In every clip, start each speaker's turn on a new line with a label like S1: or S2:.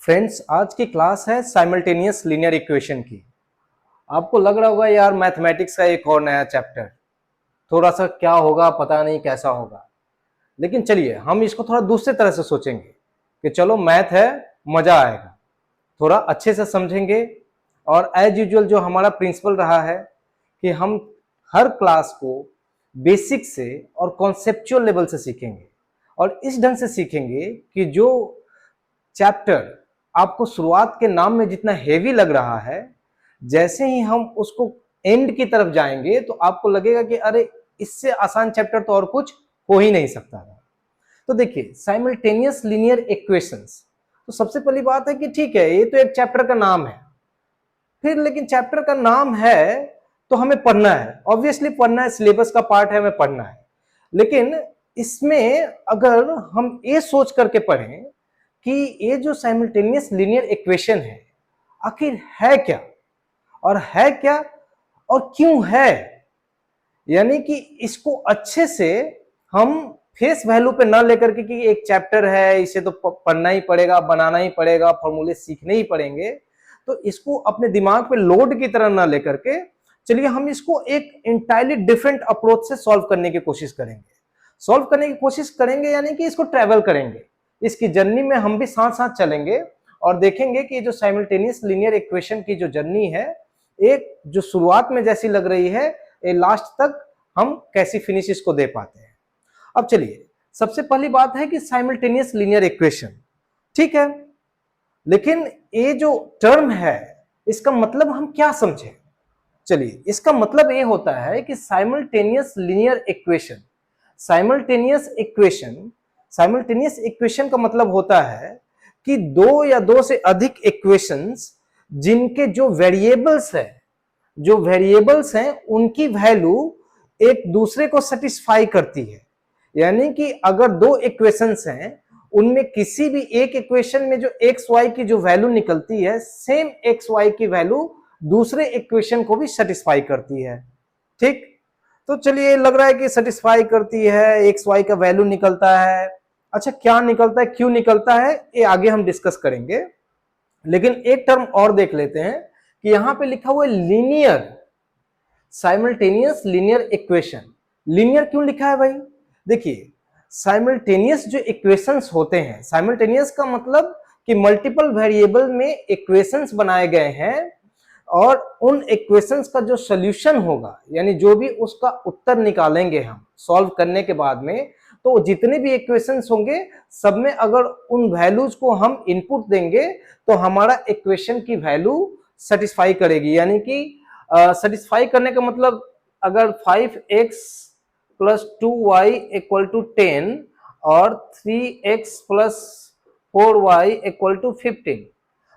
S1: Friends, आज की class है साइमल्टेनियस लीनियर इक्वेशन की। आपको लग रहा होगा यार मैथमेटिक्स का एक और नया चैप्टर, थोड़ा सा क्या होगा पता नहीं कैसा होगा। लेकिन चलिए हम इसको थोड़ा दूसरे तरह से सोचेंगे कि चलो मैथ है, मजा आएगा, थोड़ा अच्छे से समझेंगे। और एज यूजुअल जो हमारा प्रिंसिपल रहा है कि हम हर क्लास को बेसिक से और कॉन्सेप्चुअल लेवल से सीखेंगे, और इस ढंग से सीखेंगे कि जो चैप्टर आपको शुरुआत के नाम में जितना हेवी लग रहा है, जैसे ही हम उसको एंड की तरफ जाएंगे तो आपको लगेगा कि अरे इससे आसान चैप्टर तो और कुछ हो ही नहीं सकता है। तो देखिए साइमल्टेनियस लीनियर इक्वेशंस, तो सबसे पहली बात है कि ठीक है ये तो एक चैप्टर का नाम है, फिर लेकिन चैप्टर का नाम है तो हमें पढ़ना है, ऑब्वियसली पढ़ना है, सिलेबस का पार्ट है, हमें पढ़ना है। लेकिन इसमें अगर हम ये सोच करके पढ़ें कि ये जो साइमल्टेनियस लीनियर इक्वेशन है आखिर है क्या, और है क्या और क्यों है, यानी कि इसको अच्छे से हम फेस वैल्यू पे ना लेकर के कि एक चैप्टर है इसे तो पढ़ना ही पड़ेगा, बनाना ही पड़ेगा, फॉर्मूले सीखने ही पड़ेंगे, तो इसको अपने दिमाग पे लोड की तरह ना लेकर के चलिए हम इसको एक इंटायरली डिफरेंट अप्रोच से सॉल्व करने की कोशिश करेंगे। सॉल्व करने की कोशिश करेंगे यानी कि इसको ट्रेवल करेंगे, इसकी जर्नी में हम भी साथ साथ चलेंगे और देखेंगे कि जो साइमल्टेनियस लीनियर इक्वेशन की जो जर्नी है, एक जो शुरुआत में जैसी लग रही है, ये लास्ट तक हम कैसी फिनिश इसको दे पाते हैं। अब चलिए सबसे पहली बात है कि साइमल्टेनियस लीनियर इक्वेशन, ठीक है, लेकिन ये जो टर्म है इसका मतलब हम क्या समझे। चलिए इसका मतलब ये होता है कि simultaneous linear equation, simultaneous equation, simultaneous equation का मतलब होता है कि दो या दो से अधिक इक्वेशंस जिनके जो वेरिएबल्स हैं उनकी वैल्यू एक दूसरे को सेटिस्फाई करती है। यानी कि अगर दो इक्वेशंस हैं उनमें किसी भी एक इक्वेशन में जो एक्स वाई की जो वैल्यू निकलती है, सेम एक्स वाई की वैल्यू दूसरे इक्वेशन को भी सेटिस्फाई करती है। ठीक, तो चलिए लग रहा है कि सेटिस्फाई करती है, एक्स वाई का वैल्यू निकलता है। अच्छा क्या निकलता है, क्यों निकलता है, ये आगे हम डिस्कस करेंगे। लेकिन एक टर्म और देख लेते हैं कि यहां पे लिखा हुआ है linear, simultaneous linear equation. Linear क्यों लिखा है भाई? देखिए साइमल्टेनियस जो इक्वेशंस होते हैं, साइमल्टेनियस का मतलब कि मल्टीपल वेरिएबल में इक्वेशंस बनाए गए हैं, और उन इक्वेशंस का जो सॉल्यूशन होगा, यानी जो भी उसका उत्तर निकालेंगे हम सॉल्व करने के बाद में, तो जितने भी इक्वेशंस होंगे सब में अगर उन वैल्यूज को हम इनपुट देंगे तो हमारा इक्वेशन की वैल्यू सेटिस्फाई करेगी। यानी कि सेटिस्फाई करने का मतलब अगर 5x plus 2y equal to 10 और 3x plus 4y equal to 15,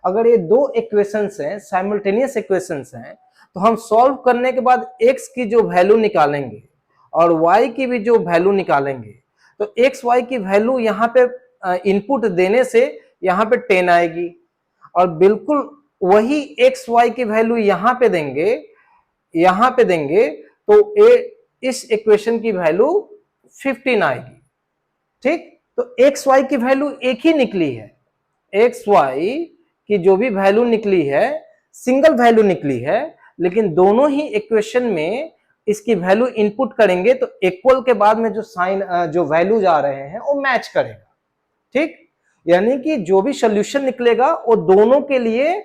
S1: अगर ये दो इक्वेशंस हैं, साइमल्टेनियस इक्वेशंस हैं, तो हम सॉल्व करने के बाद x की जो वैल्यू निकालेंगे और y की भी जो वैल्यू निकालेंगे, तो x y की वैल्यू यहाँ पे इनपुट देने से यहाँ पे 10 आएगी, और बिल्कुल वही x y की वैल्यू यहाँ पे देंगे तो इस इक्वेशन की वैल्यू 15 आएगी। ठीक, तो x y की वैल्यू एक ही निकली है, x y की जो भी वैल्यू निकली है सिंगल वैल्यू निकली है, लेकिन दोनों ही इक्वेशन में इसकी वैल्यू इनपुट करेंगे तो इक्वल के बाद में जो साइन जो वैल्यूज आ रहे हैं वो मैच करेगा। ठीक, यानी कि जो भी सॉल्यूशन निकलेगा वो दोनों के लिए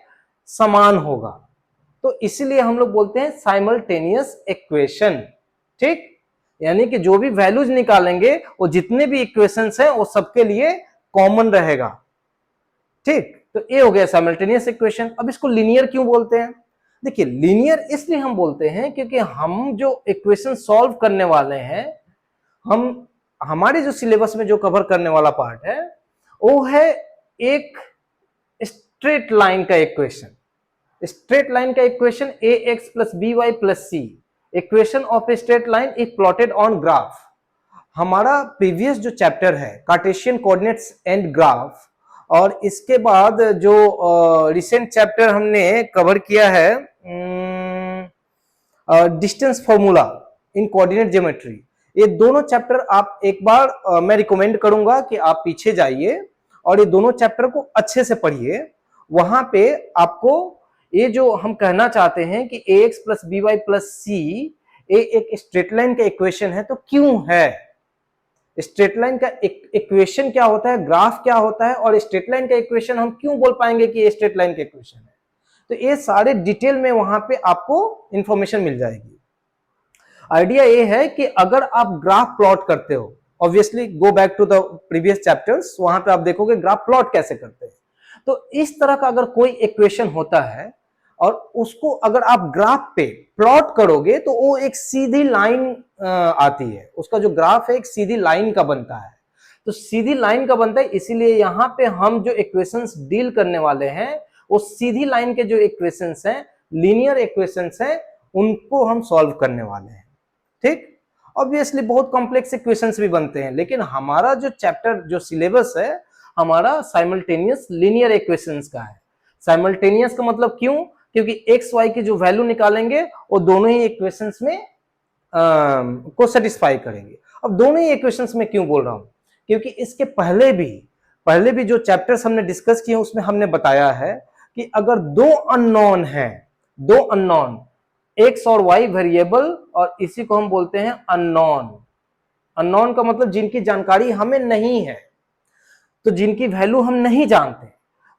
S1: समान होगा, तो इसीलिए हम लोग बोलते हैं साइमल्टेनियस इक्वेशन। ठीक, यानी कि जो भी वैल्यूज निकालेंगे वो जितने भी इक्वेशंस हैं वो सबके लिए कॉमन रहेगा। ठीक, तो ये हो गया साइमल्टेनियस इक्वेशन। अब इसको लीनियर क्यों बोलते हैं? देखिए लीनियर इसलिए हम बोलते हैं क्योंकि हम जो इक्वेशन सॉल्व करने वाले हैं, हम हमारे जो सिलेबस में जो कवर करने वाला पार्ट है वो है एक स्ट्रेट लाइन का इक्वेशन। स्ट्रेट लाइन का equation ax plus by plus c, equation of a straight line if plotted on graph. हमारा प्रीवियस जो चैप्टर है कार्टेशियन कोऑर्डिनेट्स एंड ग्राफ, और इसके बाद जो रिसेंट चैप्टर हमने कवर किया है distance formula in coordinate geometry, ये दोनों चैप्टर आप एक बार मैं रिकमेंड करूंगा कि आप पीछे जाइए और ये दोनों चैप्टर को अच्छे से पढ़िए, वहां पे आपको ये जो हम कहना चाहते हैं कि ax plus B Y plus C ये एक स्ट्रेट लाइन का इक्वेशन है, तो क्यों है? स्ट्रेट लाइन का इक्वेशन क्या होता है, ग्राफ क्या होता है, और स्ट्रेट लाइन का इक्वेशन हम क्यों बोल पाएंगे कि ये स्ट्रेट लाइन का इक्वेशन है? तो ये सारे डिटेल में वहां पे आपको इंफॉर्मेशन मिल जाएगी। आइडिया ये है कि अगर आप ग्राफ प्लॉट करते हो, obviously go back to the previous chapters, वहां पे आप देखोगे ग्राफ प्लॉट कैसे करते हैं। तो इस तरह का अगर कोई इक्वेशन होता है और उसको अगर आप ग्राफ पे प्लॉट करोगे तो वो एक सीधी लाइन आती है, उसका जो ग्राफ है एक सीधी लाइन का बनता है। तो सीधी लाइन का बनता है, इसीलिए यहां पे हम जो इक्वेशंस डील करने वाले हैं वो सीधी लाइन के जो इक्वेशंस हैं, लीनियर इक्वेशंस हैं, उनको हम सॉल्व करने वाले हैं। ठीक, ऑब्वियसली बहुत कॉम्प्लेक्स इक्वेशंस भी बनते हैं, लेकिन हमारा जो चैप्टर जो सिलेबस है हमारा साइमल्टेनियस लीनियर इक्वेशंस का है। साइमल्टेनियस का मतलब क्यों? क्योंकि एक्स वाई की जो वैल्यू निकालेंगे वो दोनों ही इक्वेशंस में को सेटिस्फाई करेंगे। अब दोनों ही इक्वेशंस में क्यों बोल रहा हूं? क्योंकि इसके पहले भी जो चैप्टर्स हमने डिस्कस किए उसमें हमने बताया है कि अगर दो अननोन हैं, दो अननोन एक्स और वाई वेरिएबल, और इसी को हम बोलते हैं अननोन। अननोन का मतलब जिनकी जानकारी हमें नहीं है, तो जिनकी वैल्यू हम नहीं जानते।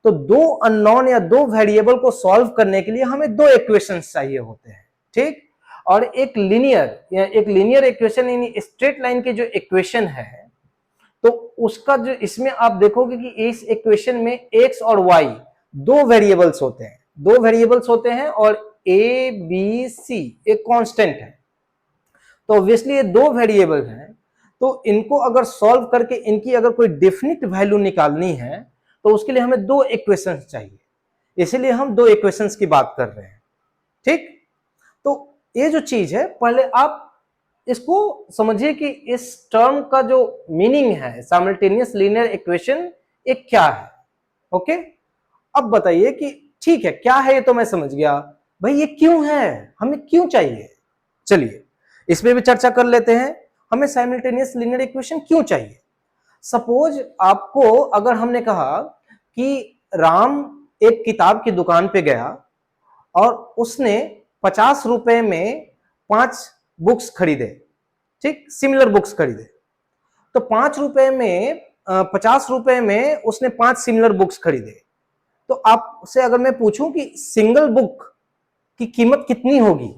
S1: तो दो अननोन या दो वेरिएबल को सॉल्व करने के लिए हमें दो इक्वेशंस चाहिए होते हैं। ठीक, और एक लीनियर इक्वेशन यानी स्ट्रेट लाइन की जो इक्वेशन है, तो उसका जो इसमें आप देखोगे कि इस इक्वेशन में एक्स और वाई दो वेरिएबल्स होते हैं और ए बी सी एक कांस्टेंट है। तो ऑब्वियसली ये दो वेरिएबल हैं, तो इनको अगर सॉल्व करके इनकी अगर कोई डेफिनिट वैल्यू निकालनी है तो उसके लिए हमें दो इक्वेशंस चाहिए, इसीलिए हम दो इक्वेशंस की बात कर रहे हैं। ठीक, तो ये जो चीज है पहले आप इसको समझिए कि इस टर्म का जो मीनिंग है साइमल्टेनियस लीनियर इक्वेशन एक क्या है। ओके, अब बताइए कि ठीक है क्या है, ये तो मैं समझ गया, भाई ये क्यों है, हमें क्यों चाहिए? चलिए इस पे भी चर्चा कर लेते हैं, हमें साइमल्टेनियस लीनियर इक्वेशन क्यों चाहिए। सपोज आपको अगर हमने कहा कि राम एक किताब की दुकान पे गया और उसने 50 रुपए में 5 बुक्स खरीदे, ठीक, सिमिलर बुक्स खरीदे। तो 5 रुपए में 50 रुपए में उसने 5 सिमिलर बुक्स खरीदे। तो आपसे अगर मैं पूछूं कि सिंगल बुक की कीमत कितनी होगी,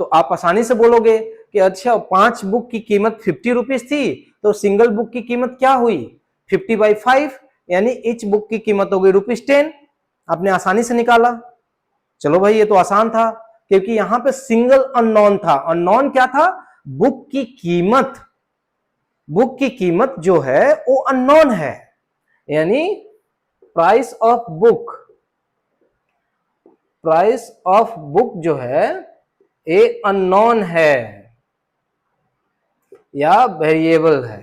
S1: तो आप आसानी से बोलोगे कि अच्छा 5 बुक की कीमत 50 रुपीज थी, तो सिंगल बुक की कीमत क्या हुई 50/5, यानी ईच बुक की कीमत हो गई ₹10। आपने आसानी से निकाला। चलो भाई ये तो आसान था, क्योंकि यहां पे सिंगल अननोन था। अननोन क्या था? बुक की कीमत जो है वो अननोन है, यानी प्राइस ऑफ बुक जो है ये अननोन है या वेरिएबल है।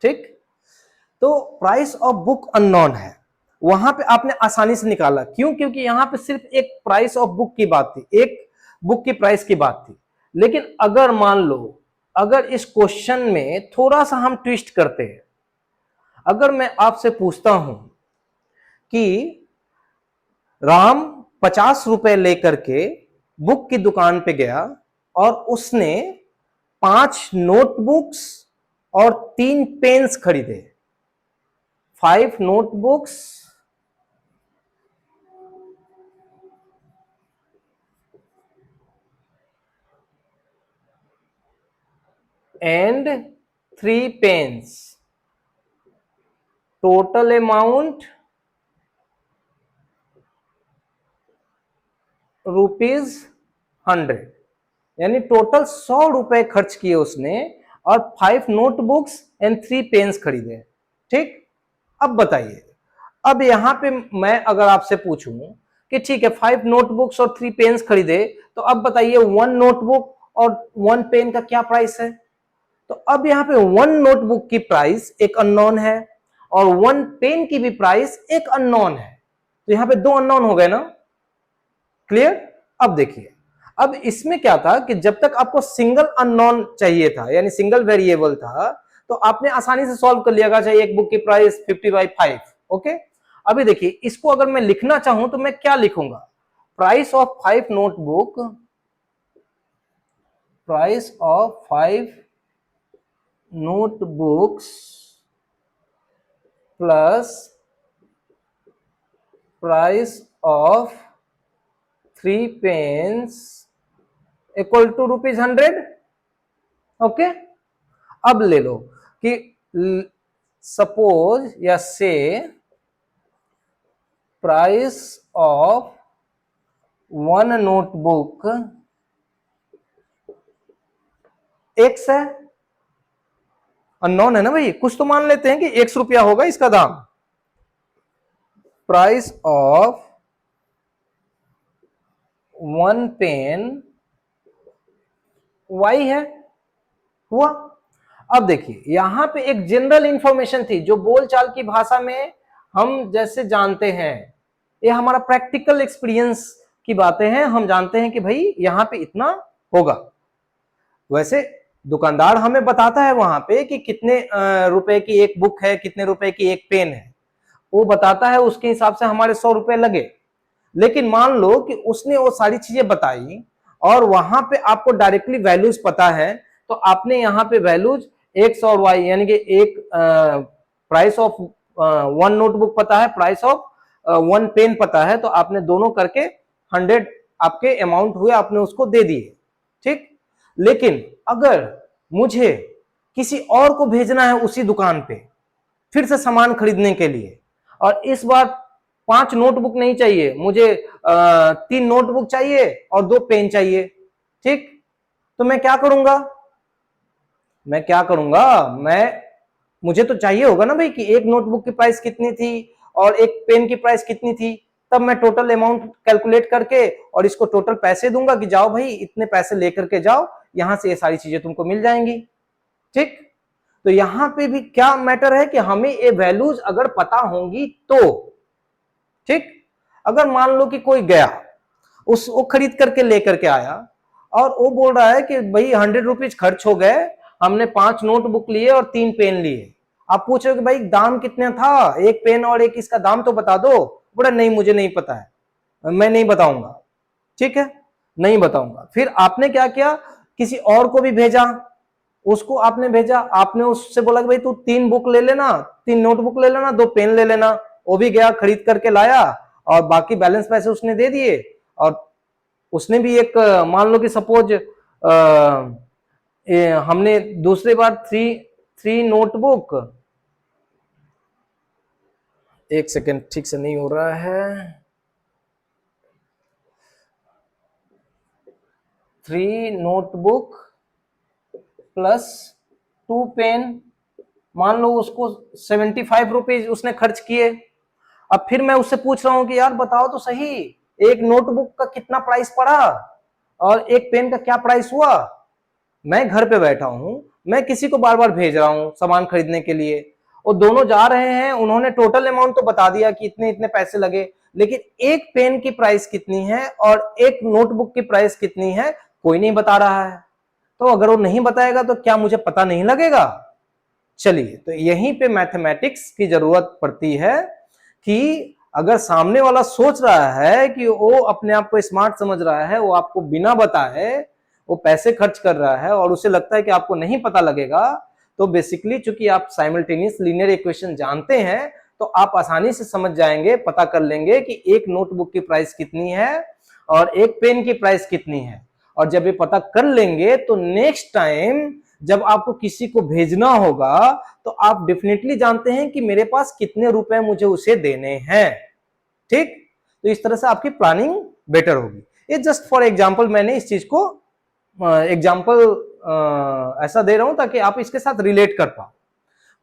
S1: ठीक, तो प्राइस ऑफ बुक अननोन है, वहां पे आपने आसानी से निकाला। क्यों? क्योंकि यहां पे सिर्फ एक प्राइस ऑफ बुक की बात थी, एक बुक की प्राइस की बात थी। लेकिन अगर मान लो अगर इस क्वेश्चन में थोड़ा सा हम ट्विस्ट करते हैं, अगर मैं आपसे पूछता हूं कि राम 50 रुपए लेकर के बुक की दुकान पे गया और उसने 5 नोटबुक्स और 3 पेन्स खरीदे, 5 notebooks and 3 pens, total amount ₹100, यानी टोटल 100 रुपए खर्च किए उसने और 5 नोटबुक्स एंड 3 पेन्स खरीदे। ठीक, अब बताइए, अब यहां पे मैं अगर आपसे पूछूं कि ठीक है 5 नोटबुक्स और 3 पेन्स खरीदे, तो अब बताइए 1 नोटबुक और 1 पेन का क्या प्राइस है? तो अब यहां पे 1 नोटबुक की प्राइस एक अननोन है और 1 पेन की भी प्राइस एक अननोन है, तो यहां पे 2 अननोन हो गए ना। क्लियर? अब देखिए, अब इसमें क्या था कि जब तक आपको सिंगल अननोन चाहिए था यानी सिंगल वेरिएबल था, तो आपने आसानी से सॉल्व कर लिया, चाहिए एक बुक की प्राइस 50/5। ओके, अभी देखिए, इसको अगर मैं लिखना चाहूं तो मैं क्या लिखूंगा? Price of 5 notebook, price of 5 notebooks plus price of 3 pens equal to ₹100। Okay, अब ले लो कि सपोज या say price of 1 notebook X है, अननोन है ना भाई, कुछ तो मान लेते हैं कि ₹100 होगा इसका दाम। प्राइस ऑफ 1 पेन Y है, हुआ। अब देखिए, यहां पे एक जनरल इंफॉर्मेशन थी जो बोलचाल की भाषा में हम जैसे जानते हैं, ये हमारा प्रैक्टिकल एक्सपीरियंस की बातें हैं, हम जानते हैं कि भाई यहां पे इतना होगा। वैसे दुकानदार हमें बताता है वहां पे कि कितने रुपए की एक बुक है, कितने रुपए की एक पेन है, वो बताता है, उसके हिसाब से हमारे ₹100 लगे। लेकिन मान लो कि उसने वो सारी चीजें बताई और वहां पे आपको डायरेक्टली वैल्यूज पता है, तो आपने यहाँ पे वैल्यूज X और Y यानी कि एक प्राइस ऑफ 1 नोटबुक पता है, प्राइस ऑफ 1 पेन पता है, तो आपने दोनों करके 100 आपके अमाउंट हुए, आपने उसको दे दिए, ठीक। लेकिन अगर मुझे किसी और को भेजना है उसी दुकान पे फिर से सामान खरीदने के लिए, और इस बार 5 नोटबुक नहीं चाहिए मुझे, 3 नोटबुक चाहिए और 2 पेन चाहिए, ठीक। तो मैं क्या करूंगा, मुझे तो चाहिए होगा ना भाई कि एक नोटबुक की प्राइस कितनी थी और एक पेन की प्राइस कितनी थी, तब मैं टोटल अमाउंट कैलकुलेट करके और इसको टोटल पैसे दूंगा कि जाओ भाई इतने पैसे लेकर के जाओ, यहां से ये सारी चीजें तुमको मिल जाएंगी, ठीक। तो यहां पे भी क्या मैटर है कि हमें ये वैल्यूज अगर पता होंगी तो, ठीक। अगर मान लो कि कोई गया, वो खरीद करके लेकर के आया और वो बोल रहा है कि भाई ₹100 खर्च हो गए, हमने 5 नोटबुक लिए और 3 पेन लिए। आप पूछोगे भाई दाम कितने था, एक पेन और एक इसका दाम तो बता दो। बोला नहीं मुझे नहीं पता है, मैं नहीं बताऊंगा, ठीक है, नहीं बताऊंगा। फिर आपने क्या किया, किसी और को भी भेजा, उसको आपने भेजा, आपने उससे बोला कि भाई तू 3 बुक ले लेना, 3 नोटबुक ले लेना, 2 पेन ले लेना। वो भी गया खरीद करके लाया और बाकी बैलेंस पैसे उसने दे दिए, और उसने भी एक मान लो कि सपोज हमने दूसरी बार 3 नोटबुक, एक सेकेंड ठीक से नहीं हो रहा है, 3 नोटबुक प्लस 2 पेन, मान लो उसको ₹75 उसने खर्च किए। अब फिर मैं उससे पूछ रहा हूं कि यार बताओ तो सही, एक नोटबुक का कितना प्राइस पड़ा और एक पेन का क्या प्राइस हुआ। मैं घर पे बैठा हूं, मैं किसी को बार बार भेज रहा हूं सामान खरीदने के लिए, और दोनों जा रहे हैं, उन्होंने टोटल अमाउंट तो बता दिया कि इतने इतने पैसे लगे, लेकिन एक पेन की प्राइस कितनी है और एक नोटबुक की प्राइस कितनी है कोई नहीं बता रहा है। तो अगर वो नहीं बताएगा तो क्या मुझे पता नहीं लगेगा? चलिए, तो यहीं पे मैथमेटिक्स की जरूरत पड़ती है कि अगर सामने वाला सोच रहा है कि वो अपने आप को स्मार्ट समझ रहा है, वो आपको बिना बताए वो पैसे खर्च कर रहा है और उसे लगता है कि आपको नहीं पता लगेगा, तो बेसिकली चूंकि आप साइमल्टेनियस लीनियर इक्वेशन जानते हैं, तो आप आसानी से समझ जाएंगे, पता कर लेंगे कि एक नोटबुक की प्राइस कितनी है और एक पेन की प्राइस कितनी है। और जब ये पता कर लेंगे तो नेक्स्ट टाइम जब आपको किसी को भेजना होगा तो आप डेफिनेटली जानते हैं कि मेरे पास कितने रुपए मुझे उसे देने हैं, ठीक। तो इस तरह से आपकी प्लानिंग बेटर होगी। ये जस्ट फॉर एग्जांपल मैंने इस चीज को एग्जांपल ऐसा दे रहा हूं ताकि आप इसके साथ रिलेट कर पाओ।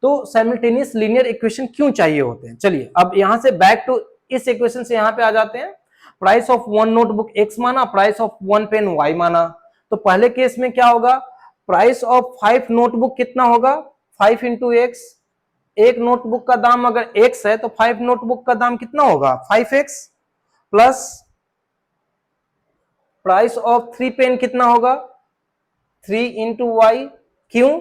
S1: तो साइमल्टेनियस लीनियर इक्वेशन क्यों चाहिए होते हैं? चलिए अब यहां से बैक टू इस इक्वेशन से यहां पे आ जाते हैं। प्राइस ऑफ 1 नोटबुक X माना, प्राइस ऑफ 1 पेन Y माना। तो पहले केस में क्या होगा, प्राइस ऑफ 5 नोटबुक कितना होगा, 5 इंटू X। एक नोटबुक का दाम अगर X है तो 5 नोटबुक का दाम कितना होगा, 5X, plus price of 3 pen कितना होगा, 3 इंटू वाई। क्यों?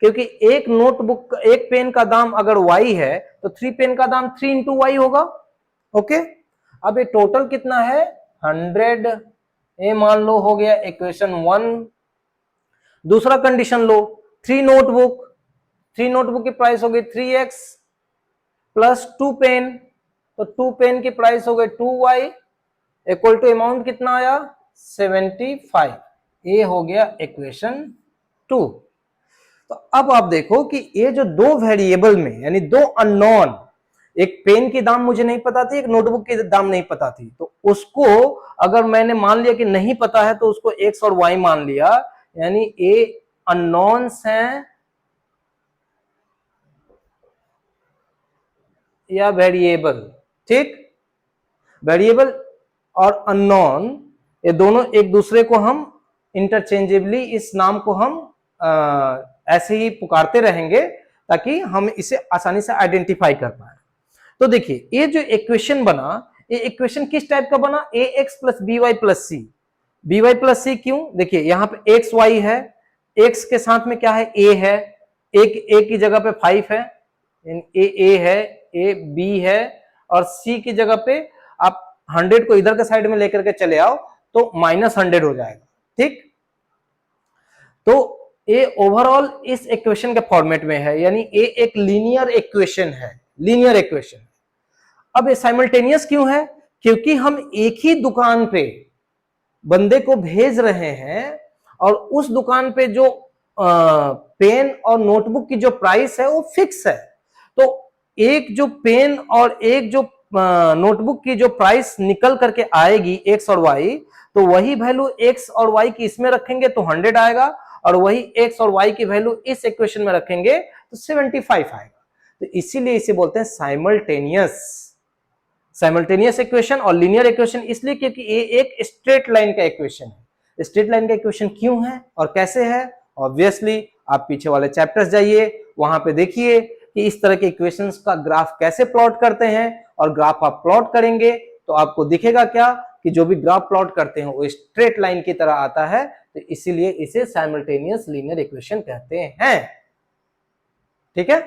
S1: क्योंकि एक नोटबुक एक पेन का दाम अगर Y है तो 3 पेन का दाम 3 इंटू वाई होगा। ओके, अब ये टोटल कितना है 100, ये मान लो हो गया इक्वेशन 1। दूसरा कंडीशन लो, 3 नोटबुक की प्राइस हो गई 3x प्लस 2 पेन, तो 2 पेन की प्राइस हो गई 2y इक्वल टू अमाउंट कितना आया 75। ये हो गया इक्वेशन 2। तो अब आप देखो कि ये जो दो वेरिएबल में यानी दो अननोन, एक पेन की दाम मुझे नहीं पता थी, एक नोटबुक की दाम नहीं पता थी, तो उसको अगर मैंने मान लिया कि नहीं पता है तो उसको x और y मान लिया, यानी ये अननोन्स हैं या वेरिएबल। ठीक, वेरिएबल और अननोन ये दोनों एक दूसरे को हम इंटरचेंजेबली इस नाम को हम ऐसे ही पुकारते रहेंगे ताकि हम इसे आसानी से आइडेंटिफाई कर पाए। तो देखिए ये जो इक्वेशन बना, ये इक्वेशन किस टाइप का बना, A X plus B Y plus C. B Y plus C क्यों, देखिए यहाँ पे एक्स वाई है, एक्स के साथ में क्या है ए है, ए की जगह पे 5 है, ए है, ए बी है, और सी की जगह पे आप 100 को इधर के साइड में लेकर के चले आओ तो -100 हो जाएगा। ठीक, तो ए ओवरऑल इस इक्वेशन के फॉर्मेट में है, यानी ए एक लीनियर इक्वेशन है, लीनियर इक्वेशन। अब ये साइमल्टेनियस क्यों है, क्योंकि हम एक ही दुकान पे बंदे को भेज रहे हैं और उस दुकान पे जो पेन और नोटबुक की जो प्राइस है वो फिक्स है। तो एक जो पेन और एक जो नोटबुक की जो प्राइस निकल करके आएगी एक्स और वाई, तो वही वैल्यू एक्स और वाई की इसमें रखेंगे तो 100 आएगा, और वही एक्स और वाई की वैल्यू इस इक्वेशन में रखेंगे तो 75 आएगा। तो इसीलिए इसे बोलते हैं साइमल्टेनियस। साइमल्टेनियस इक्वेशन और लीनियर इक्वेशन इसलिए क्योंकि ये एक स्ट्रेट लाइन का इक्वेशन है। स्ट्रेट लाइन का इक्वेशन क्यों है और कैसे है, ऑब्वियसली आप पीछे वाले चैप्टर्स जाइए, वहां पे देखिए कि इस तरह के इक्वेशंस का ग्राफ कैसे प्लॉट करते हैं, और ग्राफ आप प्लॉट करेंगे तो आपको दिखेगा क्या कि जो भी ग्राफ प्लॉट करते हैं वो स्ट्रेट लाइन की तरह आता है, तो इसीलिए इसे साइमल्टेनियस लीनियर इक्वेशन कहते हैं। ठीक है,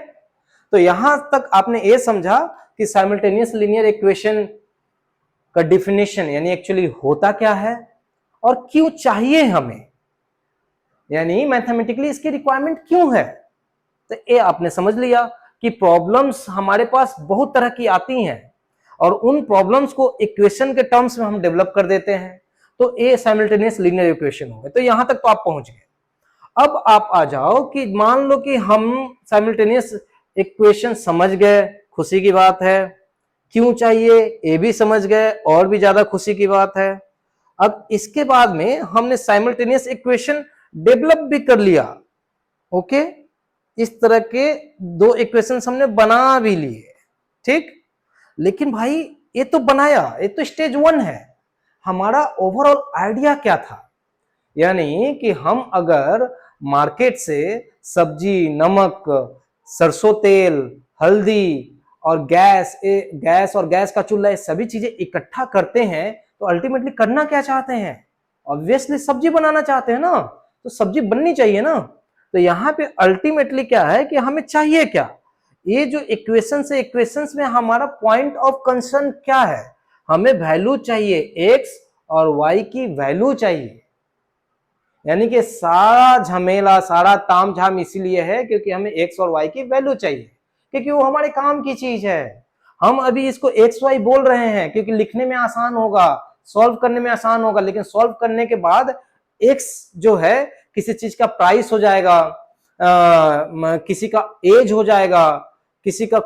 S1: तो यहां तक आपने ये समझा कि साइमल्टेनियस लीनियर इक्वेशन का डिफिनेशन यानी एक्चुअली होता क्या है और क्यों चाहिए हमें, यानी मैथमेटिकली इसकी रिक्वायरमेंट क्यों है। तो ये आपने समझ लिया कि प्रॉब्लम्स हमारे पास बहुत तरह की आती हैं और उन प्रॉब्लम्स को इक्वेशन के टर्म्स में हम डेवलप कर देते हैं, तो ये साइमल्टेनियस लीनियर इक्वेशन हो गए। तो यहां तक तो आप पहुंच गए। अब आप आ जाओ कि मान लो कि हम साइमल्टेनियस इक्वेशन समझ गए, खुशी की बात है, क्यों चाहिए ये भी समझ गए, और भी ज्यादा खुशी की बात है। अब इसके बाद में हमने साइमल्टेनियस इक्वेशन डेवलप भी कर लिया। ओके, इस तरह के दो इक्वेशंस हमने बना भी लिए। ठीक, लेकिन भाई ये तो बनाया, ये तो स्टेज 1 है। हमारा ओवरऑल आइडिया क्या था, यानी कि हम अगर मार्केट से सब्जी, नमक, सरसों तेल, हल्दी और गैस और गैस का चूल्हा, ये सभी चीजें इकट्ठा करते हैं तो अल्टीमेटली करना क्या चाहते हैं, ऑब्वियसली सब्जी बनाना चाहते हैं ना, तो सब्जी बननी चाहिए ना। तो यहाँ पे अल्टीमेटली क्या है कि हमें चाहिए क्या, ये जो इक्वेशंस है, इक्वेशंस में हमारा पॉइंट ऑफ कंसर्न क्या है, हमें वैल्यू चाहिए, एक्स और वाई की वैल्यू चाहिए। यानी कि सारा झमेला, सारा तामझाम इसीलिए है क्योंकि हमें एक्स और वाई की वैल्यू चाहिए, क्योंकि वो हमारे काम की चीज है। हम अभी इसको एक्स वाई बोल रहे हैं क्योंकि लिखने में आसान होगा, सॉल्व करने में आसान होगा, लेकिन सॉल्व करने के बाद एक्स जो है किसी चीज का प्राइस हो जाएगा, किसी का एज हो जाएगा, किसी का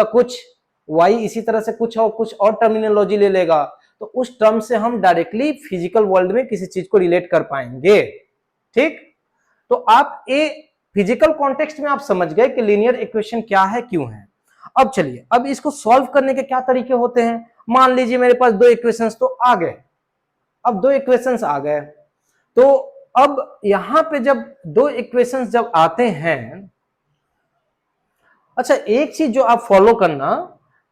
S1: कुछ, वाई इसी तरह से कुछ और टर्मिनोलॉजी ले लेगा, तो उस टर्म से हम डायरेक्टली फिजिकल वर्ल्ड में किसी चीज को रिलेट कर पाएंगे। ठीक, तो आप ये फिजिकल कॉन्टेक्स्ट में आप समझ गए कि लीनियर इक्वेशन क्या है, क्यों है। अब चलिए, अब इसको सॉल्व करने के क्या तरीके होते हैं। मान लीजिए मेरे पास दो इक्वेशंस तो आ गए, अब दो इक्वेशंस आ गए, तो अब यहां पे जब दो इक्वेशंस जब आते हैं, अच्छा एक चीज जो आप फॉलो करना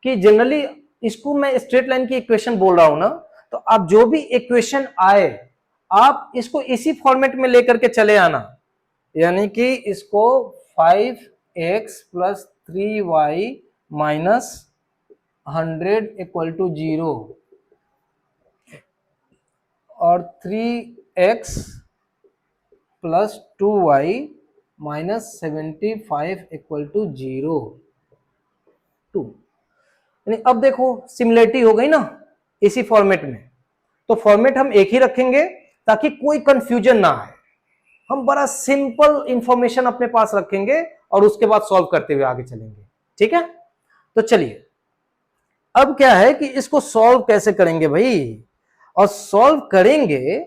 S1: कि जनरली इसको मैं स्ट्रेट लाइन की इक्वेशन बोल रहा हूं ना, तो आप जो भी इक्वेशन आए आप इसको इसी फॉर्मेट में लेकर के चले आना, यानी कि इसको 5x + 3y - 100 इक्वल टू 0 और 3x plus 2y minus 75 equal to 0 2। यानी अब देखो सिमिलरिटी हो गई ना इसी फॉर्मेट में। तो फॉर्मेट हम एक ही रखेंगे ताकि कोई कंफ्यूजन ना आए। हम बड़ा सिंपल इंफॉर्मेशन अपने पास रखेंगे और उसके बाद सॉल्व करते हुए आगे चलेंगे। ठीक है, तो चलिए अब क्या है कि इसको सॉल्व कैसे करेंगे भाई, और सॉल्व करेंगे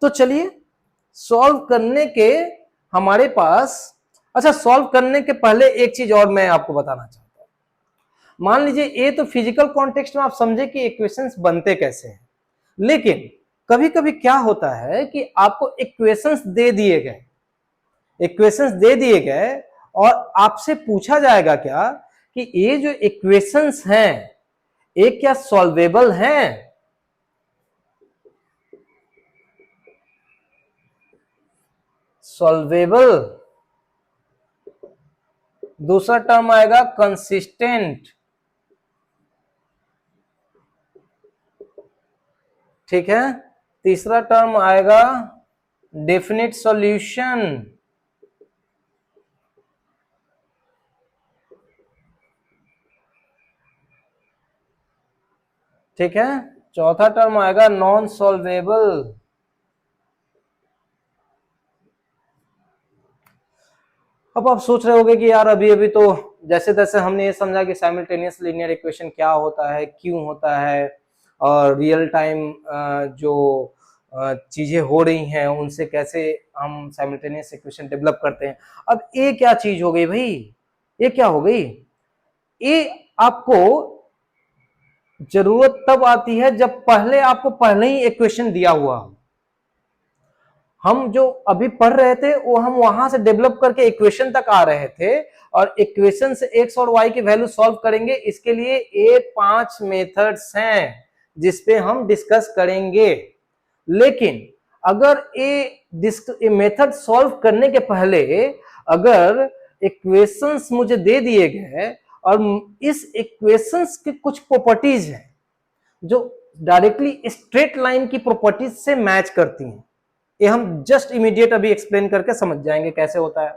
S1: तो चलिए सॉल्व करने के हमारे पास, अच्छा सॉल्व करने के पहले एक चीज और मैं आपको बताना चाहता हूं। मान लीजिए ये तो फिजिकल कॉन्टेक्स्ट में आप समझे कि इक्वेशंस बनते कैसे हैं, लेकिन कभी कभी क्या होता है कि आपको इक्वेशंस दे दिए गए, इक्वेशंस दे दिए गए और आपसे पूछा जाएगा क्या कि ये जो इक्वेशंस हैं ये क्या सॉल्वेबल हैं। सॉल्वेबल, दूसरा टर्म आएगा कंसिस्टेंट। ठीक है, तीसरा टर्म आएगा डेफिनिट सॉल्यूशन। ठीक है, चौथा टर्म आएगा नॉन सॉल्वेबल। अब आप सोच रहे होंगे कि यार अभी अभी तो जैसे तैसे हमने ये समझा कि साइमल्टेनियस लीनियर इक्वेशन क्या होता है, क्यों होता है, और रियल टाइम जो चीजें हो रही हैं उनसे कैसे हम साइमल्टेनियस इक्वेशन डेवलप करते हैं। अब ये क्या चीज हो गई भाई, ये क्या हो गई, ये आपको जरूरत तब आती है जब पहले आपको पहले ही इक्वेशन दिया हुआ हो। हम जो अभी पढ़ रहे थे वो हम वहां से डेवलप करके इक्वेशन तक आ रहे थे, और इक्वेशन से एक्स और वाई की वैल्यू सॉल्व करेंगे। इसके लिए ये 5 मेथड्स हैं जिसपे हम डिस्कस करेंगे। लेकिन अगर ये मेथड सॉल्व करने के पहले अगर इक्वेशंस मुझे दे दिए गए और इस इक्वेशंस के कुछ प्रॉपर्टीज हैं जो डायरेक्टली स्ट्रेट लाइन की प्रॉपर्टीज से मैच करती हैं, ये हम जस्ट इमीडिएट अभी एक्सप्लेन करके समझ जाएंगे कैसे होता है।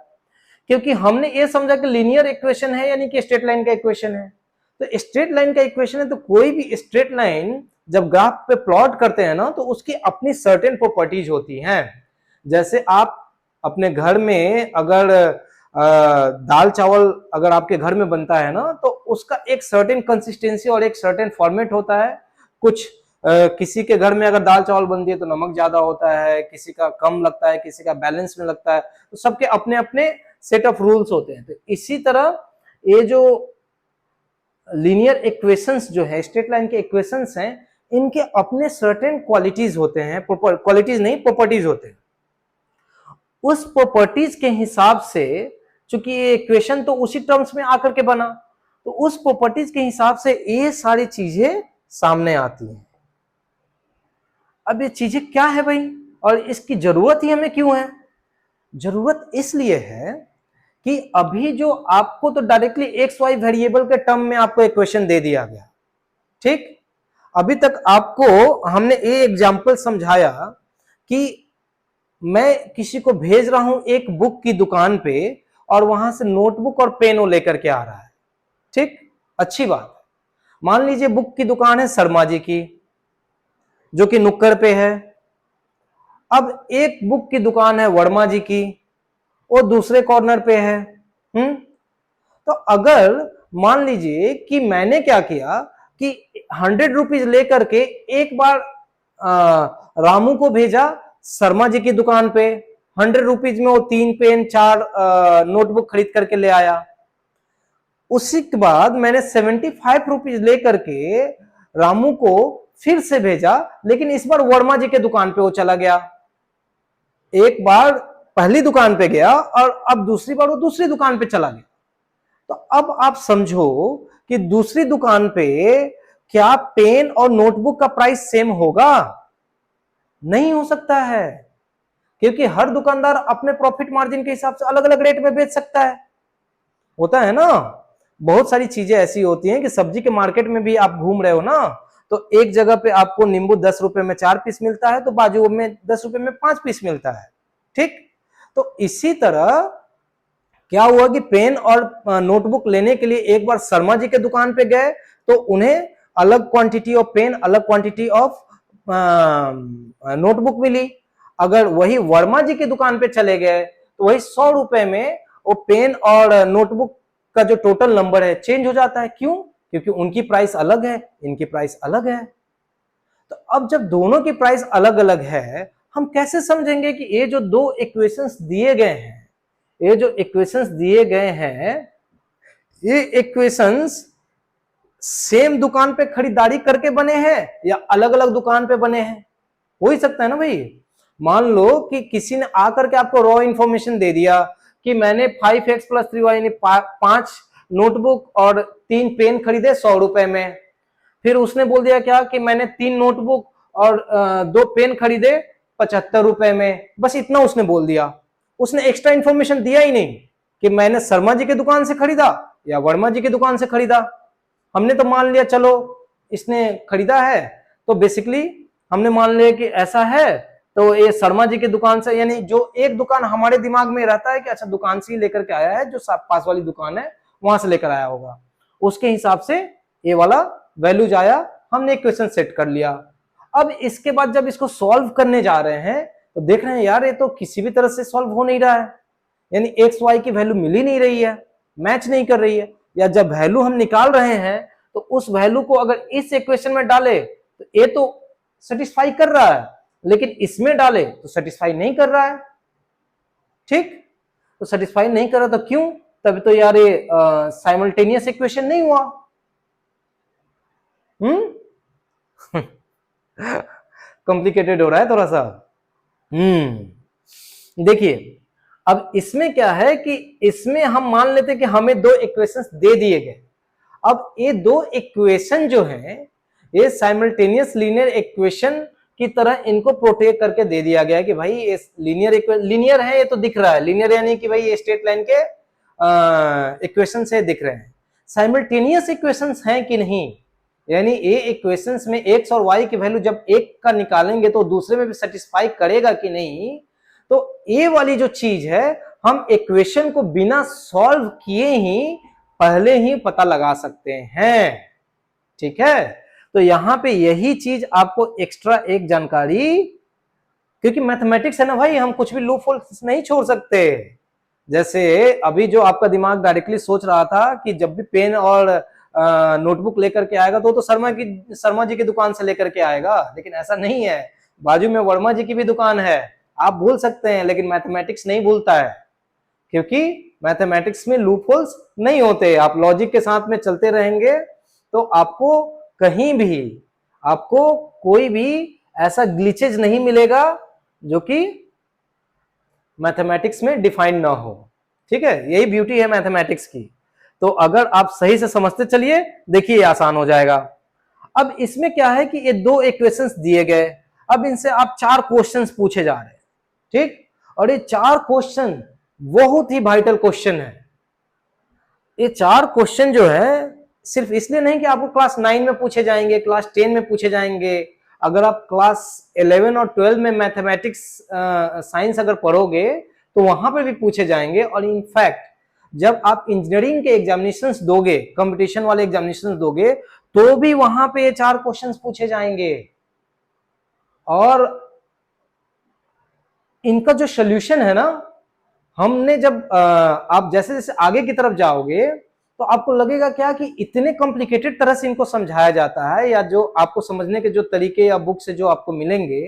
S1: क्योंकि हमने ये समझा कि लीनियर इक्वेशन है यानी कि स्ट्रेट लाइन का इक्वेशन है, तो स्ट्रेट लाइन का इक्वेशन है तो कोई भी स्ट्रेट लाइन जब ग्राफ पे प्लॉट करते हैं ना तो उसकी अपनी सर्टेन प्रॉपर्टीज होती हैं। जैसे आप अपने घर में अगर दाल चावल अगर आपके घर में बनता है ना तो उसका एक सर्टेन कंसिस्टेंसी और एक सर्टेन फॉर्मेट होता है। कुछ किसी के घर में अगर दाल चावल बनती है तो नमक ज्यादा होता है, किसी का कम लगता है, किसी का बैलेंस में लगता है, तो सबके अपने अपने सेट ऑफ रूल्स होते हैं। तो इसी तरह ये जो लीनियर इक्वेशंस जो है, स्ट्रेट लाइन के इक्वेशंस हैं, इनके अपने सर्टेन क्वालिटीज होते हैं, क्वालिटीज नहीं प्रॉपर्टीज होते हैं। उस प्रॉपर्टीज के हिसाब से, चूंकि ये इक्वेशन तो उसी टर्म्स में आकर के बना, तो उस प्रॉपर्टीज के हिसाब से ये सारी चीजें सामने आती हैं। अब ये चीजें क्या है भाई, और इसकी जरूरत ही हमें क्यों है? जरूरत इसलिए है कि अभी जो आपको तो डायरेक्टली एक्स वाई वेरिएबल के टर्म में आपको इक्वेशन दे दिया गया, ठीक। अभी तक आपको हमने ये एग्जांपल समझाया कि मैं किसी को भेज रहा हूं एक बुक की दुकान पे और वहां से नोटबुक और पेन वो लेकर के आ रहा है, ठीक, अच्छी बात है। मान लीजिए बुक की दुकान है शर्मा जी की जो कि नुक्कड़ पे है। अब एक बुक की दुकान है वर्मा जी की, वो दूसरे कॉर्नर पे है। तो अगर मान लीजिए कि मैंने क्या किया कि 100 रुपीज लेकर के एक बार रामू को भेजा शर्मा जी की दुकान पे, 100 रुपीज में वो 3 पेन 4 नोटबुक खरीद करके ले आया। उसी के बाद मैंने 75 रुपीज लेकर के रामू को फिर से भेजा, लेकिन इस बार वर्मा जी के दुकान पे वो चला गया। एक बार पहली दुकान पे गया और अब दूसरी बार वो दूसरी दुकान पे चला गया। तो अब आप समझो कि दूसरी दुकान पे क्या पेन और नोटबुक का प्राइस सेम होगा? नहीं हो सकता है, क्योंकि हर दुकानदार अपने प्रॉफिट मार्जिन के हिसाब से अलग अलग रेट में बेच सकता है, होता है ना। बहुत सारी चीजें ऐसी होती हैं कि सब्जी के मार्केट में भी आप घूम रहे हो ना, तो एक जगह पे आपको नींबू 10 रुपए में 4 पीस मिलता है, तो बाजू में 10 रुपए में 5 पीस मिलता है। ठीक, तो इसी तरह क्या हुआ कि पेन और नोटबुक लेने के लिए एक बार शर्मा जी के दुकान पे गए, तो उन्हें अलग क्वांटिटी ऑफ पेन, अलग क्वांटिटी ऑफ नोटबुक मिली। अगर वही वर्मा जी की दुकान पे चले गए तो वही 100 रुपए में वो पेन और नोटबुक का जो टोटल नंबर है चेंज हो जाता है। क्यों? क्योंकि उनकी प्राइस अलग है, इनकी प्राइस अलग है। तो अब जब दोनों की प्राइस अलग अलग है, हम कैसे समझेंगे कि ये जो दो इक्वेशंस दिए गए हैं, ये जो इक्वेशंस दिए गए हैं, ये इक्वेशंस सेम दुकान पे खरीदारी करके बने हैं या अलग अलग दुकान पे बने हैं? हो ही सकता है ना भाई। मान लो कि किसी ने आकर के आपको रॉ इंफॉर्मेशन दे दिया कि मैंने 5x + 3y यानी 5 नोटबुक और 3 पेन खरीदे 100 रुपए में। फिर उसने बोल दिया क्या कि मैंने 3 नोटबुक और 2 पेन खरीदे 75 रुपए में। बस इतना उसने बोल दिया, उसने एक्स्ट्रा इंफॉर्मेशन दिया ही नहीं कि मैंने शर्मा जी की दुकान से खरीदा या वर्मा जी की दुकान से खरीदा। हमने तो मान लिया चलो इसने खरीदा है, तो बेसिकली हमने मान लिया कि ऐसा है, तो ये शर्मा जी की दुकान से, यानी जो एक दुकान हमारे दिमाग में रहता है कि अच्छा दुकान से ही लेकर के आया है, जो पास वाली दुकान है वहां से लेकर आया होगा, उसके हिसाब से ये वाला वैल्यूज आया, हमने इक्वेशन सेट कर लिया। अब इसके बाद जब इसको सॉल्व करने जा रहे हैं तो देख रहे हैं यार ये तो किसी भी तरह से सॉल्व हो नहीं रहा है, यानी एक्स वाई की वैल्यू मिल ही नहीं रही है, मैच नहीं कर रही है। या जब वैल्यू हम निकाल रहे हैं तो उस वैल्यू को अगर इस इक्वेशन में डाले तो ये तो सेटिस्फाई कर रहा है, लेकिन इसमें डाले तो सेटिस्फाई नहीं कर रहा है। ठीक, तो सेटिस्फाई नहीं कर रहा तो क्यों? तब तो यार ये साइमल्टेनियस इक्वेशन नहीं हुआ। कॉम्प्लिकेटेड हो रहा है थोड़ा सा। देखिए अब इसमें क्या है कि इसमें हम मान लेते हैं कि हमें दो इक्वेशंस दे दिए गए। अब ये दो इक्वेशन जो है ये साइमल्टेनियस लीनियर इक्वेशन की तरह इनको प्रोटेक्ट करके दे दिया गया है कि भाई ये लीनियर है, ये तो दिख रहा है लीनियर, यानी कि भाई ये स्ट्रेट लाइन के इक्वेशन से दिख रहे हैं। साइमल्टेनियस इक्वेशंस हैं कि नहीं, यानी ये इक्वेशंस में एक्स और वाई की वैल्यू जब एक का निकालेंगे तो दूसरे में भी सेटिस्फाई करेगा कि नहीं, तो ये वाली जो चीज है हम इक्वेशन को बिना सॉल्व किए ही पहले ही पता लगा सकते हैं। ठीक है, तो यहां पे यही चीज आपको एक्स्ट्रा एक जानकारी, क्योंकि मैथमेटिक्स है ना भाई, हम कुछ भी लूप होल्स नहीं छोड़ सकते। जैसे अभी जो आपका दिमाग डायरेक्टली सोच रहा था कि जब भी पेन और नोटबुक लेकर के आएगा तो शर्मा जी की दुकान से लेकर के आएगा, लेकिन ऐसा नहीं है, बाजू में वर्मा जी की भी दुकान है। आप भूल सकते हैं लेकिन मैथमेटिक्स नहीं भूलता है, क्योंकि मैथमेटिक्स में लूप होल्स नहीं होते। आप लॉजिक के साथ में चलते रहेंगे तो आपको कहीं भी आपको कोई भी ऐसा ग्लिचेज नहीं मिलेगा जो कि मैथमेटिक्स में डिफाइन ना हो। ठीक है, यही ब्यूटी है मैथमेटिक्स की। तो अगर आप सही से समझते चलिए, देखिए आसान हो जाएगा। अब इसमें क्या है कि ये दो इक्वेशंस दिए गए, अब इनसे आप 4 क्वेश्चंस पूछे जा रहे हैं। ठीक, और ये 4 क्वेश्चन बहुत ही वाइटल क्वेश्चन है। ये 4 क्वेश्चन जो है सिर्फ इसलिए नहीं कि आपको क्लास 9 में पूछे जाएंगे, क्लास 10 में पूछे जाएंगे। अगर आप क्लास 11 और 12 में मैथमेटिक्स साइंस अगर पढ़ोगे तो वहां पर भी पूछे जाएंगे। और इनफैक्ट जब आप इंजीनियरिंग के एग्जामिनेशंस दोगे, कंपटीशन वाले एग्जामिनेशंस दोगे, तो भी वहां पे ये 4 क्वेश्चंस पूछे जाएंगे। और इनका जो सोल्यूशन है ना, हमने जब आप जैसे जैसे आगे की तरफ जाओगे तो आपको लगेगा क्या कि इतने कॉम्प्लिकेटेड तरह से इनको समझाया जाता है, या जो आपको समझने के जो तरीके या बुक से जो आपको मिलेंगे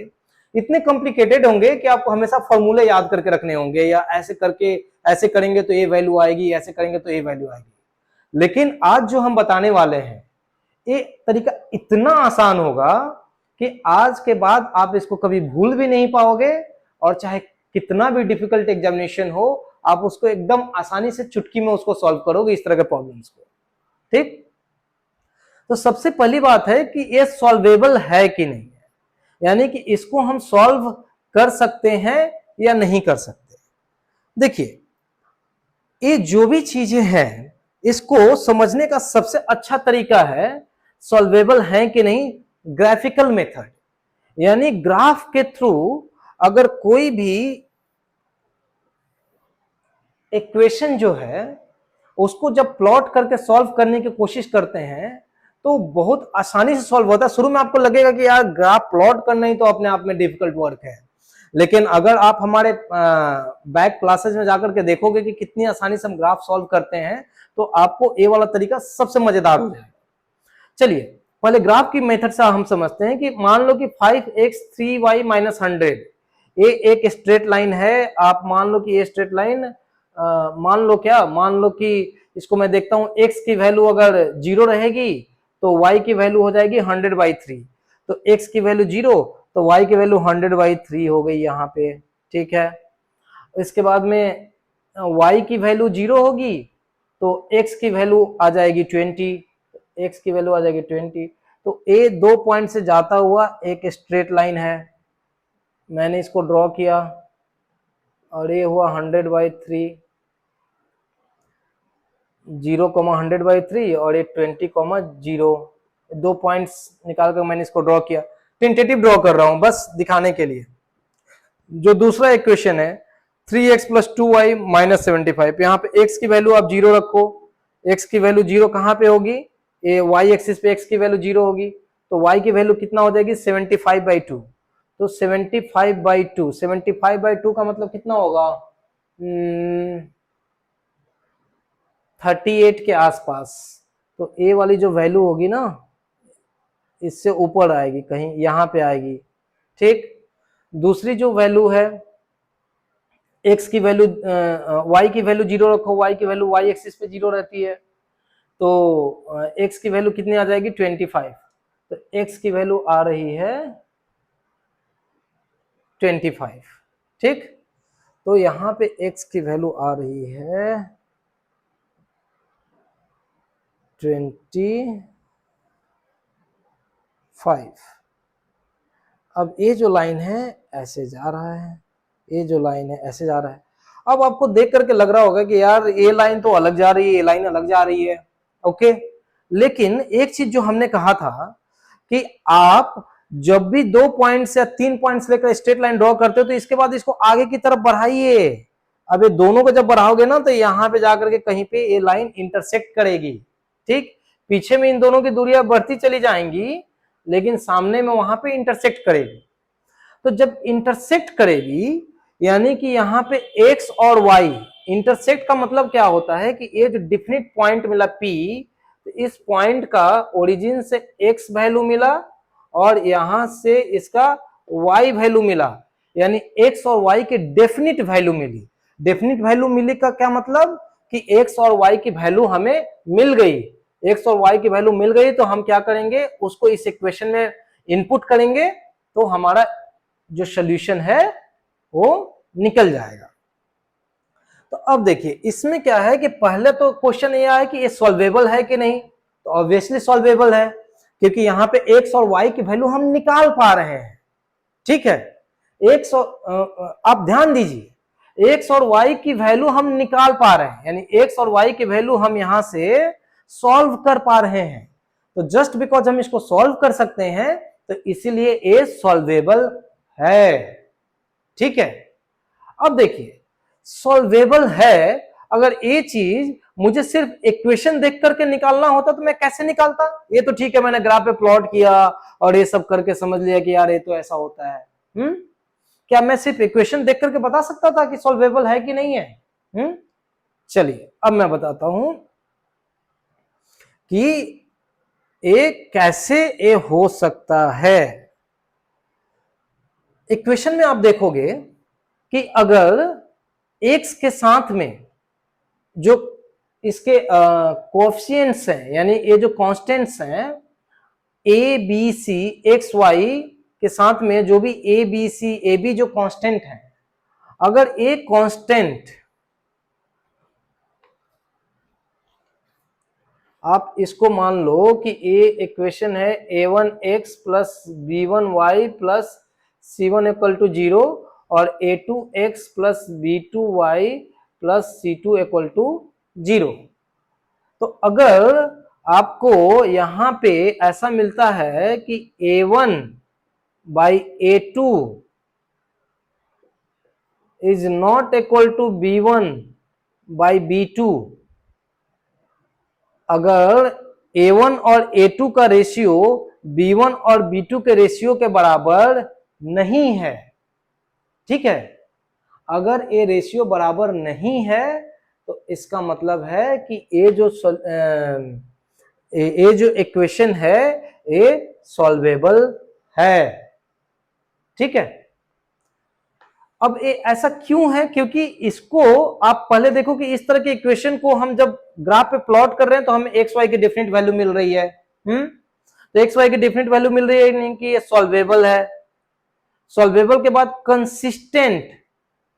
S1: इतने कॉम्प्लिकेटेड होंगे कि आपको हमेशा फॉर्मूले याद करके रखने होंगे, या ऐसे करके ऐसे करेंगे तो ये वैल्यू आएगी, ऐसे करेंगे तो ये वैल्यू आएगी। लेकिन आज जो हम बताने वाले हैं ये तरीका इतना आसान होगा कि आज के बाद आप इसको कभी भूल भी नहीं पाओगे, और चाहे कितना भी डिफिकल्ट एग्जामिनेशन हो आप उसको एकदम आसानी से चुटकी में उसको सॉल्व करोगे, इस तरह के प्रॉब्लम्स को। ठीक, तो सबसे पहली बात है कि ये सॉल्वेबल है कि नहीं है, यानी कि इसको हम सॉल्व कर सकते हैं या नहीं कर सकते। देखिए ये जो भी चीजें हैं इसको समझने का सबसे अच्छा तरीका है सॉल्वेबल है कि नहीं, ग्राफिकल मेथड। यानी ग्राफ के थ्रू अगर कोई भी इक्वेशन जो है उसको जब प्लॉट करके सॉल्व करने की कोशिश करते हैं तो बहुत आसानी से सॉल्व होता है। शुरू में आपको लगेगा कि यार ग्राफ प्लॉट करना ही तो अपने आप में डिफिकल्ट वर्क है, लेकिन अगर आप हमारे बैक क्लासेस में जाकर के देखोगे कि कितनी आसानी से हम ग्राफ सॉल्व करते हैं तो आपको ये वाला तरीका सबसे मजेदार हो जाएगा। चलिए पहले ग्राफ की मेथड से हम समझते हैं कि मान लो कि 5x 3y माइनस 100 ये एक स्ट्रेट लाइन है। आप मान लो कि ये स्ट्रेट लाइन मान लो कि इसको मैं देखता हूं, x की वैल्यू अगर 0 रहेगी तो y की वैल्यू हो जाएगी 100/3। तो x की वैल्यू 0 तो y की वैल्यू 100/3 हो गई यहाँ पे, ठीक है। इसके बाद में y की वैल्यू 0 होगी तो x की वैल्यू आ जाएगी 20, x की वैल्यू आ जाएगी 20। तो ए 2 पॉइंट से जाता हुआ एक स्ट्रेट लाइन है, मैंने इसको ड्रॉ किया और ये हुआ 100/3, 0,100/3 और ये 20,0। 2 पॉइंट्स निकाल कर मैंने इसको ड्रॉ किया, टेंटेटिव ड्रॉ कर रहा हूं बस दिखाने के लिए। जो दूसरा इक्वेशन है 3x + 2y - 75, यहाँ पे x की वैल्यू आप 0 रखो, x की वैल्यू 0 कहाँ पे होगी, ये y एक्सिस पे x की वैल्यू 0 होगी तो y की वैल्यू कितना हो जाएगी 75/2। तो 75/2, 75/2 का मतलब कितना होगा 38 के आसपास। तो a वाली जो वैल्यू होगी ना इससे ऊपर आएगी, कहीं यहां पे आएगी, ठीक। दूसरी जो वैल्यू है x की वैल्यू y की वैल्यू 0 रखो, y की वैल्यू y एक्सिस पे 0 रहती है तो x की वैल्यू कितनी आ जाएगी 25। तो x की वैल्यू आ रही है 25, ठीक। तो यहां पे x की वैल्यू आ रही है 25। अब ये जो लाइन है ऐसे जा रहा है, ये जो लाइन है ऐसे जा रहा है। अब आपको देख करके लग रहा होगा कि यार ये लाइन तो अलग जा रही है, ये लाइन अलग जा रही है, ओके। लेकिन एक चीज जो हमने कहा था कि आप जब भी 2 पॉइंट्स या 3 पॉइंट्स लेकर स्ट्रेट लाइन ड्रॉ करते हो तो इसके बाद इसको आगे की तरफ बढ़ाइए। अब ये दोनों को जब बढ़ाओगे ना तो यहां पे जाकर के कहीं पे ये लाइन इंटरसेक्ट करेगी, ठीक। पीछे में इन दोनों की दूरियां बढ़ती चली जाएंगी लेकिन सामने में वहां पे इंटरसेक्ट करेगी। तो जब इंटरसेक्ट करेगी यानी कि यहाँ पे x और y, इंटरसेक्ट का मतलब क्या होता है कि ये जो डिफिनिट पॉइंट मिला P, तो इस पॉइंट का ओरिजिन से x वैल्यू मिला और यहां से इसका y वैल्यू मिला, यानी x और y की डेफिनिट वैल्यू मिली। डेफिनिट वैल्यू मिली का क्या मतलब कि x और y की वैल्यू हमें मिल गई। x और y की वैल्यू मिल गई तो हम क्या करेंगे, उसको इस इक्वेशन में इनपुट करेंगे तो हमारा जो सॉल्यूशन है वो निकल जाएगा। तो अब देखिए इसमें क्या है कि पहले तो क्वेश्चन ये आया कि ये सॉल्वेबल है कि नहीं, तो ऑब्वियसली सॉल्वेबल है क्योंकि यहाँ पे x और y की वैल्यू हम निकाल पा रहे हैं, ठीक है। x और आप ध्यान दीजिए x और y की वैल्यू हम निकाल पा रहे हैं, यानी x और y की वैल्यू हम यहां से सॉल्व कर पा रहे हैं। तो जस्ट बिकॉज हम इसको सॉल्व कर सकते हैं तो इसीलिए ये सॉल्वेबल है, ठीक है। अब देखिए सॉल्वेबल है, अगर ये चीज मुझे सिर्फ इक्वेशन देख करके निकालना होता तो मैं कैसे निकालता। ये तो ठीक है मैंने ग्राफ पे प्लॉट किया और ये सब करके समझ लिया कि यार ये तो ऐसा होता है। क्या मैं सिर्फ इक्वेशन देख करके बता सकता था कि सॉल्वेबल है कि नहीं है। चलिए अब मैं बताता हूं कि ये कैसे ये हो सकता है। इक्वेशन में आप देखोगे कि अगर x के साथ में जो इसके कोएफिशिएंट्स हैं, यानी ये जो कांस्टेंट्स हैं a b c x y के साथ में जो भी a b c a b जो कांस्टेंट है, अगर a कांस्टेंट आप इसको मान लो कि a इक्वेशन है a1x + b1y + c1 = 0 और a2x + b2y + c2 = 0। तो अगर आपको यहां पे ऐसा मिलता है कि A1 by A2 is not equal to B1 by B2, अगर A1 और A2 का रेशियो B1 और B2 के रेशियो के बराबर नहीं है, ठीक है, अगर ये रेशियो बराबर नहीं है तो इसका मतलब है कि ये जो इक्वेशन है ये सॉल्वेबल है, ठीक है। अब ये ऐसा क्यों है, क्योंकि इसको आप पहले देखो कि इस तरह के इक्वेशन को हम जब ग्राफ पे प्लॉट कर रहे हैं तो हमें एक्स वाई की डिफरेंट वैल्यू मिल रही है, तो एक्स वाई की डिफरेंट वैल्यू मिल रही है, नहीं कि ये सॉल्वेबल है। सॉल्वेबल के बाद कंसिस्टेंट,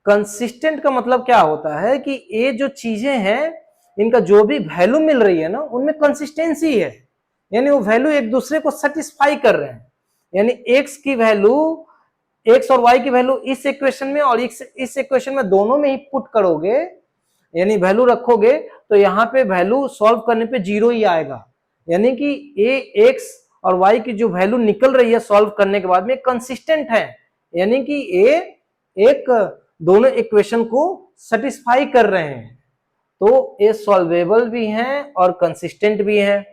S1: कंसिस्टेंट का मतलब क्या होता है कि ये जो चीजें हैं इनका जो भी वैल्यू मिल रही है ना उनमें कंसिस्टेंसी है, यानी वो वैल्यू एक दूसरे को सेटिस्फाई कर रहे हैं, यानी एक्स की वैल्यू, एक्स और वाई की वैल्यू इस इक्वेशन में और इस इक्वेशन में दोनों में ही पुट करोगे, यानी वैल्यू रखोगे तो यहाँ पे वैल्यू सॉल्व करने पे जीरो ही आएगा, यानी कि ये एक्स और वाई की जो वैल्यू निकल रही है सॉल्व करने के बाद में कंसिस्टेंट है, यानी कि ये एक दोनों इक्वेशन को सेटिस्फाई कर रहे हैं, तो ये सॉल्वेबल भी हैं और कंसिस्टेंट भी हैं।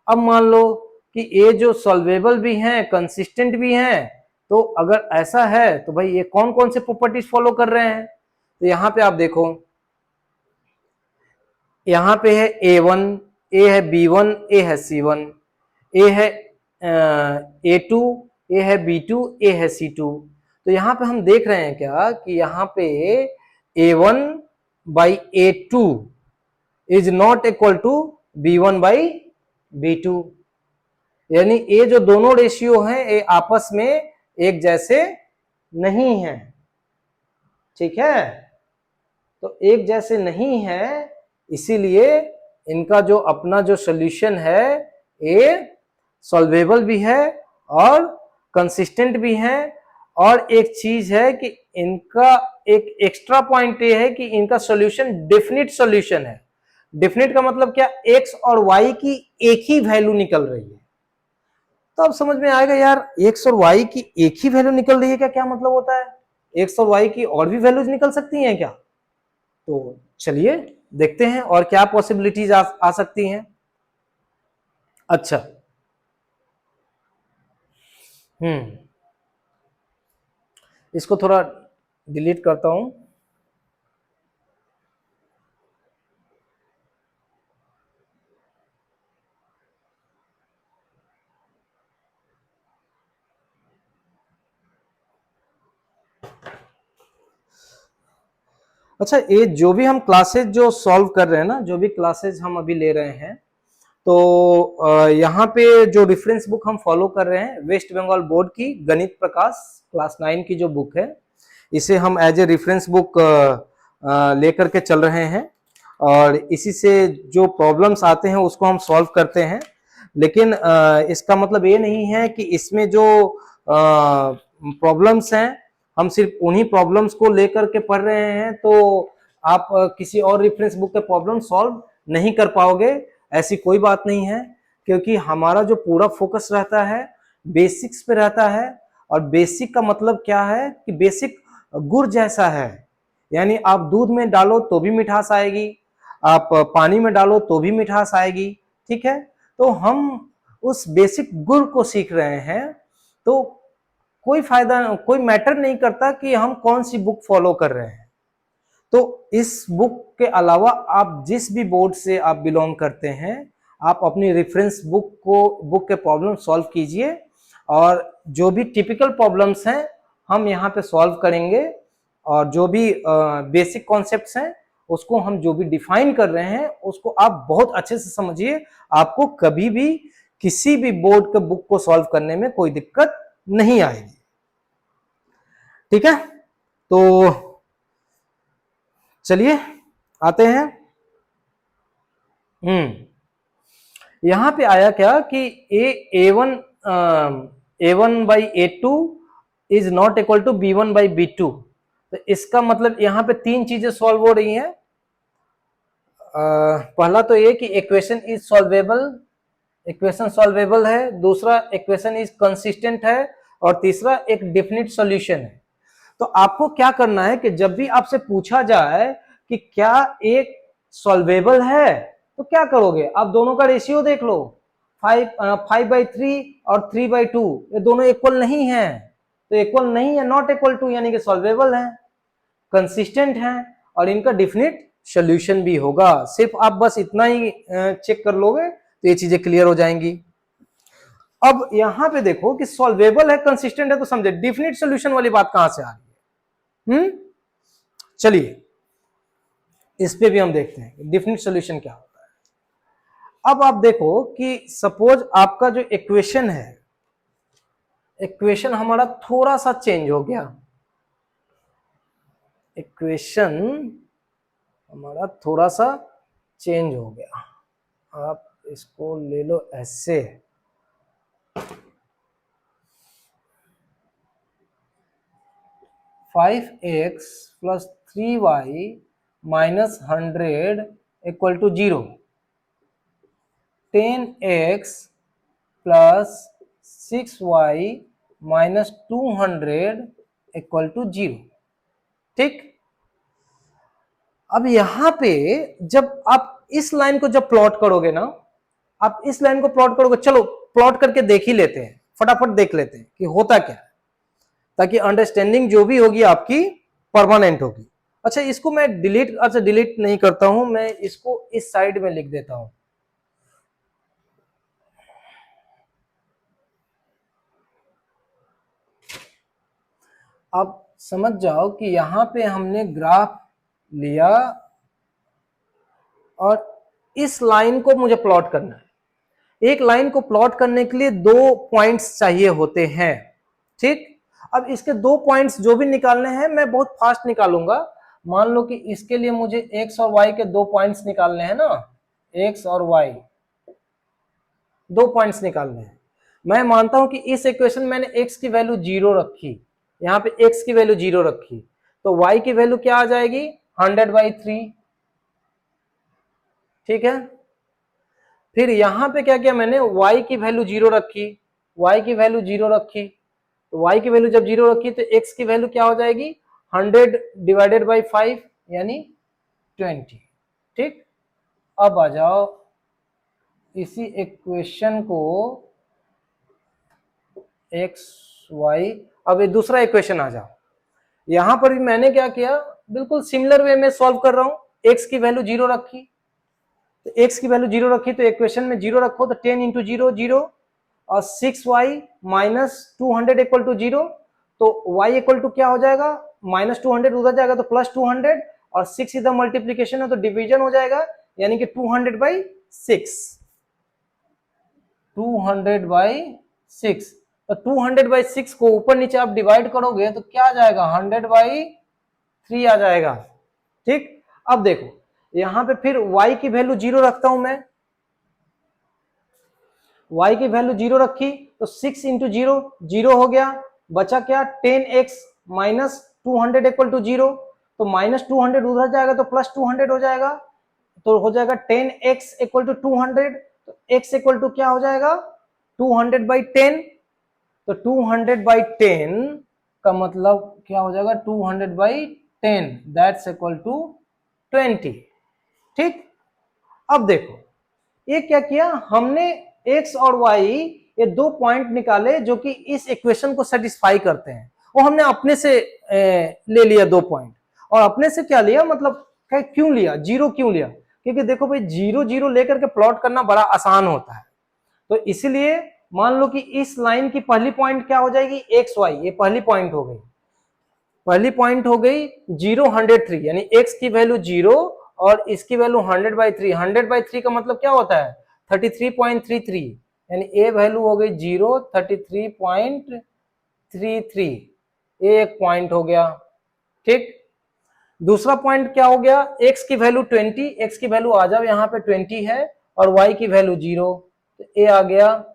S1: अब मान लो कि ये जो सॉल्वेबल भी हैं कंसिस्टेंट भी हैं, तो अगर ऐसा है तो भाई ये कौन कौन से प्रॉपर्टीज फॉलो कर रहे हैं, तो यहां पे आप देखो, यहां पे है A1, ए है B1, ए है C1, ए है A2, ए है B2, ए है C2, तो यहां पे हम देख रहे हैं क्या कि यहां पे A1 by A2 is not equal to B1 by B2, यानी ये जो दोनों रेशियो हैं ये आपस में एक जैसे नहीं है, ठीक है, तो एक जैसे नहीं है, इसीलिए इनका जो अपना जो सॉल्यूशन है ये सॉल्वेबल भी है और कंसिस्टेंट भी है, और एक चीज है कि इनका एक एक्स्ट्रा पॉइंट ये है कि इनका सॉल्यूशन डेफिनिट सॉल्यूशन है। डेफिनिट का मतलब क्या, एक्स और वाई की एक ही वैल्यू निकल रही है, तो अब समझ में आएगा यार एक्स और वाई की एक ही वैल्यू निकल रही है क्या मतलब होता है, एक्स और वाई की और भी वैल्यूज निकल सकती हैं क्या, तो चलिए देखते हैं और क्या पॉसिबिलिटीज आ सकती हैं। अच्छा, इसको थोड़ा डिलीट करता हूं। अच्छा, ये जो भी हम क्लासेज जो सॉल्व कर रहे हैं ना, जो भी क्लासेज हम अभी ले रहे हैं, तो यहाँ पे जो रेफरेंस बुक हम फॉलो कर रहे हैं वेस्ट बंगाल बोर्ड की गणित प्रकाश क्लास 9 की जो बुक है, इसे हम एज ए रेफरेंस बुक लेकर के चल रहे हैं, और इसी से जो प्रॉब्लम्स आते हैं उसको हम सॉल्व करते हैं। लेकिन इसका मतलब ये नहीं है कि इसमें जो प्रॉब्लम्स हैं हम सिर्फ उन्हीं प्रॉब्लम्स को लेकर के पढ़ रहे हैं तो आप किसी और रेफरेंस बुक के प्रॉब्लम सॉल्व नहीं कर पाओगे, ऐसी कोई बात नहीं है, क्योंकि हमारा जो पूरा फोकस रहता है बेसिक्स पे रहता है, और बेसिक का मतलब क्या है कि बेसिक गुड़ जैसा है, यानी आप दूध में डालो तो भी मिठास आएगी, आप पानी में डालो तो भी मिठास आएगी, ठीक है, तो हम उस बेसिक गुड़ को सीख रहे हैं, तो कोई फायदा, कोई मैटर नहीं करता कि हम कौन सी बुक फॉलो कर रहे हैं। तो इस बुक के अलावा आप जिस भी बोर्ड से आप बिलोंग करते हैं, आप अपनी रेफरेंस बुक के प्रॉब्लम सॉल्व कीजिए, और जो भी टिपिकल प्रॉब्लम्स हैं हम यहाँ पे सॉल्व करेंगे, और जो भी बेसिक कॉन्सेप्ट्स हैं उसको हम जो भी डिफाइन कर रहे हैं उसको आप बहुत अच्छे से समझिए, आपको कभी भी किसी भी बोर्ड के बुक को सॉल्व करने में कोई दिक्कत नहीं आएगी, ठीक है। तो चलिए आते हैं, यहां पे आया क्या कि A1 by A2 is not equal to B1 by B2, तो इसका मतलब यहां पे तीन चीजें सॉल्व हो रही हैं। पहला तो ये कि equation is solvable, equation solvable है, दूसरा इक्वेशन इज कंसिस्टेंट है, और तीसरा एक डेफिनिट सॉल्यूशन है। तो आपको क्या करना है कि जब भी आपसे पूछा जाए कि क्या एक सॉल्वेबल है तो क्या करोगे, आप दोनों का रेशियो देख लो, 5/3 और 3/2, ये दोनों इक्वल नहीं है, तो इक्वल नहीं है, नॉट इक्वल टू, यानी कि सॉल्वेबल है, कंसिस्टेंट है, और इनका डेफिनिट सॉल्यूशन भी होगा। सिर्फ आप बस इतना ही चेक कर लोगे तो ये चीजें क्लियर हो जाएंगी। अब यहां पे देखो कि सॉल्वेबल है, कंसिस्टेंट है, तो समझे डेफिनिट सॉल्यूशन वाली बात कहां से आ रही है। चलिए इस पे भी हम देखते हैं डेफिनिट सॉल्यूशन क्या होता है। अब आप देखो कि सपोज आपका जो इक्वेशन है, इक्वेशन हमारा थोड़ा सा चेंज हो गया, इक्वेशन हमारा थोड़ा सा चेंज हो गया, आप इसको ले लो ऐसे, (5x + 3y - 100 = 0), 10x + 6y - 200 = 0। ठीक, अब यहां पे जब आप इस लाइन को जब प्लॉट करोगे ना, आप इस लाइन को प्लॉट करोगे, चलो प्लॉट करके देख ही लेते हैं, फटाफट देख लेते हैं कि होता क्या है, ताकि अंडरस्टैंडिंग जो भी होगी आपकी परमानेंट होगी। अच्छा इसको मैं डिलीट नहीं करता हूं, मैं इसको इस साइड में लिख देता हूं। अब समझ जाओ कि यहां पे हमने ग्राफ लिया और इस लाइन को मुझे प्लॉट करना है। एक लाइन को प्लॉट करने के लिए 2 पॉइंट्स चाहिए होते हैं। ठीक, अब इसके 2 पॉइंट्स जो भी निकालने हैं मैं बहुत फास्ट निकालूंगा। मान लो कि इसके लिए मुझे x और y के 2 पॉइंट्स निकालने हैं ना, x और y 2 पॉइंट्स निकालने हैं। मैं मानता हूं कि इस इक्वेशन में मैंने x की वैल्यू 0 रखी, यहां पे x की वैल्यू 0 रखी, तो y की वैल्यू क्या आ जाएगी, 100/3। ठीक है, फिर यहां पे क्या किया मैंने, y की वैल्यू 0 रखी, y की वैल्यू 0 रखी, तो y की वैल्यू जब 0 रखी तो x की वैल्यू क्या हो जाएगी, 100/5 यानी 20। ठीक, अब आ जाओ इसी इक्वेशन को x y, अब ये दूसरा इक्वेशन आ जाओ, यहां पर भी मैंने क्या किया, बिल्कुल सिमिलर वे में सॉल्व कर रहा हूं। x की वैल्यू 0 रखी, तो x की वैल्यू 0 रखी तो इक्वेशन में 0 रखो, तो 10 × 0 0, और 6y - 200 = 0, तो y इक्वल टू क्या हो जाएगा, -200 उधर जाएगा तो +200, और 6 इधर मल्टीप्लीकेशन है तो डिवीजन हो जाएगा, यानी कि 200/6, 200/6। तो 200/6 को ऊपर नीचे आप डिवाइड करोगे तो क्या आ जाएगा, 100/3 आ जाएगा। ठीक, अब देखो यहां पे फिर y की वैल्यू 0 रखता हूं मैं, y की वैल्यू 0 रखी तो 6 × 0 0 हो गया, बचा क्या, 10x - 200 = 0, तो -200 उधर जाएगा तो +200 हो जाएगा, तो हो जाएगा 10x = 200, तो x इक्वल टू क्या हो जाएगा, 200/10, तो 200/10 का मतलब क्या हो जाएगा, 200/10 दैट्स इक्वल टू 20। ठीक, अब देखो ये क्या किया हमने, x और y ये 2 पॉइंट निकाले जो कि इस इक्वेशन को सेटिस्फाई करते हैं, वो हमने अपने से ले लिया 2 पॉइंट, और अपने से क्या लिया, मतलब क्यों लिया, 0 क्यों लिया, क्योंकि देखो भाई 0 0 लेकर के प्लॉट करना बड़ा आसान होता है, तो इसीलिए मान लो कि इस लाइन की पहली पॉइंट क्या हो जाएगी, एक्स वाई, ये पहली पॉइंट हो गई, पहली पॉइंट हो गई 0 103, यानी x की वैल्यू 0 और इसकी वैल्यू 100/3, 100/3 का मतलब क्या होता है, 33.33, यानी a वैल्यू हो गई 0, 33.33, ये एक पॉइंट हो गया। ठीक, दूसरा पॉइंट क्या हो गया, x की वैल्यू 20, x की वैल्यू आ जाओ यहाँ पे 20 है, और y की वैल्यू 0, तो a आ गया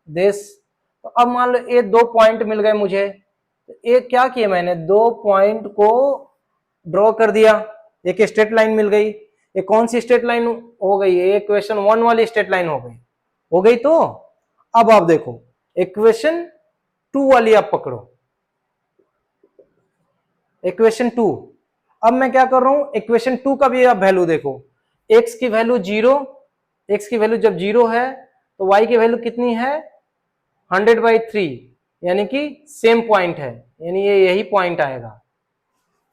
S1: दिस। तो अब मान लो ये 2 पॉइंट मिल गए मुझे, तो ये क्या किया मैंने, 2 पॉइंट को ड्रॉ कर दिया, एक स्ट्रेट लाइन मिल गई, ये कौन सी स्ट्रेट लाइन हो गई? ये इक्वेशन 1 वाली स्ट्रेट लाइन हो गई। तो अब आप देखो इक्वेशन 2 वाली आप पकड़ो, इक्वेशन 2। अब मैं क्या कर रहा हूं, इक्वेशन 2 का भी आप वैल्यू देखो, x की वैल्यू 0, x की वैल्यू जब 0 है तो y की वैल्यू कितनी है? 100/3, यानी कि सेम पॉइंट है, यानी ये यही पॉइंट आएगा।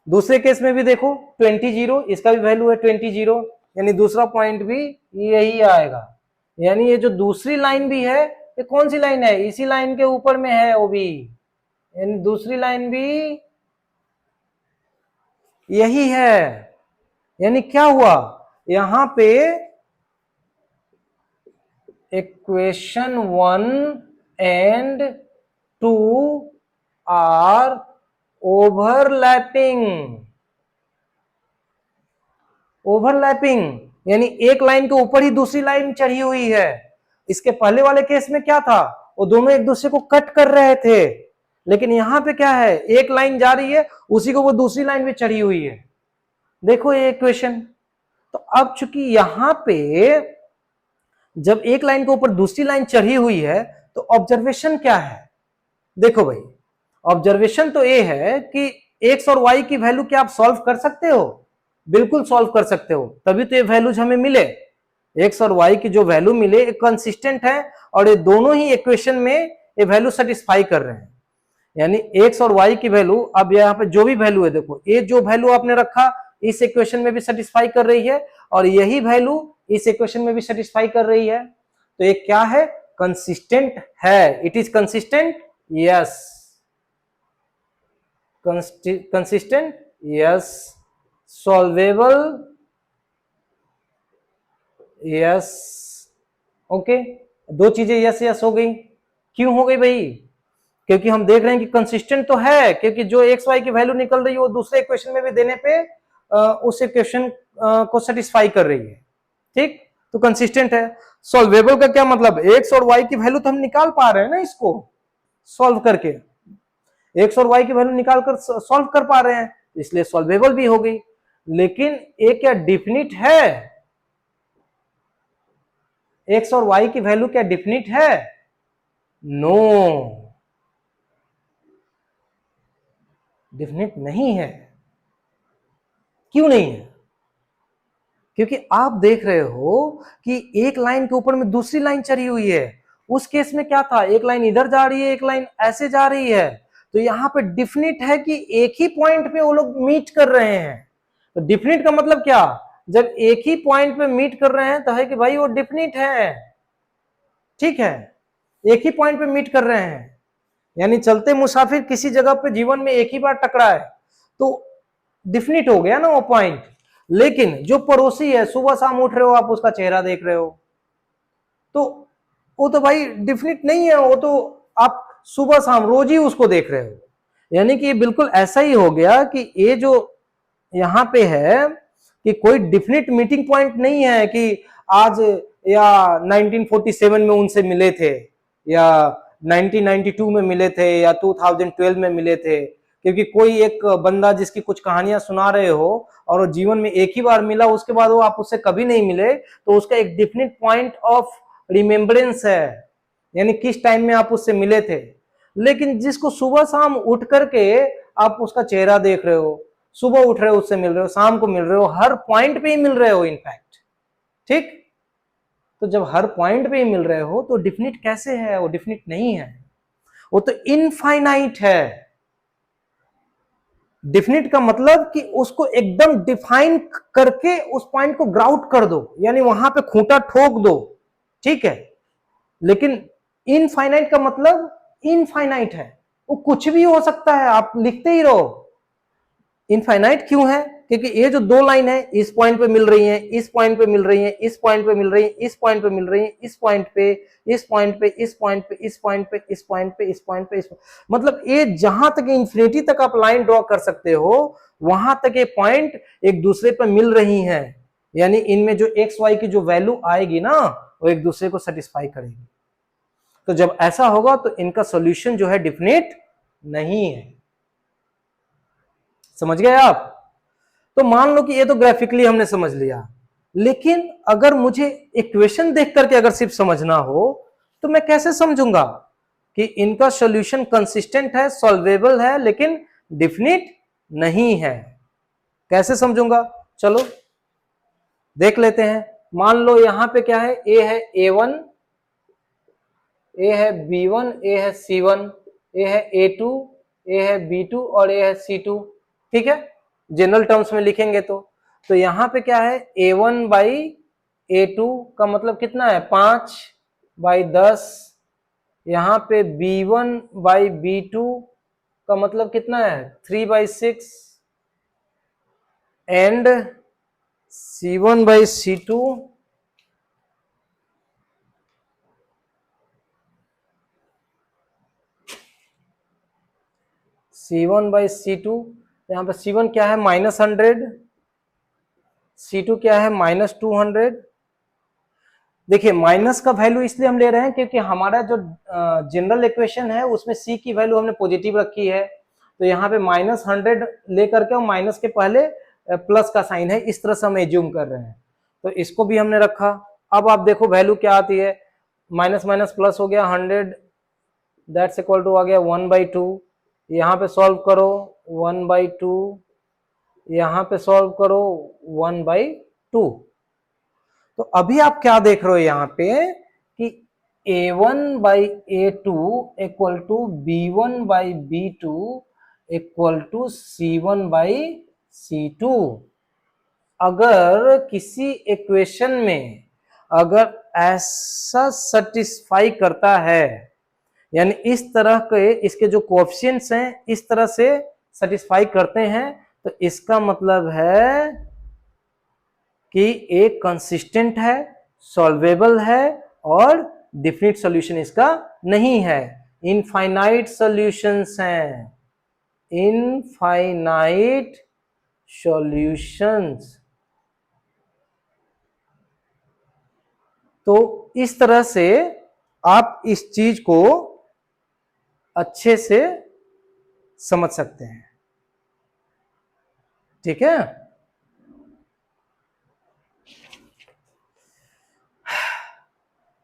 S1: दूसरे केस में भी देखो 20 इसका भी वैल्यू है 20, यानी दूसरा पॉइंट भी यही आएगा। यानी ये जो दूसरी लाइन भी है, ये कौन सी लाइन है? इसी लाइन के ऊपर में है वो भी, यानी दूसरी लाइन भी यही है। यानी क्या हुआ यहां पे, इक्वेशन 1 एंड 2 आर ओवरलैपिंग। यानी एक लाइन के ऊपर ही दूसरी लाइन चढ़ी हुई है। इसके पहले वाले केस में क्या था, वो दोनों एक दूसरे को कट कर रहे थे, लेकिन यहां पे क्या है, एक लाइन जा रही है, उसी को वो दूसरी लाइन भी चढ़ी हुई है। देखो ये इक्वेशन। तो अब चूंकि यहां पे जब एक लाइन के ऊपर दूसरी लाइन चढ़ी हुई है, तो ऑब्जर्वेशन क्या है? देखो भाई, ऑब्जर्वेशन तो ये है कि एक्स और वाई की वैल्यू क्या आप सॉल्व कर सकते हो? बिल्कुल सॉल्व कर सकते हो, तभी तो ये वैल्यूज हमें मिले। एक्स और वाई की जो वैल्यू मिले कंसिस्टेंट है, और ये दोनों ही इक्वेशन में ये वैल्यू सेटिस्फाई कर रहे हैं। यानी एक्स और वाई की वैल्यू, अब यहाँ पे जो भी वैल्यू है, देखो ये जो वैल्यू आपने रखा इस इक्वेशन में भी सेटिस्फाई कर रही है, और यही वैल्यू इस इक्वेशन में भी सेटिस्फाई कर रही है। तो ये क्या है? कंसिस्टेंट है। It is consistent, yes. Consistent, yes. Solvable, yes. Okay, दो चीजें यस यस हो गई। क्यों हो गई भाई? क्योंकि हम देख रहे हैं कि कंसिस्टेंट तो है, क्योंकि जो एक्स वाई की वैल्यू निकल रही है वो दूसरे इक्वेशन में भी देने पे उस इक्वेशन को सेटिस्फाई कर रही है। ठीक, तो कंसिस्टेंट है। सॉल्वेबल का क्या मतलब? एक्स और वाई की वैल्यू तो हम निकाल पा रहे हैं ना, इसको सॉल्व करके एक्स और वाई की वैल्यू निकाल कर सॉल्व कर पा रहे हैं, इसलिए सॉल्वेबल भी हो गई। लेकिन ये क्या डिफिनिट है? एक्स और वाई की वैल्यू क्या डिफिनिट है? नो, डिफिनिट नहीं है। क्यों नहीं है? क्योंकि आप देख रहे हो कि एक लाइन के ऊपर में दूसरी लाइन चढ़ी हुई है। उस केस में क्या था, एक लाइन इधर जा रही है, एक लाइन ऐसे जा रही है। तो यहां पे डिफिनिट है कि एक ही पॉइंट पे वो लोग मीट कर रहे हैं। तो डिफिनिट का मतलब क्या? जब एक ही पॉइंट पे मीट कर रहे हैं तो है कि भाई वो डिफिनिट है। ठीक है, एक ही पॉइंट पे मीट कर रहे हैं, यानी चलते मुसाफिर किसी जगह पे जीवन में एक ही बार टकरा है तो डिफिनिट हो गया ना वो पॉइंट। लेकिन जो पड़ोसी है, सुबह शाम उठ रहे हो आप उसका चेहरा देख रहे हो, तो वो तो भाई डिफिनिट नहीं है, वो तो आप सुबह शाम रोज ही उसको देख रहे हो। यानी कि बिल्कुल ऐसा ही हो गया कि ये जो यहां पे है कि कोई डिफिनिट मीटिंग पॉइंट नहीं है कि आज या 1947 में उनसे मिले थे, या 1992 में मिले थे, या 2012 में मिले थे। क्योंकि कोई एक बंदा जिसकी कुछ कहानियां सुना रहे हो और वो जीवन में एक ही बार मिला, उसके बाद वो आप उससे कभी नहीं मिले, तो उसका एक डिफिनिट पॉइंट ऑफ रिमेम्बरेंस है, यानी किस टाइम में आप उससे मिले थे। लेकिन जिसको सुबह शाम उठ करके आप उसका चेहरा देख रहे हो, सुबह उठ रहे हो उससे मिल रहे हो, शाम को मिल रहे हो, हर पॉइंट पे ही मिल रहे हो इनफैक्ट। ठीक, तो जब हर पॉइंट पे ही मिल रहे हो तो डिफिनिट कैसे है? वो डिफिनिट नहीं है, वो तो इनफाइनाइट है। डिफिनिट का मतलब कि उसको एकदम डिफाइन करके उस पॉइंट को ग्राउट कर दो, यानी वहां पे खूंटा ठोक दो। ठीक है, लेकिन इनफाइनाइट का मतलब इनफाइनाइट है, वो कुछ भी हो सकता है, आप लिखते ही रहो। इनफाइनाइट क्यों है? क्योंकि ये जो दो लाइन है इस पॉइंट पे मिल रही है, इस पॉइंट पे मिल रही है, इस पॉइंट पे मिल रही है, इस पॉइंट पे मिल रही है, इस पॉइंट पे, इस पॉइंट पे, इस पॉइंट पे, इस पॉइंट पे, इस पॉइंट पे, इस पॉइंट पे, मतलब ये जहां तक इन्फिनिटी तक आप लाइन ड्रॉ कर सकते हो, वहां तक ये पॉइंट एक दूसरे पर मिल रही है। यानी इनमें जो एक्स वाई की जो वैल्यू आएगी ना, वो एक दूसरे को सेटिस्फाई करेगी। तो जब ऐसा होगा तो इनका सॉल्यूशन जो है डिफिनिट नहीं है। समझ गए आप? तो मान लो कि ये तो ग्राफिकली हमने समझ लिया, लेकिन अगर मुझे इक्वेशन देख करके अगर सिर्फ समझना हो तो मैं कैसे समझूंगा कि इनका सॉल्यूशन कंसिस्टेंट है, सॉल्वेबल है, लेकिन डिफिनिट नहीं है? कैसे समझूंगा? चलो देख लेते हैं। मान लो यहां पे क्या है, ए है A1, ए है B1, ए है C1, ए है A2, ए है B2 और ए है C2। ठीक है, जनरल टर्म्स में लिखेंगे तो यहां पे क्या है, A1 बाई A2 का मतलब कितना है, 5/10। यहां पे B1 बाई B2 का मतलब कितना है, 3/6। And C1 by C2 C1 by C2, यहाँ पे C1 क्या है, -100, C2 क्या है, -200। देखिए माइनस का वैल्यू इसलिए हम ले रहे हैं क्योंकि हमारा जो जनरल इक्वेशन है उसमें C की वैल्यू हमने पॉजिटिव रखी है, तो यहाँ पे -100 लेकर के माइनस के पहले प्लस का साइन है, इस तरह से हम एज्यूम कर रहे हैं, तो इसको भी हमने रखा। अब आप देखो वैल्यू क्या आती है, माइनस माइनस प्लस हो गया 100, दैट्स इक्वल टू आ गया 1/2। यहाँ पे सॉल्व करो 1/2, यहाँ पे सॉल्व करो 1/2। तो अभी आप क्या देख रहे हो यहाँ पे कि A1/A2 equal to B1/B2 equal to C1/C2। अगर किसी इक्वेशन में अगर ऐसा सेटिस्फाई करता है, यानी इस तरह के इसके जो कोएफिशिएंट्स हैं इस तरह से सेटिस्फाई करते हैं, तो इसका मतलब है कि एक कंसिस्टेंट है, सॉल्वेबल है और डिफिनिट सॉल्यूशन इसका नहीं है। इनफाइनाइट सॉल्यूशंस हैं, इनफाइनाइट सॉल्यूशंस। तो इस तरह से आप इस चीज को अच्छे से समझ सकते हैं। ठीक है,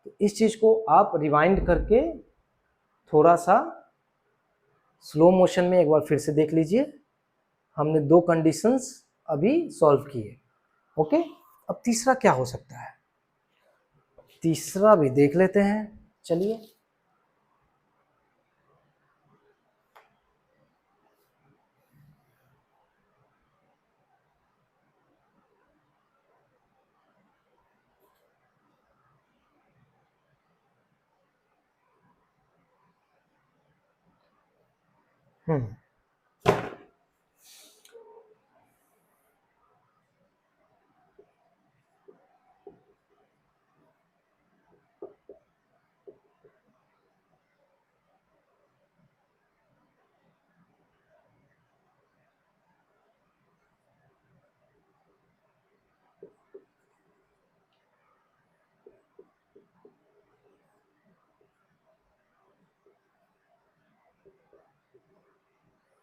S1: तो इस चीज को आप रिवाइंड करके थोड़ा सा स्लो मोशन में एक बार फिर से देख लीजिए। हमने 2 कंडीशंस अभी सॉल्व किए। ओके, अब तीसरा क्या हो सकता है, तीसरा भी देख लेते हैं। चलिए हम्म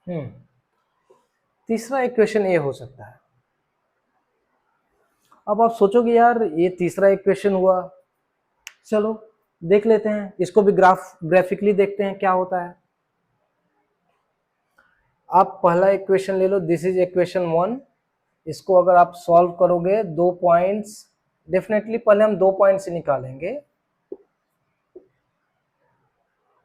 S1: हम्म तीसरा इक्वेशन ये हो सकता है। अब आप सोचोगे यार ये तीसरा इक्वेशन हुआ, चलो देख लेते हैं इसको भी, ग्राफिकली देखते हैं क्या होता है। आप पहला इक्वेशन ले लो, दिस इज इक्वेशन 1। इसको अगर आप सॉल्व करोगे 2 पॉइंट्स, डेफिनेटली पहले हम 2 पॉइंट से निकालेंगे।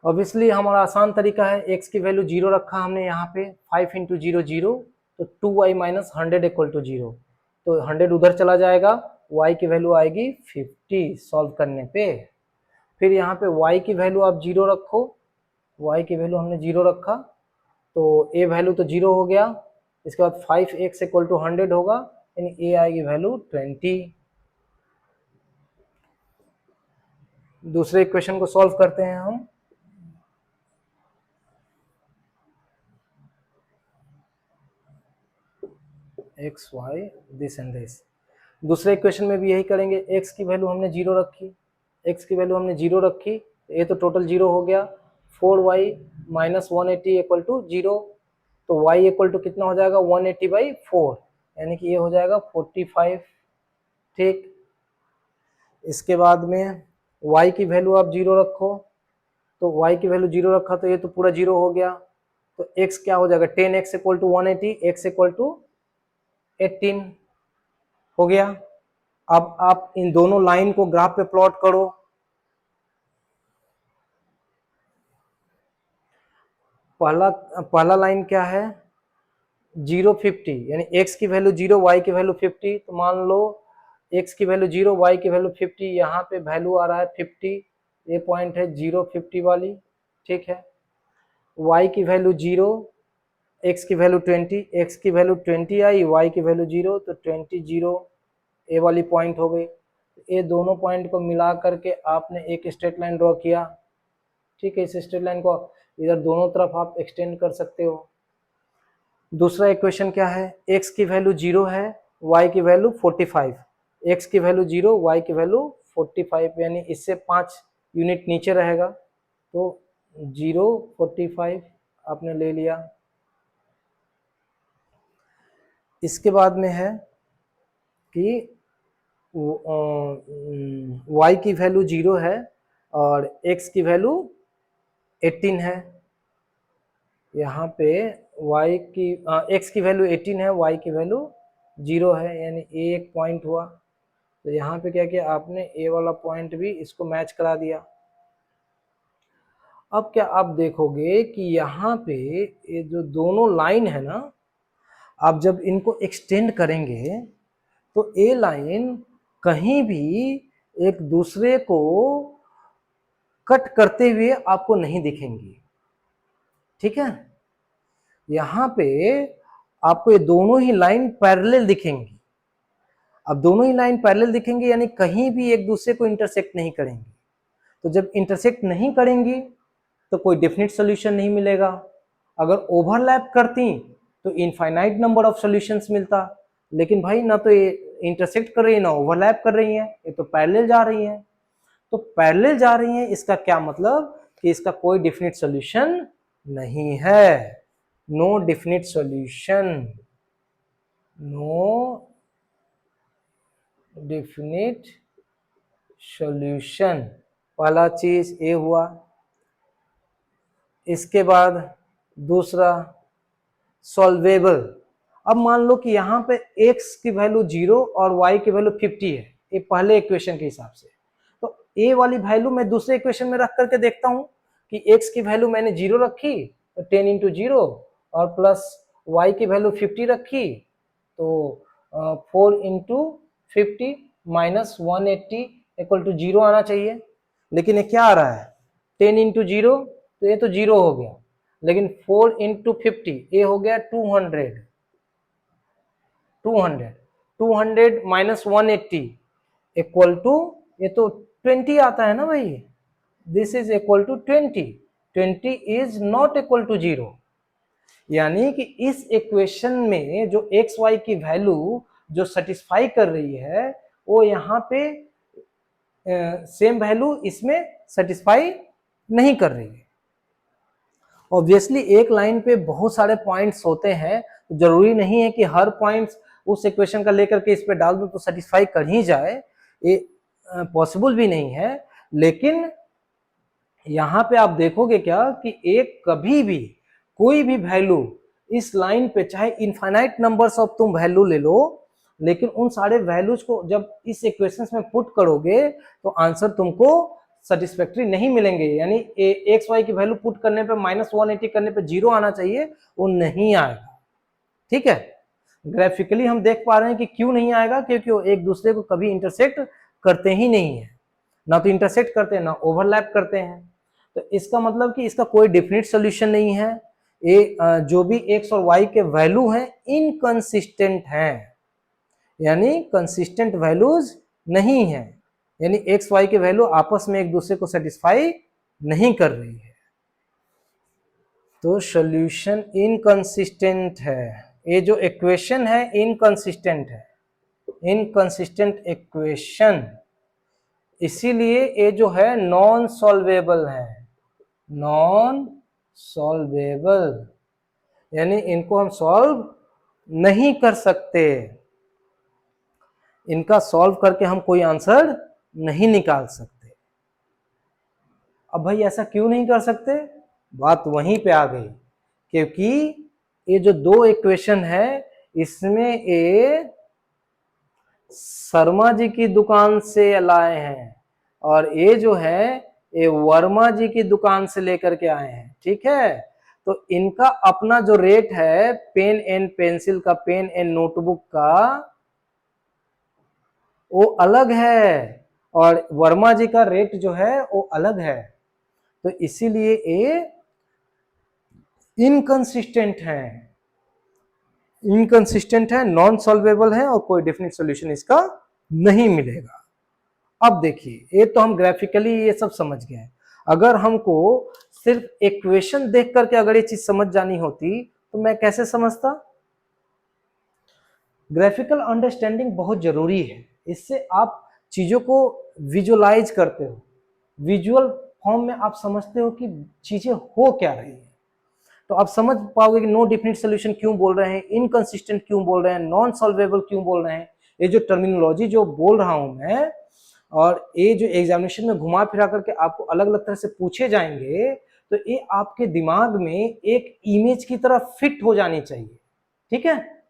S1: ऑब्वियसली हमारा आसान तरीका है, x की वैल्यू 0 रखा हमने यहाँ पे, 5 × 0 0, तो 2y - 100 इक्वल टू 0, तो 100 उधर चला जाएगा, y की वैल्यू आएगी 50 सॉल्व करने पे। फिर यहाँ पे y की वैल्यू आप 0 रखो, y की वैल्यू हमने 0 रखा, तो a वैल्यू तो 0 हो गया। इसके बाद 5x इक्वल टू 100 होगा, यानी a आएगी वैल्यू 20। दूसरे इक्वेशन को सॉल्व करते हैं हम। X why this and this, दूसरे इक्वेशन में भी यही करेंगे। x की वैल्यू हमने 0 रखी, x की वैल्यू हमने 0 रखी, ये तो टोटल 0 हो गया। 4y - 180 इक्वल टू 0, तो y इक्वल टू कितना हो जाएगा, 180/4, यानी कि ये हो जाएगा 45। ठीक। इसके बाद में y की वैल्यू आप 0 रखो, तो y की वैल्यू 0 रखा तो ये तो पूरा 0 हो गया, तो x क्या हो जाएगा, 10x equal to 180, x equal to 18 हो गया। अब आप इन दोनों लाइन को ग्राफ पे प्लॉट करो। पहला लाइन क्या है, 0 50, यानी x की वैल्यू 0, y की वैल्यू 50, तो मान लो x की वैल्यू 0, y की वैल्यू 50, यहाँ पे वैल्यू आ रहा है 50, ये पॉइंट है 0 50 वाली, ठीक है। y की वैल्यू 0, x की वैल्यू 20, x की वैल्यू 20 आई, y की वैल्यू 0, तो 20 0 ए वाली पॉइंट हो गई। ये दोनों पॉइंट को मिला करके आपने एक स्ट्रेट लाइन ड्रॉ किया, ठीक है। इस स्ट्रेट लाइन को इधर दोनों तरफ आप एक्सटेंड कर सकते हो। दूसरा इक्वेशन क्या है, x की वैल्यू 0 है, y की वैल्यू 45, x की वैल्यू 0, y की वैल्यू 45, यानी इससे 5 यूनिट नीचे रहेगा, तो 0 45 आपने ले लिया। इसके बाद में है कि y की वैल्यू 0 है और x की वैल्यू 18 है। यहाँ पे y की x की वैल्यू 18 है, y की वैल्यू 0 है, यानी a एक पॉइंट हुआ। तो यहाँ पे क्या किया आपने, a वाला पॉइंट भी इसको मैच करा दिया। अब क्या आप देखोगे कि यहाँ पे ये जो दोनों लाइन है ना, आप जब इनको एक्सटेंड करेंगे तो ए लाइन कहीं भी एक दूसरे को कट करते हुए आपको नहीं दिखेंगी, ठीक है। यहाँ पे आपको ये दोनों ही लाइन पैरेलल दिखेंगी। अब दोनों ही लाइन पैरेलल दिखेंगी यानी कहीं भी एक दूसरे को इंटरसेक्ट नहीं करेंगी। तो जब इंटरसेक्ट नहीं करेंगी तो कोई डेफिनेट सोल्यूशन नहीं मिलेगा। अगर ओवरलैप करती तो इनफाइनाइट नंबर ऑफ सॉल्यूशंस मिलता, लेकिन भाई ना तो ये इंटरसेक्ट कर रही है ना ओवरलैप कर रही है, ये तो पैरेलल जा रही है। तो पैरेलल जा रही है इसका क्या मतलब कि इसका कोई डेफिनेट सॉल्यूशन नहीं है। No definite solution, no definite solution, पहला चीज ये हुआ। इसके बाद दूसरा सॉल्वेबल। अब मान लो कि यहाँ पे x की वैल्यू 0 और y की वैल्यू 50 है, ये पहले इक्वेशन के हिसाब से। तो a वाली वैल्यू मैं दूसरे इक्वेशन में रख करके देखता हूँ कि x की वैल्यू मैंने 0 रखी तो 10 इंटू 0 और प्लस y की वैल्यू 50 रखी तो 4 इंटू 50 माइनस 180 इक्वल टू 0 आना चाहिए। लेकिन ये क्या आ रहा है, 10 इंटू 0, तो ये तो 0 हो गया, लेकिन 4 इंटू 50 ये हो गया 200, 200 माइनस 180 इक्वल टू, ये तो 20 आता है ना भाई, this is equal to 20, 20 is not equal to 0। यानी कि इस इक्वेशन में जो एक्स वाई की वैल्यू जो सेटिस्फाई कर रही है वो यहाँ पे सेम वैल्यू इसमें सेटिस्फाई नहीं कर रही है। ऑब्वियसली एक लाइन पे बहुत सारे पॉइंट्स होते हैं, तो जरूरी नहीं है कि हर पॉइंट्स उस इक्वेशन का लेकर के इस पे डाल दो तो सेटिस्फाई कर ही जाए, ये पॉसिबल भी नहीं है। लेकिन यहाँ पे आप देखोगे क्या कि एक कभी भी कोई भी वैल्यू इस लाइन पे, चाहे इनफाइनाइट नंबर्स ऑफ तुम वैल्यू ले लो, लेकिन उन सारे वैल्यूज को जब इस इक्वेशंस में पुट करोगे तो आंसर तुमको सेटिस्फैक्टरी नहीं मिलेंगे। यानी एक्स वाई की वैल्यू पुट करने पे माइनस 180 करने पे 0 आना चाहिए, वो नहीं आएगा, ठीक है। ग्राफिकली हम देख पा रहे हैं कि क्यों नहीं आएगा, क्योंकि वो एक दूसरे को कभी इंटरसेक्ट करते ही नहीं है, ना तो इंटरसेक्ट करते हैं ना ओवरलैप करते हैं। तो इसका मतलब कि इसका कोई डेफिनेट सोल्यूशन नहीं है। ये जो भी एक्स और वाई के वैल्यू हैं इनकंसिस्टेंट हैं, यानी कंसिस्टेंट वैल्यूज नहीं है, यानी एक्स वाई के वैल्यू आपस में एक दूसरे को सेटिस्फाई नहीं कर रही है, तो सॉल्यूशन इनकंसिस्टेंट है। ये जो इक्वेशन है इनकंसिस्टेंट है, इनकंसिस्टेंट इक्वेशन, इसीलिए ये जो है नॉन सॉल्वेबल है, नॉन सॉल्वेबल, यानी इनको हम सॉल्व नहीं कर सकते। इनका सॉल्व करके हम कोई आंसर नहीं निकाल सकते। अब भाई ऐसा क्यों नहीं कर सकते? बात वहीं पे आ गई, क्योंकि ये जो दो इक्वेशन है इसमें ये शर्मा जी की दुकान से लाए हैं और ये जो है ये वर्मा जी की दुकान से लेकर के आए हैं, ठीक है। तो इनका अपना जो रेट है पेन एंड पेंसिल का, पेन एंड नोटबुक का, वो अलग है और वर्मा जी का रेट जो है वो अलग है। तो इसीलिए ये इनकंसिस्टेंट है, इनकंसिस्टेंट है, नॉन सॉल्वेबल है और कोई डेफिनेट सॉल्यूशन इसका नहीं मिलेगा। अब देखिए ये तो हम ग्राफिकली ये सब समझ गए। अगर हमको सिर्फ इक्वेशन देख करके अगर ये चीज समझ जानी होती तो मैं कैसे समझता? ग्राफिकल अंडरस्टैंडिंग बहुत जरूरी है, इससे आप चीजों को विजुअलाइज करते हो, विजुअल फॉर्म में आप समझते हो कि चीजें हो क्या रही है। तो आप समझ पाओगे कि नो डेफिनिट सोल्यूशन क्यों बोल रहे हैं, इनकंसिस्टेंट क्यों बोल रहे हैं, नॉन सॉल्वेबल क्यों बोल रहे हैं। ये जो टर्मिनोलॉजी जो बोल रहा हूं मैं, और ये जो एग्जामिनेशन में घुमा फिरा करके आपको अलग अलग तरह से पूछे जाएंगे, तो ये आपके दिमाग में एक इमेज की तरह फिट हो जानी चाहिए, ठीक है।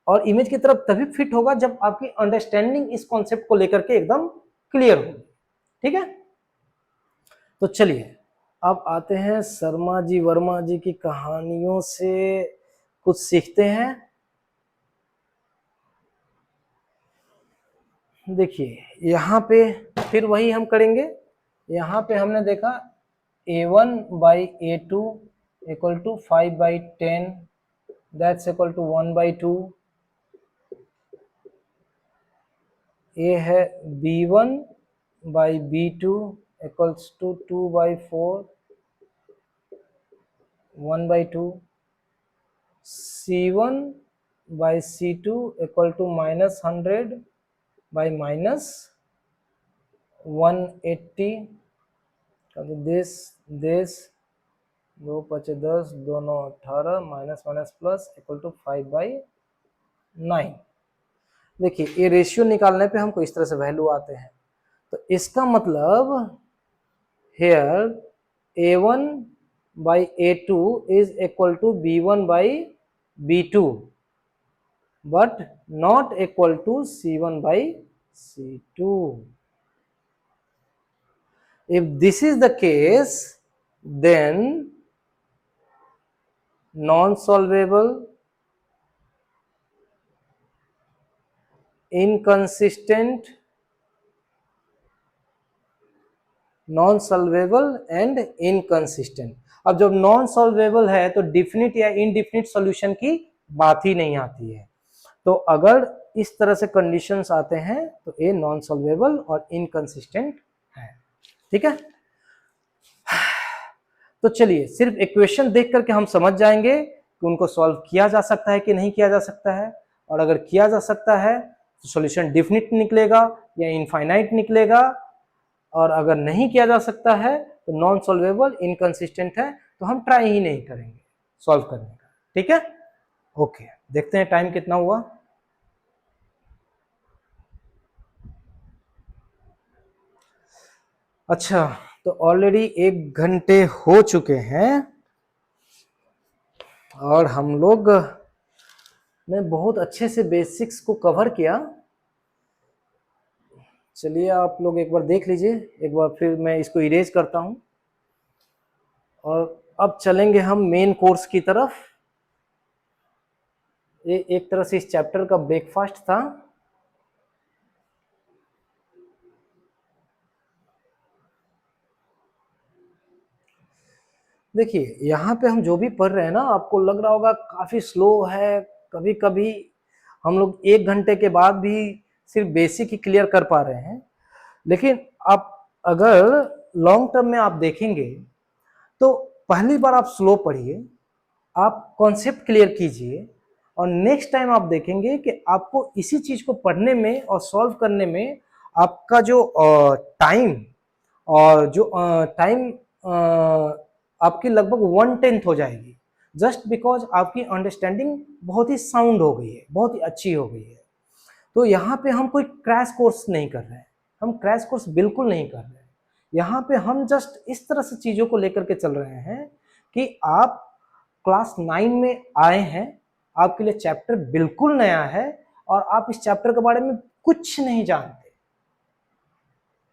S1: और इमेज की तरफ तभी फिट होगा जब आपकी अंडरस्टैंडिंग इस कॉन्सेप्ट को लेकर के एकदम क्लियर होगी, ठीक है। तो चलिए अब आते हैं शर्मा जी वर्मा जी की कहानियों से कुछ सीखते हैं। देखिए यहाँ पे फिर वही हम करेंगे। यहाँ पे हमने देखा a1/a2 equal to 5/10 that's equal to 1/2। ये है b1/b2 equals to 2/4 1/2। c1/c2 equal to -100 by -180। this 2 5 10 दोनों 18 minus minus plus equal to 5/9। देखिए ये रेशियो निकालने पे हमको इस तरह से वैल्यू आते हैं। तो इसका मतलब here a1/a2 is equal to b1/b2 but not equal to c1/c2। If this is the case, then non-solvable, inconsistent, non solvable and inconsistent. अब जब नॉन सॉल्वेबल है तो डिफिनिट या इनडिफिनिट सॉल्यूशन की बात ही नहीं आती है। तो अगर इस तरह से कंडीशंस आते हैं तो ये नॉन सॉल्वेबल और इनकंसिस्टेंट है, ठीक है। तो चलिए सिर्फ इक्वेशन देख करके हम समझ जाएंगे कि उनको सॉल्व किया जा सकता है कि नहीं किया जा सकता है, और अगर किया जा सकता है तो सॉल्यूशन डिफिनिट निकलेगा या इनफाइनाइट निकलेगा, और अगर नहीं किया जा सकता है तो नॉन सॉल्वेबल इनकंसिस्टेंट है, तो हम ट्राई ही नहीं करेंगे सॉल्व करने का, ठीक है। ओके देखते हैं टाइम कितना हुआ। अच्छा तो ऑलरेडी 1 घंटे हो चुके हैं और हम लोग ने बहुत अच्छे से बेसिक्स को कवर किया। चलिए आप लोग एक बार देख लीजिए, एक बार फिर मैं इसको इरेज करता हूं और अब चलेंगे हम मेन कोर्स की तरफ। ये एक तरह से इस चैप्टर का ब्रेकफास्ट था। देखिए यहाँ पे हम जो भी पढ़ रहे हैं ना, आपको लग रहा होगा काफी स्लो है, कभी कभी हम लोग 1 घंटे के बाद भी सिर्फ बेसिक ही क्लियर कर पा रहे हैं। लेकिन आप अगर लॉन्ग टर्म में आप देखेंगे तो पहली बार आप स्लो पढ़िए, आप कॉन्सेप्ट क्लियर कीजिए, और नेक्स्ट टाइम आप देखेंगे कि आपको इसी चीज को पढ़ने में और सॉल्व करने में आपका जो टाइम और जो टाइम आपकी लगभग 1/10 हो जाएगी, जस्ट बिकॉज आपकी अंडरस्टैंडिंग बहुत ही साउंड हो गई है, बहुत ही अच्छी हो गई है। तो यहाँ पे हम कोई क्रैश कोर्स नहीं कर रहे हैं, हम क्रैश कोर्स बिल्कुल नहीं कर रहे हैं। यहाँ पे हम जस्ट इस तरह से चीज़ों को लेकर के चल रहे हैं कि आप क्लास 9 में आए हैं, आपके लिए चैप्टर बिल्कुल नया है और आप इस चैप्टर के बारे में कुछ नहीं जानते।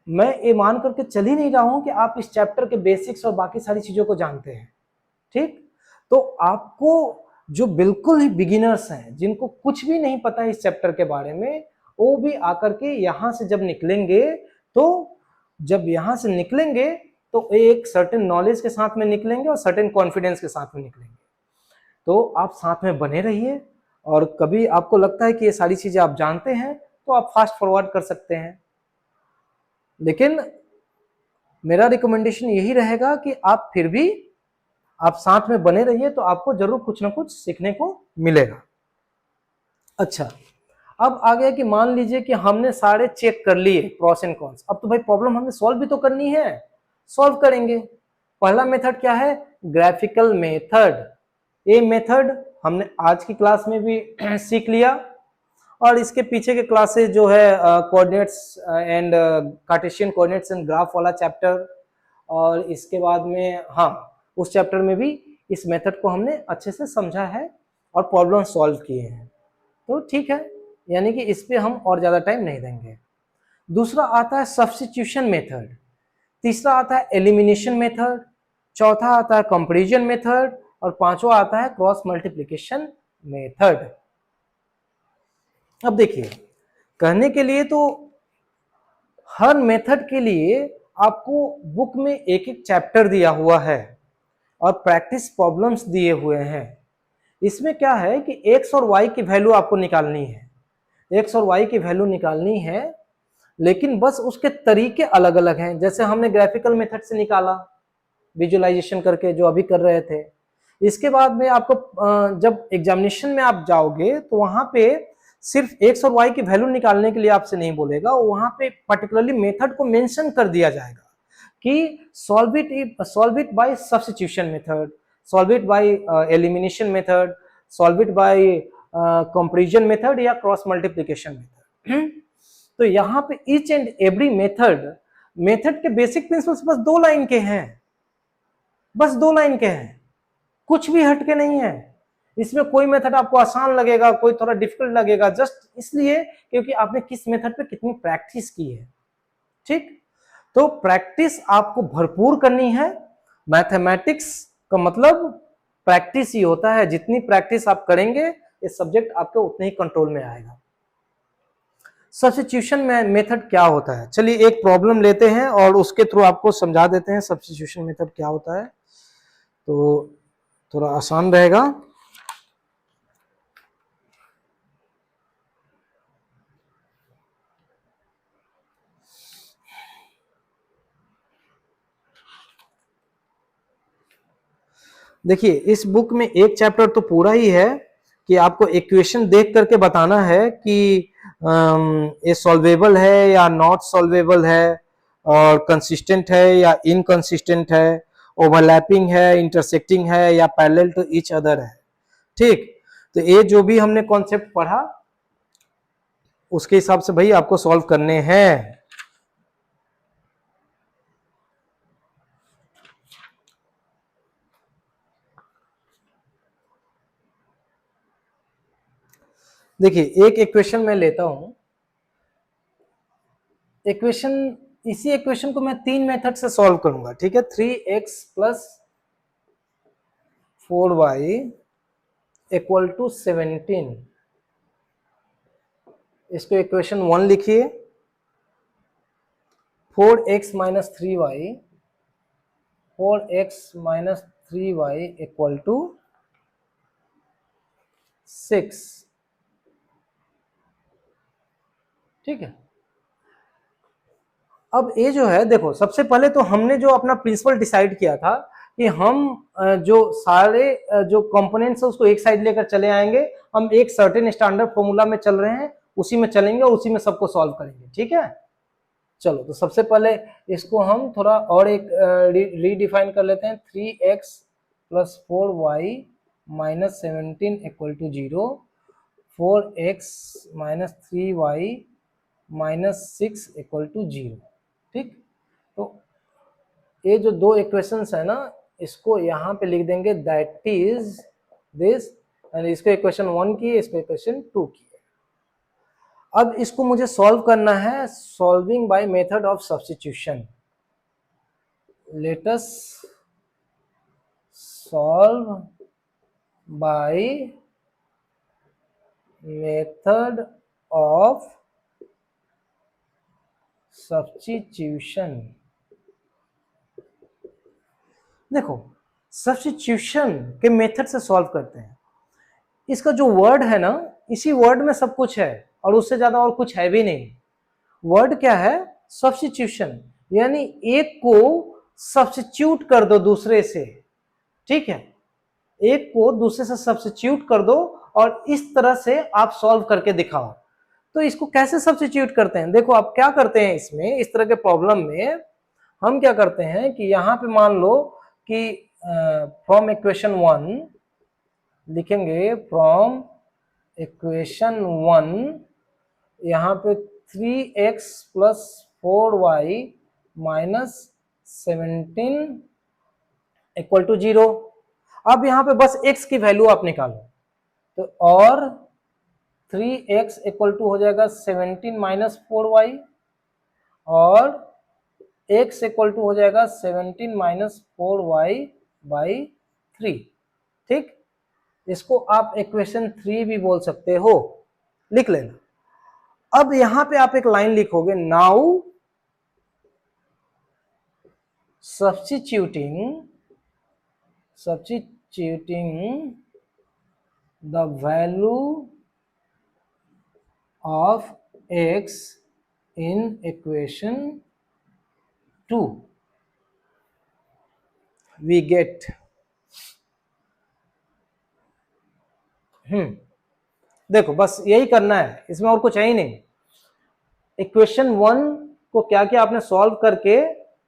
S1: मैं ये मान करके चल ही नहीं रहा हूं कि आप इस चैप्टर के बेसिक्स और बाकी सारी चीजों को जानते हैं, ठीक। तो आपको जो बिल्कुल ही बिगिनर्स हैं, जिनको कुछ भी नहीं पता है इस चैप्टर के बारे में, वो भी आकर के यहां से जब निकलेंगे तो एक सर्टेन नॉलेज के साथ में निकलेंगे और सर्टेन कॉन्फिडेंस के साथ में निकलेंगे। तो आप साथ में बने रहिए, और कभी आपको लगता है कि ये सारी चीजें आप जानते हैं तो आप फास्ट फॉरवर्ड कर सकते हैं, लेकिन मेरा रिकमेंडेशन यही रहेगा कि आप फिर भी आप साथ में बने रहिए, तो आपको जरूर कुछ ना कुछ सीखने को मिलेगा। अच्छा, अब आ गया कि मान लीजिए कि हमने सारे चेक कर लिए प्रॉस एंड कॉन्स, अब तो भाई प्रॉब्लम हमें सॉल्व भी तो करनी है, सॉल्व करेंगे। पहला मेथड क्या है? Graphical method. ये मेथड हमने आज की क्लास में भी सीख लिया, और इसके पीछे के क्लासेस जो है coordinates and Cartesian coordinates and graph वाला चैप्टर, और इसके बाद में उस चैप्टर में भी इस मेथड को हमने अच्छे से समझा है और प्रॉब्लम सॉल्व किए हैं। तो ठीक है, यानी कि इस पे हम और ज़्यादा टाइम नहीं देंगे। दूसरा आता है सब्स्टिट्यूशन मेथड, तीसरा आता है एलिमिनेशन मेथड, चौथा आता है कंपैरिजन मेथड, और पांचवा आता है क्रॉस मल्टीप्लिकेशन मेथड। अब देखिए, कहने के लिए तो हर मेथड के लिए आपको बुक में एक एक चैप्टर दिया हुआ है और प्रैक्टिस प्रॉब्लम्स दिए हुए हैं। इसमें क्या है कि एक्स और वाई की वैल्यू आपको निकालनी है, एक्स और वाई की वैल्यू निकालनी है, लेकिन बस उसके तरीके अलग अलग हैं। जैसे हमने ग्राफिकल मेथड से निकाला विजुअलाइजेशन करके, जो अभी कर रहे थे। इसके बाद में आपको जब एग्जामिनेशन में आप जाओगे तो वहां पे सिर्फ एक्स और वाई की वैल्यू निकालने के लिए आपसे नहीं बोलेगा, वहां पे पर्टिकुलरली मेथड को मेंशन कर दिया जाएगा कि solve it by substitution method, solve it by elimination method, solve it by comparison method या क्रॉस मल्टीप्लिकेशन मेथड। तो यहाँ पे ईच एंड एवरी मेथड के बेसिक प्रिंसिपल्स बस 2 लाइन के हैं, बस 2 लाइन के हैं, कुछ भी हटके नहीं है। इसमें कोई मेथड आपको आसान लगेगा, कोई थोड़ा डिफिकल्ट लगेगा, जस्ट इसलिए क्योंकि आपने किस मेथड पे कितनी प्रैक्टिस की है, ठीक। तो प्रैक्टिस आपको भरपूर करनी है। मैथमेटिक्स का मतलब प्रैक्टिस ही होता है, जितनी प्रैक्टिस आप करेंगे ये सब्जेक्ट आपके उतने ही कंट्रोल में आएगा। सब्स्टिट्यूशन मेथड क्या होता है, चलिए एक प्रॉब्लम लेते हैं और उसके थ्रू आपको समझा देते हैं सब्स्टिट्यूशन मेथड क्या होता है, तो थोड़ा आसान रहेगा। देखिए, इस बुक में एक चैप्टर तो पूरा ही है कि आपको इक्वेशन देख करके बताना है कि ये सॉल्वेबल है या नॉट सॉल्वेबल है, और कंसिस्टेंट है या इनकंसिस्टेंट है, ओवरलैपिंग है, इंटरसेक्टिंग है या पैरेलल टू ईच अदर है, ठीक। तो ये जो भी हमने कॉन्सेप्ट पढ़ा उसके हिसाब से भाई आपको सॉल्व करने हैं। देखिए, एक इक्वेशन मैं लेता हूं, इसी इक्वेशन को मैं 3 मेथड से सॉल्व करूंगा, ठीक है। 3x + 4y = 17, इसको इक्वेशन 1 लिखिए। 4x - 3y = 6, ठीक है। अब ये जो है, देखो, सबसे पहले तो हमने जो अपना प्रिंसिपल डिसाइड किया था कि हम जो सारे जो कंपोनेंट्स है उसको एक साइड लेकर चले आएंगे, हम एक सर्टेन स्टैंडर्ड फॉर्मूला में चल रहे हैं, उसी में चलेंगे और उसी में सबको सॉल्व करेंगे, ठीक है। चलो, तो सबसे पहले इसको हम थोड़ा और एक रीडिफाइन कर लेते हैं। 3x + 4y - 17 = 0, 4x minus 3y minus 6 equal to 0। ठीक, तो ये जो दो इक्वेशंस है ना, इसको यहाँ पे लिख देंगे दैट इज दिस, एंड इसको इक्वेशन 1 की, इसको इक्वेशन 2 की। अब इसको मुझे सॉल्व करना है solving by method of substitution. Let us solve by method of substitution. देखो, सब्स्टिट्यूशन के मेथड से सॉल्व करते हैं। इसका जो वर्ड है ना, इसी वर्ड में सब कुछ है और उससे ज्यादा और कुछ है भी नहीं। वर्ड क्या है? सब्स्टिट्यूशन, यानी एक को सब्स्टिट्यूट कर दो दूसरे से। ठीक है, एक को दूसरे से सब्स्टिट्यूट कर दो और इस तरह से आप सॉल्व करके दिखाओ। तो इसको कैसे सब्स्टिट्यूट करते हैं? देखो, आप क्या करते हैं इसमें, इस तरह के प्रॉब्लम में हम क्या करते हैं कि यहां पे मान लो कि फ्रॉम इक्वेशन 1 लिखेंगे, फ्रॉम इक्वेशन 1 यहाँ पे 3x plus 4y minus 17 equal to 0। अब यहाँ पे बस x की वैल्यू आप निकालो, तो और 3x इक्वल टू हो जाएगा 17 माइनस 4y, और x इक्वल टू हो जाएगा 17 माइनस 4y बाई 3। ठीक, इसको आप इक्वेशन 3 भी बोल सकते हो, लिख लेना। अब यहां पे आप एक लाइन लिखोगे, now substituting the value of x in equation 2 we get देखो, बस यही करना है, इसमें और कुछ है ही नहीं। इक्वेशन 1 को क्या किया आपने, सॉल्व करके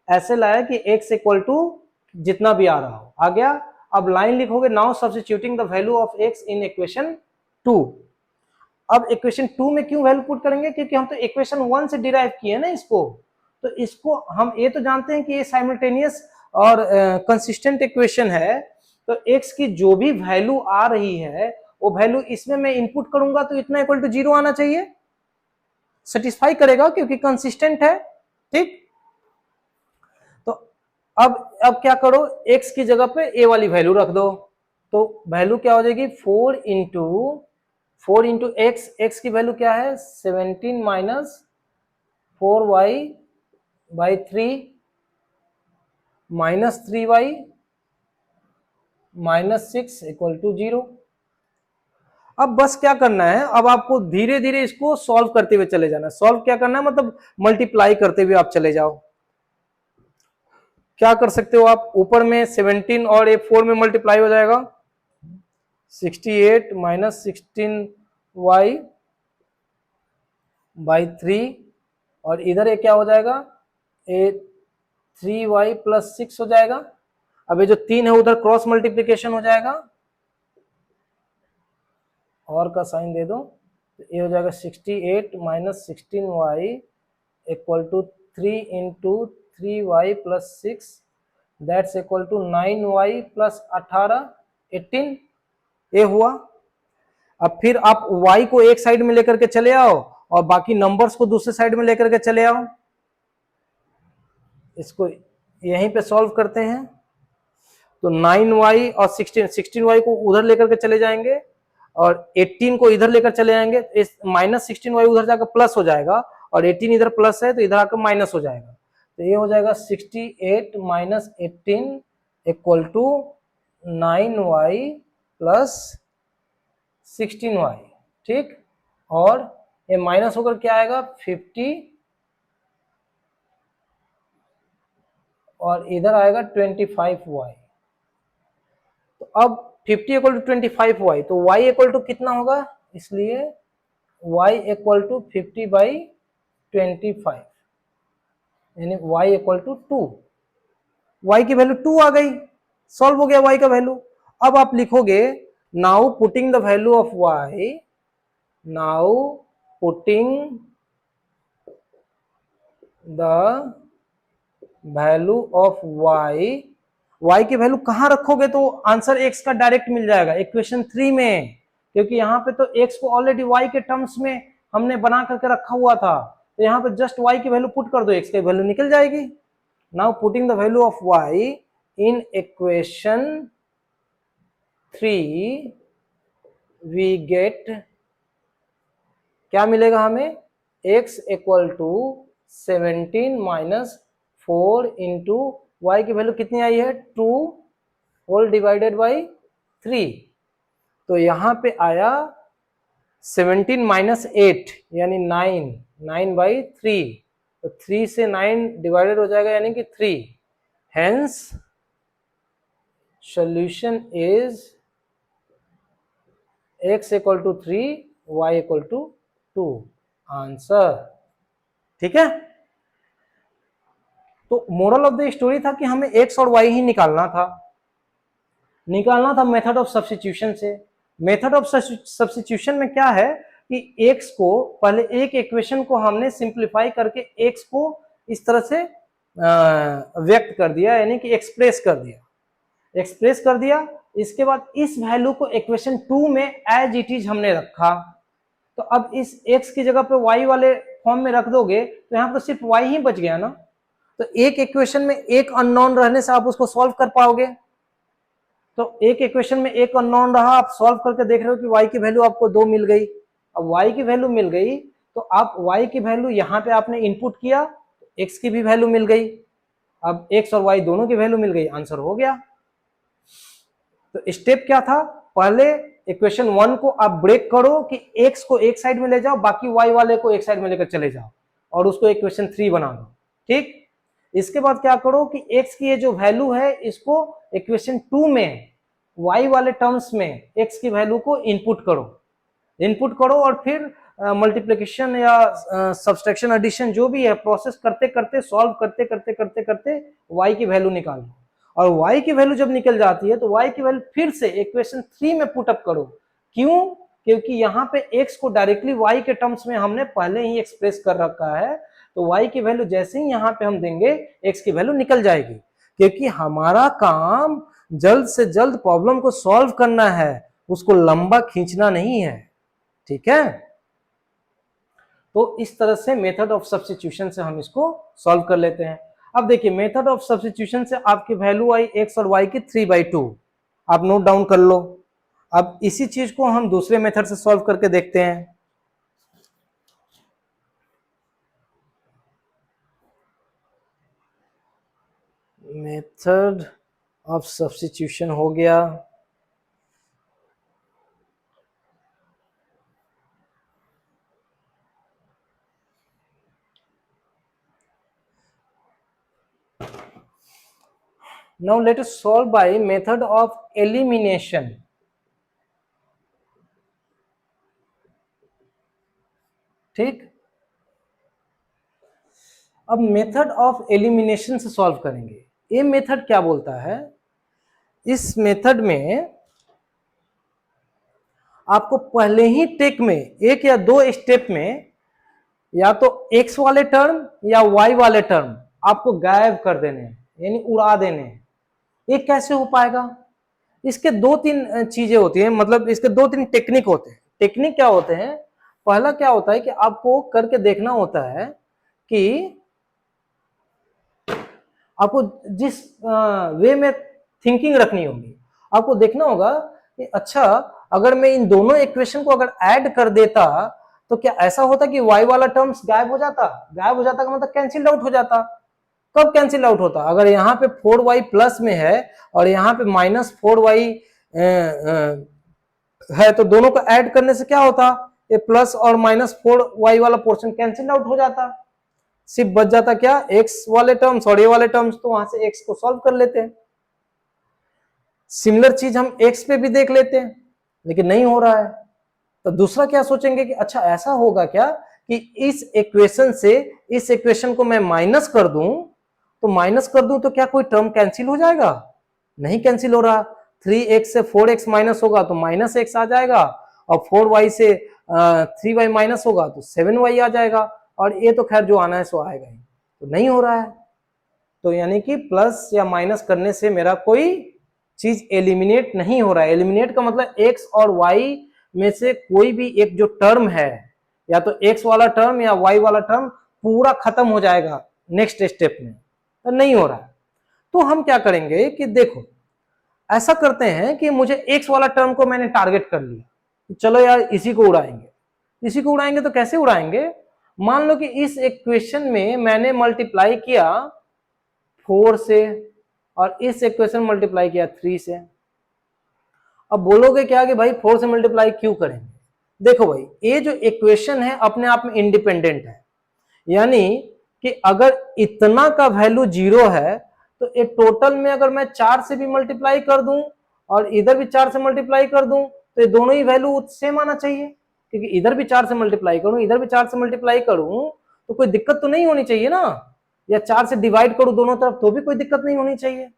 S1: ऐसे लाया कि x इक्वल टू जितना भी आ रहा हो आ गया। अब लाइन लिखोगे, now substituting the value of x in equation 2। अब इक्वेशन 2 में क्यों वैल्यू पुट करेंगे? क्योंकि हम तो इक्वेशन 1 से डिराइव किए ना इसको। तो इसको हम ये तो जानते हैं कि ये साइमल्टेनियस और कंसिस्टेंट इक्वेशन है, तो x की जो भी वैल्यू आ रही है वो वैल्यू इसमें मैं इनपुट करूंगा तो इतना इक्वल टू 0 आना चाहिए, सेटिस्फाई करेगा क्योंकि कंसिस्टेंट है। ठीक, तो अब क्या करो, x की जगह पे a वाली वैल्यू रख दो, तो वैल्यू क्या हो जाएगी, 4 इंटू x की वैल्यू क्या है, 17 minus 4y by 3 minus 3y minus 6 equal to 0। अब बस क्या करना है, अब आपको धीरे धीरे इसको सॉल्व करते हुए चले जाना है। सॉल्व क्या करना है, मतलब मल्टीप्लाई करते हुए आप चले जाओ। क्या कर सकते हो आप, ऊपर में 17 और ये 4 में मल्टीप्लाई हो जाएगा, 68 माइनस 16y बाई 3, और इधर ये क्या हो जाएगा, ये 3y प्लस 6 हो जाएगा। अब ये जो 3 है उधर क्रॉस मल्टीप्लीकेशन हो जाएगा, और का साइन दे दो, तो ये हो जाएगा 68 minus 16y equal to 3 into 3y plus 6, that's equal to 9y plus 18 18। ये हुआ। अब फिर आप y को एक साइड में लेकर के चले आओ और बाकी नंबर्स को दूसरे साइड में लेकर के चले आओ। इसको यहीं पे सॉल्व करते हैं, तो 9y और 16y को उधर लेकर के चले जाएंगे और 18 को इधर लेकर चले जाएंगे, इस माइनस 16y उधर जाकर प्लस हो जाएगा और 18 इधर प्लस है तो इधर आकर माइनस हो जाएगा। तो ये हो जाएगा 68 minus 18 equal to 9y plus 16y। ठीक, और ये माइनस होकर क्या आएगा, 50, और इधर आएगा 25y। तो अब 50 इक्वल टू 25y, तो y इक्वल टू कितना होगा, इसलिए y इक्वल टू 50 बाई 25, यानी y इक्वल टू 2। y की वैल्यू 2 आ गई, सॉल्व हो गया y का वैल्यू। अब आप लिखोगे, now putting the value of y now putting the value of y की वैल्यू कहां रखोगे तो आंसर x का डायरेक्ट मिल जाएगा इक्वेशन 3 में, क्योंकि यहाँ पे तो x को ऑलरेडी y के टर्म्स में हमने बना करके रखा हुआ था, तो यहाँ पे जस्ट y की वैल्यू पुट कर दो, x की वैल्यू निकल जाएगी। Now putting the value of y in equation 3 we get, क्या मिलेगा हमें, x equal to 17 minus 4 into y की वैल्यू कितनी आई है 2 होल डिवाइडेड बाई 3, तो यहां पे आया 17 माइनस 8 यानी 9 बाई 3, तो 3 से 9 डिवाइडेड हो जाएगा यानी कि 3, hence solution is x equal to 3 y equal to 2 answer. ठीक है, तो मोरल ऑफ द स्टोरी था कि हमें x और y ही निकालना था मेथड ऑफ सब्स्टिट्यूशन से। मेथड ऑफ सब्स्टिट्यूशन में क्या है कि x को पहले एक इक्वेशन को हमने सिंप्लीफाई करके x को इस तरह से व्यक्त कर दिया, यानी कि एक्सप्रेस कर दिया। इसके बाद इस वैल्यू को इक्वेशन 2 में एज इट इज हमने रखा, तो अब इस x की जगह पे y वाले फॉर्म में रख दोगे तो यहाँ पर सिर्फ y ही बच गया ना, तो एक इक्वेशन में एक अननोन रहने से आप उसको सॉल्व कर पाओगे, तो एक इक्वेशन में एक अननोन रहा, आप सॉल्व करके देख रहे हो कि y की वैल्यू आपको 2 मिल गई। अब y की वैल्यू मिल गई तो आप y की वैल्यू यहाँ पे आपने इनपुट किया, x की भी वैल्यू मिल गई, अब x और y दोनों की वैल्यू मिल गई, आंसर हो गया। तो स्टेप क्या था, पहले इक्वेशन 1 को आप ब्रेक करो कि x को एक साइड में ले जाओ, बाकी y वाले को एक साइड में लेकर चले जाओ और उसको इक्वेशन 3 बना दो। ठीक, इसके बाद क्या करो कि x की ये जो वैल्यू है इसको इक्वेशन 2 में y वाले टर्म्स में x की वैल्यू को इनपुट करो और फिर मल्टीप्लिकेशन या सब्सट्रैक्शन एडिशन जो भी है प्रोसेस करते करते सॉल्व करते y की वैल्यू निकालो, और y की वैल्यू जब निकल जाती है तो y की वैल्यू फिर से इक्वेशन 3 में पुट अप करो। क्यों, क्योंकि यहाँ पे x को डायरेक्टली y के टर्म्स में हमने पहले ही एक्सप्रेस कर रखा है, तो y की वैल्यू जैसे ही यहाँ पे हम देंगे x की वैल्यू निकल जाएगी, क्योंकि हमारा काम जल्द से जल्द प्रॉब्लम को सॉल्व करना है, उसको लंबा खींचना नहीं है। ठीक है, तो इस तरह से मेथड ऑफ सब्स्टिट्यूशन से हम इसको सॉल्व कर लेते हैं। अब देखिए मेथड ऑफ सब्स्टिट्यूशन से आपकी वैल्यू आई x और y की 3/2, आप नोट डाउन कर लो। अब इसी चीज को हम दूसरे मेथड से सॉल्व करके देखते हैं। मेथड ऑफ सब्स्टिट्यूशन हो गया, now let us solve by method of elimination। ठीक, अब मेथड ऑफ एलिमिनेशन से सॉल्व करेंगे। ये मेथड क्या बोलता है, इस मेथड में आपको पहले ही टेक में एक या दो स्टेप में या तो x वाले टर्म या y वाले टर्म आपको गायब कर देने, यानी उड़ा देने। ये कैसे हो पाएगा, इसके 2-3 चीजें होती हैं, मतलब इसके 2-3 टेक्निक होते हैं। टेक्निक क्या होते हैं, पहला क्या होता है कि आपको करके देखना होता है कि आपको जिस वे में थिंकिंग रखनी होगी, आपको देखना होगा कि अच्छा अगर मैं इन दोनों इक्वेशन को अगर ऐड कर देता तो क्या ऐसा होता कि y वाला टर्म्स गायब हो जाता का मतलब कैंसिल आउट हो जाता। कब कैंसिल आउट होता, अगर यहाँ पे 4y प्लस में है और यहाँ पे -4y है, तो दोनों को ऐड करने से क्या होता, ये प्लस और -4y वाला पोर्शन कैंसिल आउट हो जाता, सिर्फ बच जाता क्या, x वाले टर्म्स और ये वाले टर्म्स, तो वहां से x को सॉल्व कर लेते हैं। सिमिलर चीज हम x पे भी देख लेते हैं, लेकिन नहीं हो रहा है, तो दूसरा क्या सोचेंगे कि अच्छा ऐसा होगा क्या कि इस इक्वेशन से इस इक्वेशन को मैं माइनस कर दूं तो क्या कोई टर्म कैंसिल हो जाएगा, नहीं कैंसिल हो रहा। 3x से 4x माइनस होगा तो -x आ जाएगा, और 4y से 3y माइनस होगा तो 7y आ जाएगा, और ये तो खैर जो आना है सो आएगा ही, तो नहीं हो रहा है। तो यानी कि प्लस या माइनस करने से मेरा कोई चीज एलिमिनेट नहीं हो रहा है। एलिमिनेट का मतलब x और y में से कोई भी एक जो टर्म है, या तो x वाला टर्म या y वाला टर्म पूरा खत्म हो जाएगा नेक्स्ट स्टेप में, तो नहीं हो रहा है। तो हम क्या करेंगे कि देखो ऐसा करते हैं कि मुझे x वाला टर्म को मैंने टारगेट कर लिया, चलो यार इसी को उड़ाएंगे। इसी को उड़ाएंगे तो कैसे उड़ाएंगे, मान लो कि इस इक्वेशन में मैंने मल्टीप्लाई किया 4 से और इस इक्वेशन मल्टीप्लाई किया 3 से। अब बोलोगे क्या कि भाई 4 से मल्टीप्लाई क्यों करेंगे? देखो भाई, ये जो इक्वेशन है अपने आप में इंडिपेंडेंट है, यानी कि अगर इतना का वैल्यू 0 है तो ये टोटल में अगर मैं 4 से भी मल्टीप्लाई कर दूं और इधर भी 4 से मल्टीप्लाई कर दूं तो ये दोनों ही वैल्यू सेम आना चाहिए, क्योंकि इधर भी 4 से मल्टीप्लाई करूं इधर भी 4 से मल्टीप्लाई करूं तो कोई दिक्कत तो नहीं होनी चाहिए ना, या 4 से डिवाइड करूं दोनों तरफ तो भी कोई दिक्कत नहीं होनी चाहिए।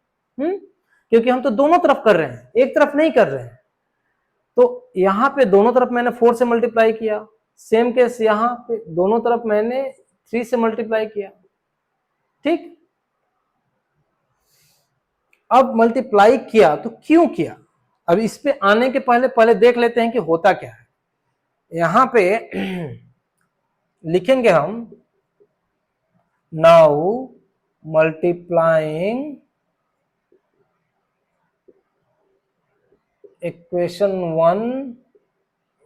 S1: क्योंकि हम तो दोनों तरफ कर रहे हैं, एक तरफ नहीं कर रहे हैं। तो यहां पे दोनों तरफ मैंने 4 से मल्टीप्लाई किया, सेम केस यहां पे दोनों तरफ मैंने 3 से मल्टीप्लाई किया, ठीक। अब मल्टीप्लाई किया तो क्यों किया, अब इस पे आने के पहले पहले देख लेते हैं कि होता क्या है। यहां पे लिखेंगे हम now multiplying equation 1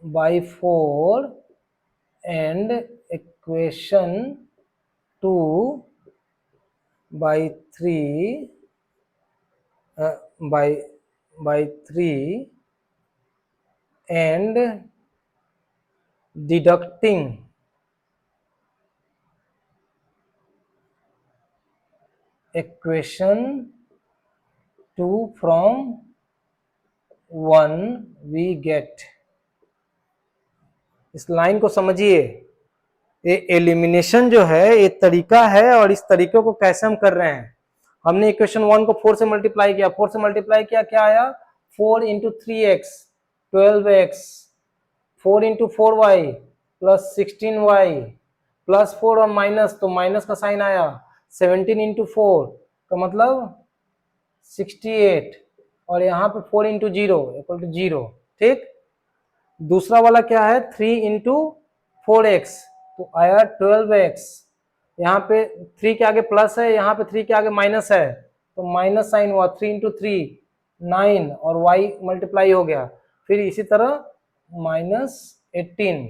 S1: by 4 and equation 2 by 3 by 3 and deducting equation 2 from 1 we get। इस लाइन को समझिए, ये एलिमिनेशन जो है ये तरीका है, और इस तरीके को कैसे हम कर रहे हैं। हमने इक्वेशन 1 को 4 से मल्टीप्लाई किया, 4 से मल्टीप्लाई किया क्या आया 4 into 3x 12x, 4 into 4y plus 16y plus 4 और माइनस, तो माइनस का साइन आया 17 इंटू 4 का मतलब 68, और यहाँ पे 4 इंटू 0 इक्वल टू 0, ठीक। दूसरा वाला क्या है 3 इंटू 4x तो आया 12x, यहाँ पे 3 के आगे प्लस है, यहाँ पे 3 के आगे माइनस है तो माइनस साइन हुआ, 3 इंटू 3 9 और y मल्टीप्लाई हो गया, फिर इसी तरह माइनस 18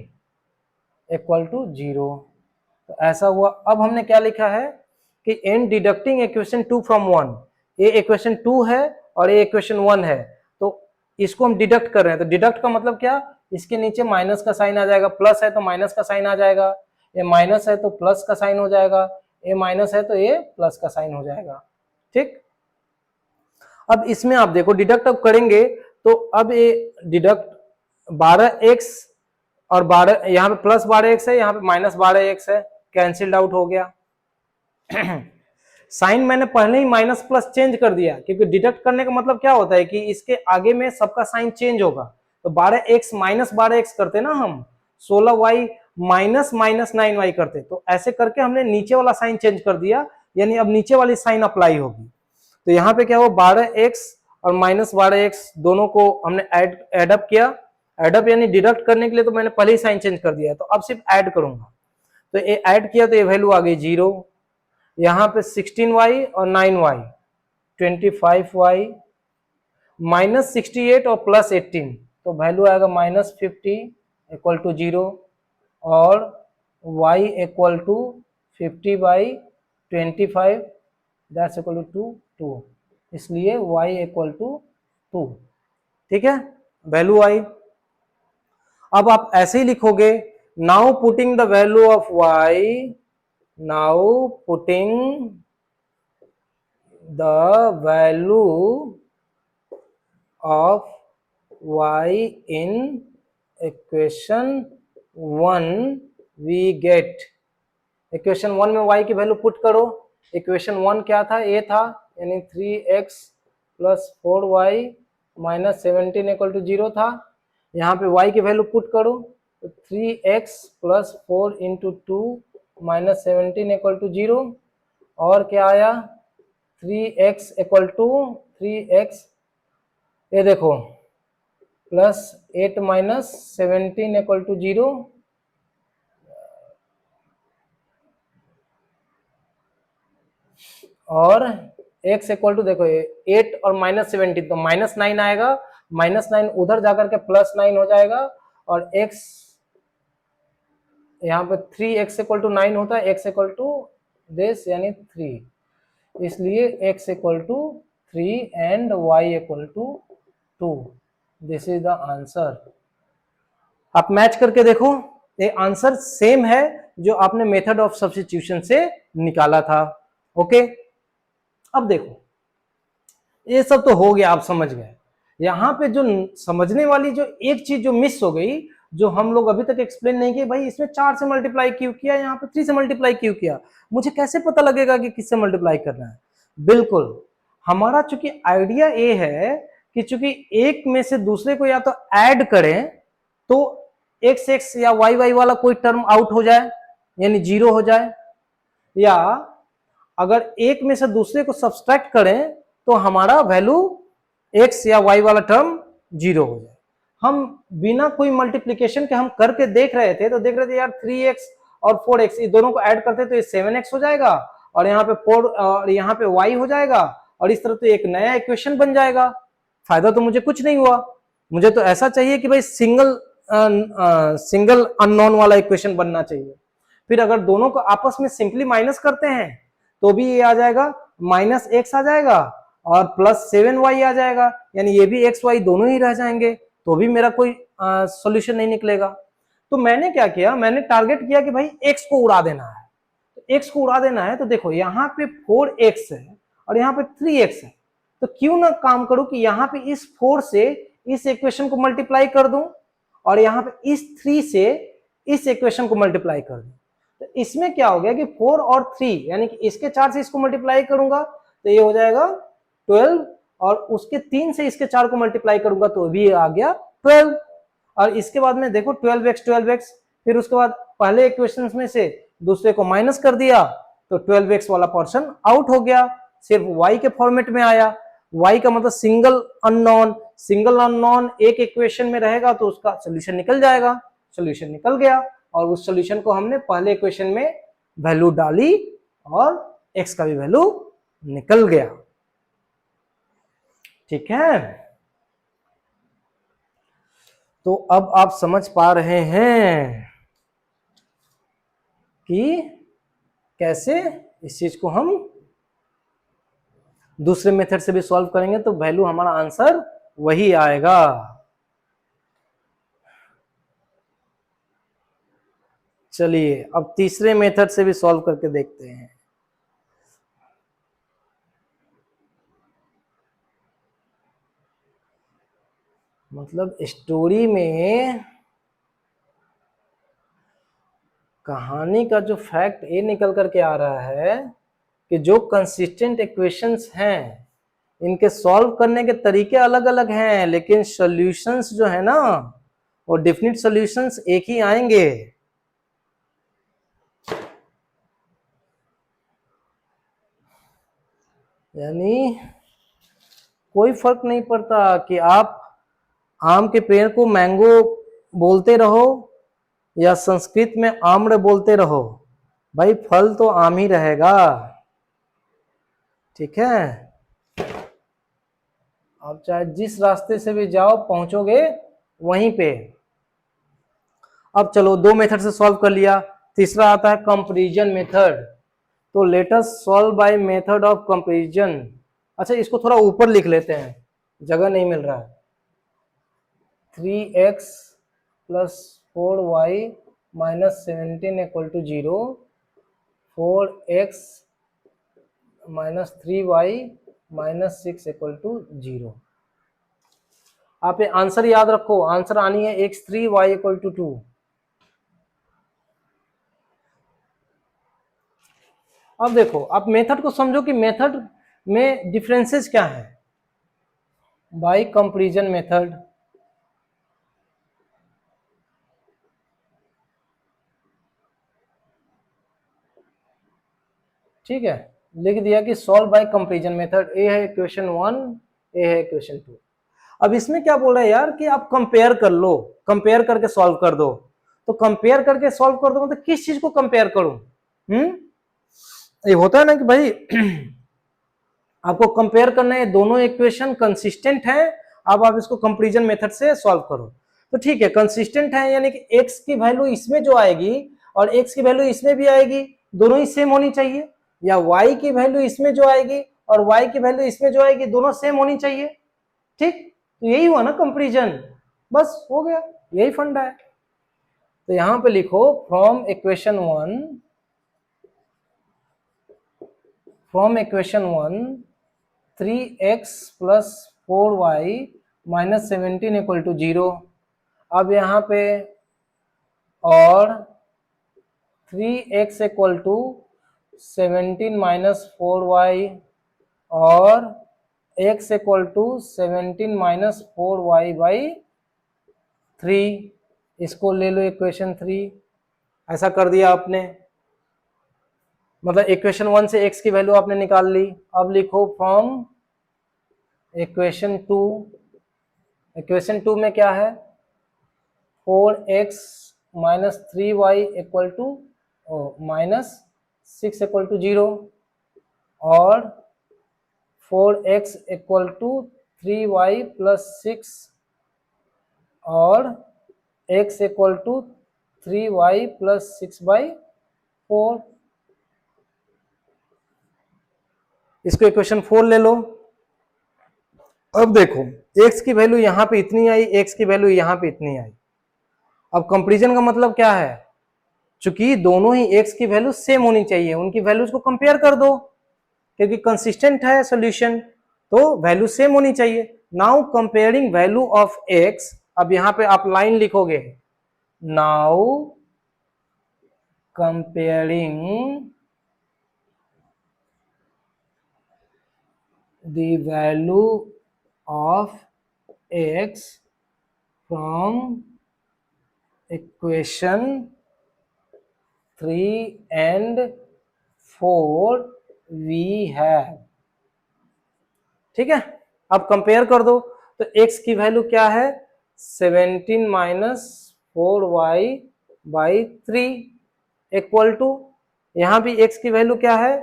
S1: इक्वल टू 0। तो ऐसा हुआ। अब हमने क्या लिखा है कि इन डिडक्टिंग इक्वेशन 2 फ्रॉम 1, ये इक्वेशन 2 है और ये इक्वेशन 1 है, तो इसको हम डिडक्ट कर रहे हैं। तो डिडक्ट का मतलब क्या, इसके नीचे माइनस का साइन आ जाएगा, प्लस है तो माइनस का साइन आ जाएगा, ये माइनस है तो प्लस का साइन हो जाएगा, ये माइनस है तो ये प्लस का साइन हो जाएगा, ठीक। अब इसमें आप देखो डिडक्ट अब करेंगे तो अब ये डिडक्ट 12x और 12 यहाँ पे प्लस 12x है, यहाँ पे माइनस 12x है, कैंसिल्ड आउट हो गया। साइन मैंने पहले ही माइनस प्लस चेंज कर दिया, क्योंकि डिडक्ट करने का मतलब क्या होता है कि इसके आगे में सबका साइन चेंज होगा। तो 12x माइनस 12x करते ना हम, 16y माइनस माइनस 9y करते, तो ऐसे करके हमने नीचे वाला साइन चेंज कर दिया, यानी अब नीचे वाली साइन अप्लाई होगी। तो यहाँ पे क्या हो 12x और माइनस 12x दोनों को हमने एडअप किया, एडअप यानी डिडक्ट करने के लिए तो मैंने पहले ही साइन चेंज कर दिया, तो अब सिर्फ ऐड करूंगा। तो ये ऐड किया तो ये वैल्यू आ गई 0, यहाँ पे 16y और 9y 25y माइनस 68 और प्लस 18, तो वैल्यू आएगा माइनस 50 इक्वल टू 0, और y equal to 50 by 25 that's equal to 2, इसलिए y इक्वल टू 2, ठीक है, वैल्यू आई। अब आप ऐसे ही लिखोगे now putting the value of y, now putting the value of y in equation 1 we get। Equation 1 में y की वैल्यू पुट करो। इक्वेशन 1 क्या था, ये था, यानी 3x plus 4y minus 17 equal to 0 था। यहाँ पे y की वैल्यू पुट करो, तो 3x plus 4 into 2 minus 17 equal to 0। और क्या आया 3x इक्वल टू 3x, ये देखो प्लस 8 माइनस 17 इक्वल टू 0। और x इक्वल टू देखो 8 और माइनस 17 तो माइनस 9 आएगा, माइनस 9 उधर जाकर के प्लस 9 हो जाएगा। और x यहाँ पे 3x इक्वल टू 9 होता है, x इक्वल टू दिस यानी 3, इसलिए x equal to 3 and y equal to 2। This is the answer. आप मैच करके देखो, ये आंसर सेम है जो आपने मेथड ऑफ सब्स्टिट्यूशन से निकाला था। ओके, अब देखो ये सब तो हो गया, आप समझ गए। यहाँ पे जो समझने वाली जो एक चीज जो मिस हो गई, जो हम लोग अभी तक एक्सप्लेन नहीं किए, भाई इसमें 4 से मल्टीप्लाई क्यों किया, यहाँ पे 3 से मल्टीप्लाई क्यों किया, मुझे कैसे पता लगेगा कि किससे मल्टीप्लाई करना है। बिल्कुल, हमारा चूंकि आइडिया ये है कि चूंकि एक में से दूसरे को या तो ऐड करें तो एक्स एक्स या वाई वाई वाला कोई टर्म आउट हो जाए यानी 0 हो जाए, या अगर एक में से दूसरे को सब्सट्रैक्ट करें तो हमारा वैल्यू x या y वाला टर्म 0 हो जाए। हम बिना कोई मल्टीप्लिकेशन के हम करके देख रहे थे, तो देख रहे थे यार 3x और 4x ये दोनों को ऐड करते तो ये 7x हो जाएगा, और यहाँ पे 4 और यहाँ पे y हो जाएगा, और इस तरह तो एक नया इक्वेशन बन जाएगा। फायदा तो मुझे कुछ नहीं हुआ, मुझे तो ऐसा चाहिए कि भाई सिंगल अननोन वाला इक्वेशन बनना चाहिए। फिर अगर दोनों को आपस में सिंपली माइनस करते हैं तो भी ये आ जाएगा, माइनस एक्स आ जाएगा और प्लस 7y आ जाएगा, यानी ये भी एक्स वाई दोनों ही रह जाएंगे, तो भी मेरा कोई सॉल्यूशन नहीं निकलेगा। तो मैंने क्या किया, मैंने टारगेट किया कि भाई x को उड़ा देना है। तो x को उड़ा देना है तो देखो यहाँ पे 4x है और यहाँ पे 3x है, तो क्यों ना काम करूं कि यहाँ पे इस 4 से इस इक्वेशन को मल्टीप्लाई कर दूं और यहाँ पे इस 3 से इस इक्वेशन को मल्टीप्लाई कर दूं। तो इसमें क्या हो गया कि 4 और 3 यानी कि इसके 4 से इसको मल्टीप्लाई करूंगा तो ये हो जाएगा 12, और उसके 3 से इसके 4 को मल्टीप्लाई करूंगा तो भी आ गया 12। और इसके बाद में देखो 12x, फिर उसके बाद पहले इक्वेशन में से दूसरे को माइनस कर दिया तो 12x वाला पोर्शन आउट हो गया, सिर्फ y के फॉर्मेट में आया। y का मतलब सिंगल अननोन एक इक्वेशन में रहेगा तो उसका सोल्यूशन निकल जाएगा, सोल्यूशन निकल गया, और उस सोल्यूशन को हमने पहले इक्वेशन में वैल्यू डाली और x का भी वैल्यू निकल गया। ठीक है, तो अब आप समझ पा रहे हैं कि कैसे इस चीज को हम दूसरे मेथड से भी सॉल्व करेंगे तो वैल्यू हमारा आंसर वही आएगा। चलिए अब तीसरे मेथड से भी सॉल्व करके देखते हैं। मतलब स्टोरी में कहानी का जो फैक्ट ये निकल करके आ रहा है कि जो कंसिस्टेंट इक्वेशंस हैं इनके सॉल्व करने के तरीके अलग अलग हैं, लेकिन सॉल्यूशंस जो है ना वो डेफिनिट सॉल्यूशंस एक ही आएंगे। यानी कोई फर्क नहीं पड़ता कि आप आम के पेड़ को मैंगो बोलते रहो या संस्कृत में आम्र बोलते रहो, भाई फल तो आम ही रहेगा। ठीक है, आप चाहे जिस रास्ते से भी जाओ पहुंचोगे वहीं पे। अब चलो दो मेथड से सॉल्व कर लिया, तीसरा आता है कंपैरिजन मेथड। तो let us solve by method of comparison. अच्छा इसको थोड़ा ऊपर लिख लेते हैं, जगह नहीं मिल रहा है। 3x plus 4y minus 17 equal to 0, 4x minus 3y minus 6 equal to 0। आप ये आंसर याद रखो, आंसर आनी है x3 y इक्वल टू 2। अब देखो आप मेथड को समझो कि मेथड में डिफरेंसेस क्या है। बाय कंपैरिजन मेथड, ठीक है, लिख दिया कि सॉल्व बाय कंपैरिजन मेथड। ए है इक्वेशन 1, ए है इक्वेशन 2। अब इसमें क्या बोल रहा है यार कि आप कंपेयर कर लो, कंपेयर करके सॉल्व कर दो। तो कंपेयर करके सॉल्व कर दो मतलब किस चीज को कंपेयर करूं? ये होता है ना कि भाई आपको कंपेयर करना है, दोनों इक्वेशन कंसिस्टेंट है, अब आप इसको कंपैरिजन मेथड से सॉल्व करो। तो ठीक है, कंसिस्टेंट है यानी कि x की वैल्यू इसमें जो आएगी और x की वैल्यू इसमें भी आएगी, दोनों ही सेम होनी चाहिए, या y की वैल्यू इसमें जो आएगी और y की वैल्यू इसमें जो आएगी दोनों सेम होनी चाहिए। ठीक, तो यही हुआ ना कंपैरिजन, बस हो गया, यही फंडा है। तो यहां पे लिखो from equation 1 3x plus 4y minus 17 equal to 0। अब यहाँ पे और 3x equal to 17 minus 4y और x equal to 17 minus 4y by 3, इसको ले लो इक्वेशन 3। ऐसा कर दिया आपने, मतलब इक्वेशन 1 से x की वैल्यू आपने निकाल ली। अब लिखो फ्रॉम इक्वेशन 2, इक्वेशन 2 में क्या है 4x minus 3y equal to minus 6 equal to 0 और 4x equal to 3y plus 6 और x equal to 3y plus 6 by 4। इसको इक्वेशन 4 ले लो। अब देखो x की वैल्यू यहां पे इतनी आई, x की वैल्यू यहां पे इतनी आई। अब कंपैरिजन का मतलब क्या है, चूंकि दोनों ही x की वैल्यू सेम होनी चाहिए, उनकी वैल्यूज को कंपेयर कर दो, क्योंकि कंसिस्टेंट है सॉल्यूशन तो वैल्यू सेम होनी चाहिए। Now comparing value of x, अब यहां पे आप लाइन लिखोगे, now comparing the value of x from equation 3 and 4 we have। ठीक है, अब कंपेयर कर दो, तो x की वैल्यू क्या है 17 minus 4y by 3 equal to, यहां भी x की वैल्यू क्या है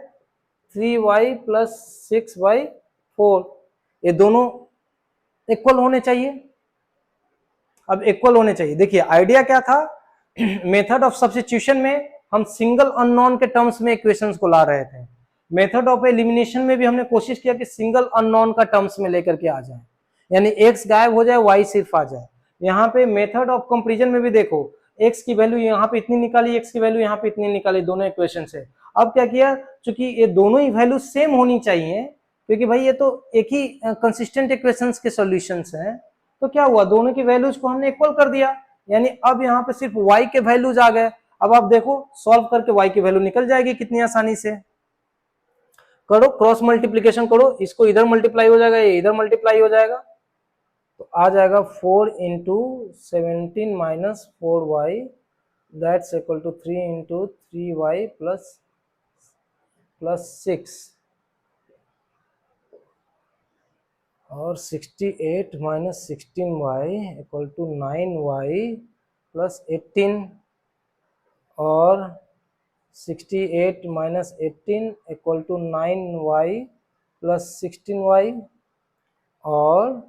S1: 3y प्लस 6 बाई 4। ये दोनों इक्वल होने चाहिए। अब इक्वल होने चाहिए, देखिए आइडिया क्या था मेथड ऑफ सब्स्टिट्यूशन में हम सिंगल अननोन के टर्म्स में इक्वेशंस को ला रहे थे, मेथड ऑफ एलिमिनेशन में भी हमने कोशिश किया कि सिंगल अननोन का टर्म्स में लेकर के आ जाए, यानी x गायब हो जाए y सिर्फ आ जाए। यहाँ पे मेथड ऑफ कंपैरिजन में भी देखो x की वैल्यू यहाँ पे इतनी निकाली, x की वैल्यू यहाँ पे इतनी निकाली दोनों इक्वेशन से। अब क्या किया, चूंकि ये दोनों ही वैल्यू सेम होनी चाहिए, क्योंकि भाई ये तो एक ही कंसिस्टेंट इक्वेशंस के सॉल्यूशंस हैं, तो क्या हुआ दोनों की वैल्यूज को हमने इक्वल कर दिया, यानी अब यहाँ पे सिर्फ y के वैल्यूज आ गए। अब आप देखो सॉल्व करके y की वैल्यू निकल जाएगी कितनी आसानी से। करो क्रॉस मल्टीप्लीकेशन करो, इसको इधर मल्टीप्लाई हो जाएगा, ये इधर मल्टीप्लाई हो जाएगा, तो आ जाएगा 4 into 17 minus 4y that's equal to 3 into 3y plus 6 और 68 minus 16y equal to 9y plus 18 और 68 minus 18 equal to 9y plus 16y और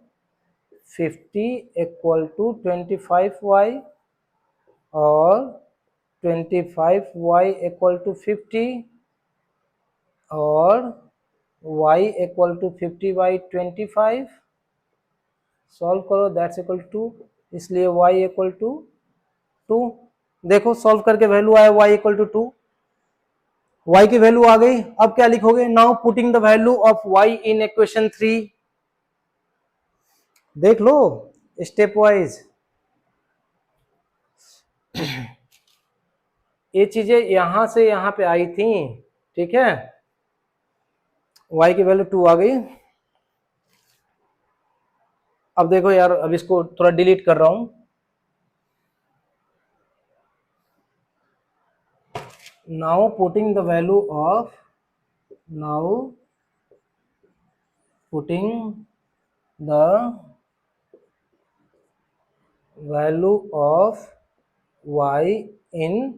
S1: 50 इक्वल टू 25y और 25y इक्वल टू 50 और y equal to 50 by 25। Solve करो that's equal to, इसलिए y equal to 2। देखो solve करके value आया y equal to 2, y की वैल्यू आ गई। अब क्या लिखोगे, now putting the value of y in equation 3। देख लो स्टेप वाइज, ये चीजें यहां से यहां पे आई थी, ठीक है, y की वैल्यू 2 आ गई। अब देखो यार, अब इसको थोड़ा डिलीट कर रहा हूं, now putting the value of now putting the value of y इन,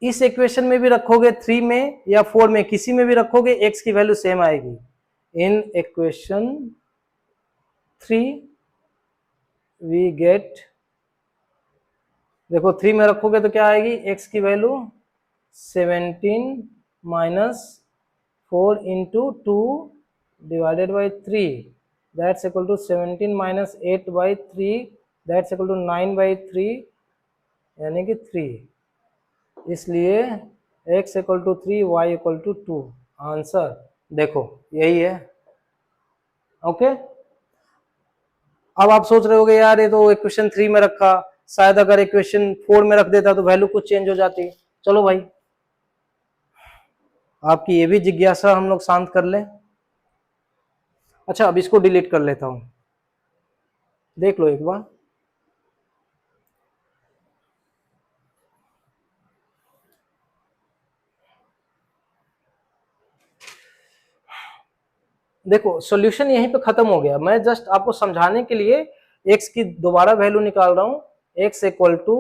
S1: इस इक्वेशन में भी रखोगे 3 में या 4 में, किसी में भी रखोगे x की वैल्यू सेम आएगी। इन इक्वेशन 3 वी गेट, देखो 3 में रखोगे तो क्या आएगी, x की value 17 minus 4 into 2 divided by 3, that's equal to 17 minus 8 by 3, that's equal to 9 by 3, यानी कि 3। इसलिए x equal to 3, y equal to 2। Answer देखो यही है। ओके, अब आप सोच रहे होगे यार ये तो इक्वेशन 3 में रखा, शायद अगर इक्वेशन 4 में रख देता तो वैल्यू कुछ चेंज हो जाती। चलो भाई, आपकी ये भी जिज्ञासा हम लोग शांत कर लें। अच्छा, अब इसको डिलीट कर लेता हूं, देख लो एक बार। देखो सॉल्यूशन यहीं पे खत्म हो गया, मैं जस्ट आपको समझाने के लिए x की दोबारा वैल्यू निकाल रहा हूं। x equal to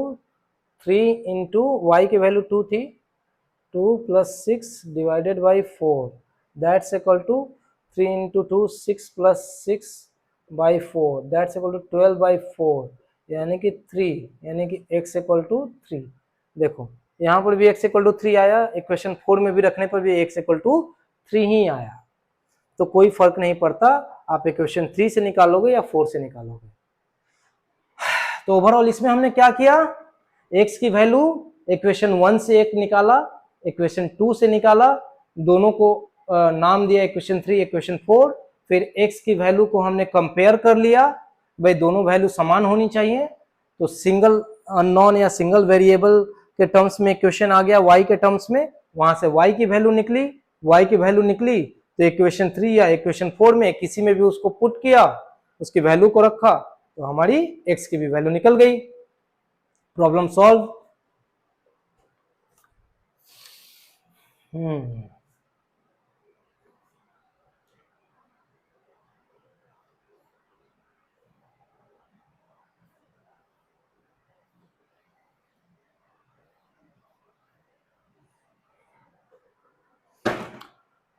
S1: 3 into y की वैल्यू 2 थी, 2 plus 6 divided by 4, that's equal to 3 into 2 6 plus 6 by 4, that's equal to 12 by 4, यानी कि 3, यानी कि x इक्वल टू 3। देखो यहाँ पर भी x इक्वल टू 3 आया, इक्वेशन 4 में भी रखने पर भी x इक्वल टू 3 ही आया, तो कोई फर्क नहीं पड़ता आप इक्वेशन 3 से निकालोगे या 4 से निकालोगे। तो ओवरऑल इसमें हमने क्या किया, x की वैल्यू इक्वेशन 1 से एक निकाला, इक्वेशन 2 से निकाला, दोनों को नाम दिया इक्वेशन 3 इक्वेशन 4, फिर x की वैल्यू को हमने कंपेयर कर लिया, भाई दोनों वैल्यू समान होनी चाहिए, तो सिंगल अननोन या सिंगल वेरिएबल के टर्म्स में इक्वेशन आ गया y के टर्म्स में, वहां से y की वैल्यू निकली, y की वैल्यू निकली तो इक्वेशन 3 या इक्वेशन 4 में किसी में भी उसको पुट किया, उसकी वैल्यू को रखा, तो हमारी x की भी वैल्यू निकल गई। Problem solve.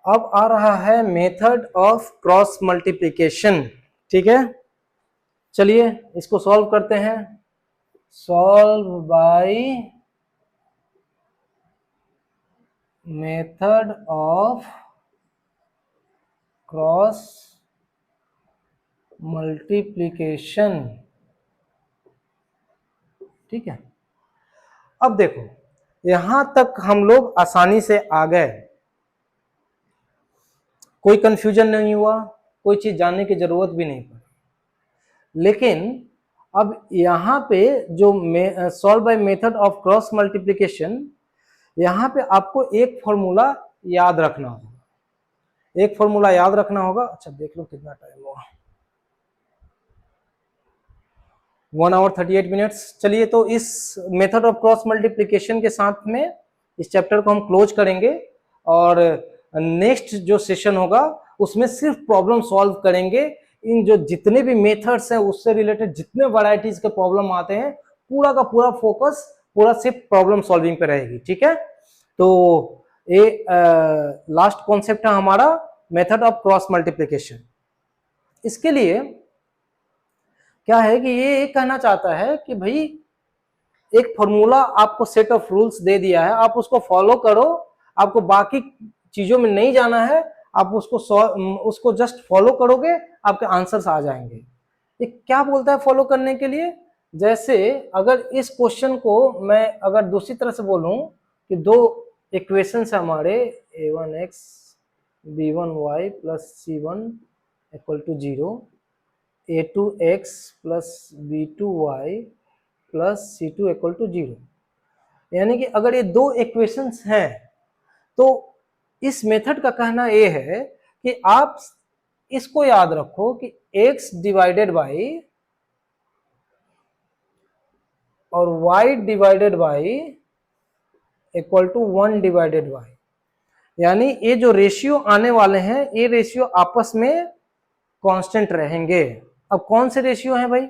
S1: अब आ रहा है मेथड ऑफ क्रॉस मल्टीप्लिकेशन। ठीक है, चलिए इसको सॉल्व करते हैं। Solve by method of cross multiplication. ठीक है, अब देखो यहां तक हम लोग आसानी से आ गए, कोई कंफ्यूजन नहीं हुआ, कोई चीज जानने की जरूरत भी नहीं पड़ी। लेकिन अब यहां पे जो solve by method of cross multiplication, यहां पे आपको एक फॉर्मूला याद रखना होगा, एक फॉर्मूला याद रखना होगा। अच्छा देख लो कितना टाइम हुआ, 1 आवर 38 मिनट्स। चलिए तो इस मेथड ऑफ क्रॉस मल्टीप्लिकेशन के साथ में इस चैप्टर को हम क्लोज करेंगे, और नेक्स्ट जो सेशन होगा उसमें सिर्फ प्रॉब्लम सॉल्व करेंगे। इन जो जितने भी मेथड्स हैं उससे रिलेटेड जितने वैरायटीज के प्रॉब्लम आते हैं, पूरा का पूरा फोकस पूरा सिर्फ प्रॉब्लम सॉल्विंग पे रहेगी। ठीक है, तो ये लास्ट कॉन्सेप्ट है हमारा मेथड ऑफ क्रॉस मल्टीप्लिकेशन। इसके लिए क्या है कि ये कहना चाहता है कि भाई एक फॉर्मूला आपको सेट ऑफ रूल्स दे दिया है, आप उसको फॉलो करो, आपको बाकी चीजों में नहीं जाना है, आप उसको जस्ट फॉलो करोगे, आपके आंसर्स आ जाएंगे। ये क्या बोलता है फॉलो करने के लिए, जैसे अगर इस क्वेश्चन को मैं अगर दूसरी तरह से बोलूं कि दो इक्वेशन है हमारे, a1x b1y plus c1 equal to 0, a2x plus b2y plus c2 equal to 0, यानी कि अगर ये दो इक्वेशंस हैं तो इस मेथड का कहना ये है कि आप इसको याद रखो कि x डिवाइडेड बाई और y divided by equal to 1 divided by, यानी ये जो रेशियो आने वाले हैं ये रेशियो आपस में कांस्टेंट रहेंगे। अब कौन से रेशियो हैं भाई?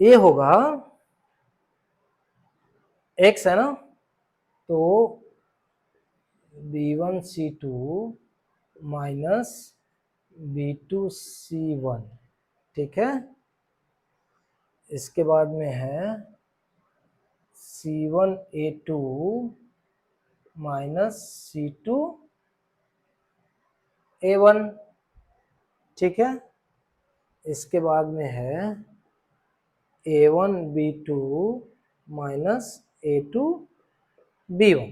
S1: ये होगा x है ना, तो B1C2 माइनस B2C1, ठीक है। इसके बाद में है C1A2 माइनस C2A1, ठीक है। इसके बाद में है A1B2 माइनस A2B1,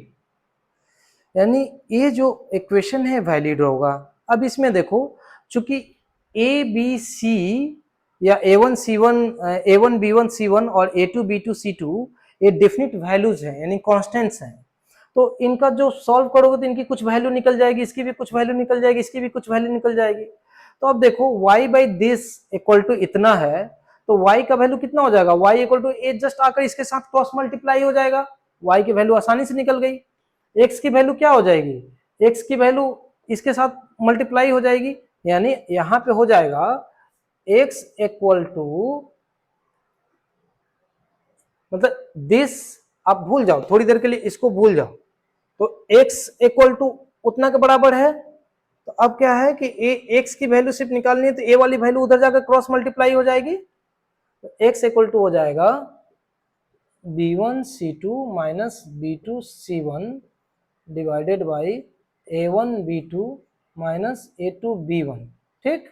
S1: यानी ये जो इक्वेशन है वैलिड होगा। अब इसमें देखो, चूंकि ABC या A1C1 A1B1C1 और A2B2C2 ये डेफिनिट वैल्यूज हैं, यानी कांस्टेंट्स हैं, तो इनका जो सॉल्व करोगे तो इनकी कुछ वैल्यू निकल जाएगी, इसकी भी कुछ वैल्यू निकल जाएगी, इसकी भी कुछ वैल्यू निकल जाएगी। तो अब देखो y by this equal to इतना है, तो y का वैल्यू कितना हो जाएगा? y equal to a just आकर इसके साथ क्रॉस मल्टीप्लाई हो जाएगा, y की वैल्यू आसानी से निकल गई। x की वैल्यू क्या हो जाएगी? x की वैल्यू इसके साथ मल्टीप्लाई हो जाएगी, यानी यहां पे हो जाएगा x इक्वल टू, मतलब दिस, आप भूल जाओ थोड़ी देर के लिए, इसको भूल जाओ, तो x इक्वल टू उतना के बराबर है। तो अब क्या है कि x की वैल्यू सिर्फ निकालनी है, तो a वाली वैल्यू उधर जाकर क्रॉस मल्टीप्लाई हो जाएगी, तो x इक्वल टू हो जाएगा B1C2 minus B2C1 divided by A1B2 minus A2B1, ठीक।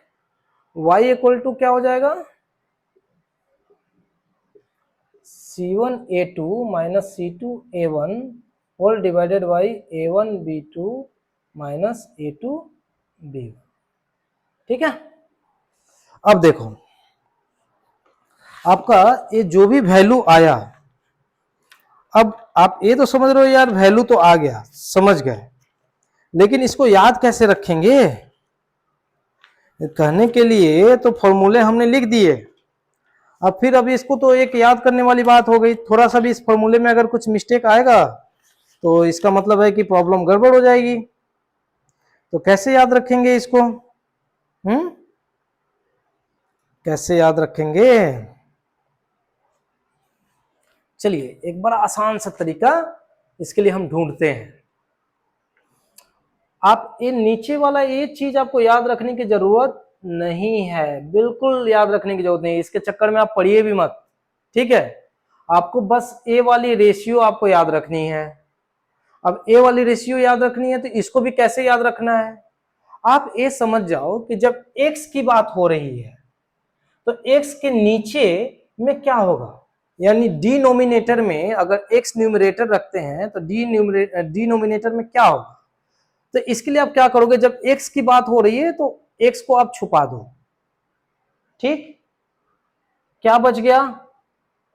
S1: y इक्वल टू क्या हो जाएगा? C1A2 minus C2A1 whole divided by A1B2 minus A2B1, ठीक है। अब देखो आपका ये जो भी वैल्यू आया, अब आप ये तो समझ रहे हो यार वैल्यू तो आ गया, समझ गए, लेकिन इसको याद कैसे रखेंगे? कहने के लिए तो फॉर्मूले हमने लिख दिए, अब फिर अभी इसको तो एक याद करने वाली बात हो गई। थोड़ा सा भी इस फॉर्मूले में अगर कुछ मिस्टेक आएगा तो इसका मतलब है कि प्रॉब्लम गड़बड़ हो जाएगी। तो कैसे याद रखेंगे इसको? कैसे याद रखेंगे? चलिए एक बड़ा आसान सा तरीका इसके लिए हम ढूंढते हैं। आप ये नीचे वाला ये चीज आपको याद रखने की जरूरत नहीं है, बिल्कुल याद रखने की जरूरत नहीं है, इसके चक्कर में आप पढ़िए भी मत, ठीक है। आपको बस ए वाली रेशियो आपको याद रखनी है। अब ए वाली रेशियो याद रखनी है तो इसको भी कैसे याद रखना है? आप ये समझ जाओ कि जब x की बात हो रही है तो x के नीचे में क्या होगा, यानी डिनोमिनेटर में अगर x न्यूमरेटर रखते हैं तो डिनोमिनेटर में क्या होगा। तो इसके लिए आप क्या करोगे, जब x की बात हो रही है तो x को आप छुपा दो, ठीक। क्या बच गया?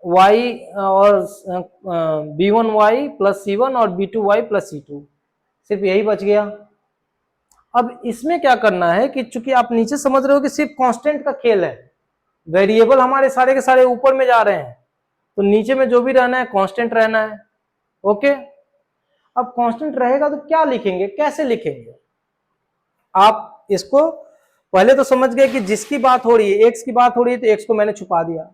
S1: y और b1y प्लस c1 और b2y प्लस c2, सिर्फ यही बच गया। अब इसमें क्या करना है कि चूंकि आप नीचे समझ रहे हो कि सिर्फ कांस्टेंट का खेल है, वेरिएबल हमारे सारे के सारे ऊपर में जा रहे हैं, तो नीचे में जो भी रहना है कांस्टेंट रहना है, ओके। अब कांस्टेंट रहेगा तो क्या लिखेंगे, कैसे लिखेंगे? आप इसको पहले तो समझ गए कि जिसकी बात हो रही है, एक्स की बात हो रही है, तो एक्स को मैंने छुपा दिया।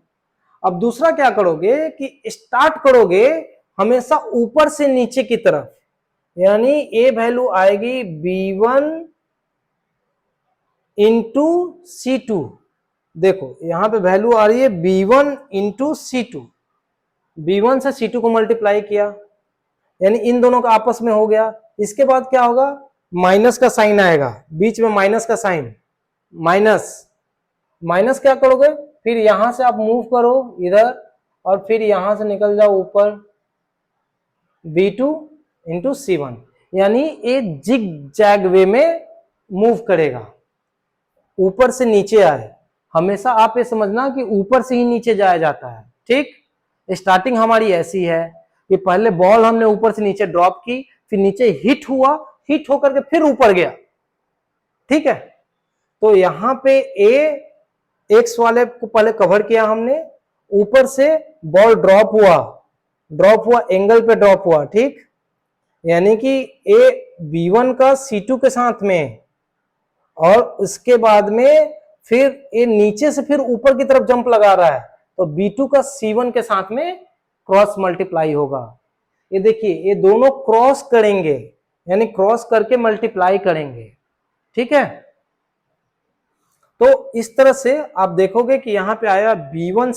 S1: अब दूसरा क्या करोगे कि स्टार्ट करोगे हमेशा ऊपर से नीचे की तरफ, यानी ए वैल्यू आएगी B1 इंटू C2। देखो यहां पे वैल्यू आ रही है B1 इंटू C2, B1 से C2 को मल्टीप्लाई किया, यानी इन दोनों का आपस में हो गया। इसके बाद क्या होगा, माइनस का साइन आएगा, बीच में माइनस का साइन, माइनस माइनस क्या करोगे, फिर यहां से आप मूव करो इधर और फिर यहां से निकल जाओ ऊपर, B2 इंटू C1, यानी ये जिग जैग वे में मूव करेगा, ऊपर से नीचे आए। हमेशा आप ये समझना कि ऊपर से ही नीचे जाया जाता है, ठीक। स्टार्टिंग हमारी ऐसी है कि पहले बॉल हमने ऊपर से नीचे ड्रॉप की, फिर नीचे हिट हुआ, हिट होकर के फिर ऊपर गया, ठीक है। तो यहां पे एक्स वाले को पहले कवर किया हमने, ऊपर से बॉल ड्रॉप हुआ, एंगल पे ड्रॉप हुआ, ठीक। यानी कि ए B1 का C2 के साथ में, और उसके बाद में फिर ये नीचे से फिर ऊपर की तरफ जंप लगा रहा है, तो B2 का C1 के साथ में क्रॉस मल्टीप्लाई होगा। ये देखिए ये दोनों क्रॉस करेंगे, यानी क्रॉस करके मल्टीप्लाई करेंगे, ठीक है। तो इस तरह से आप देखोगे कि यहां पे आया B1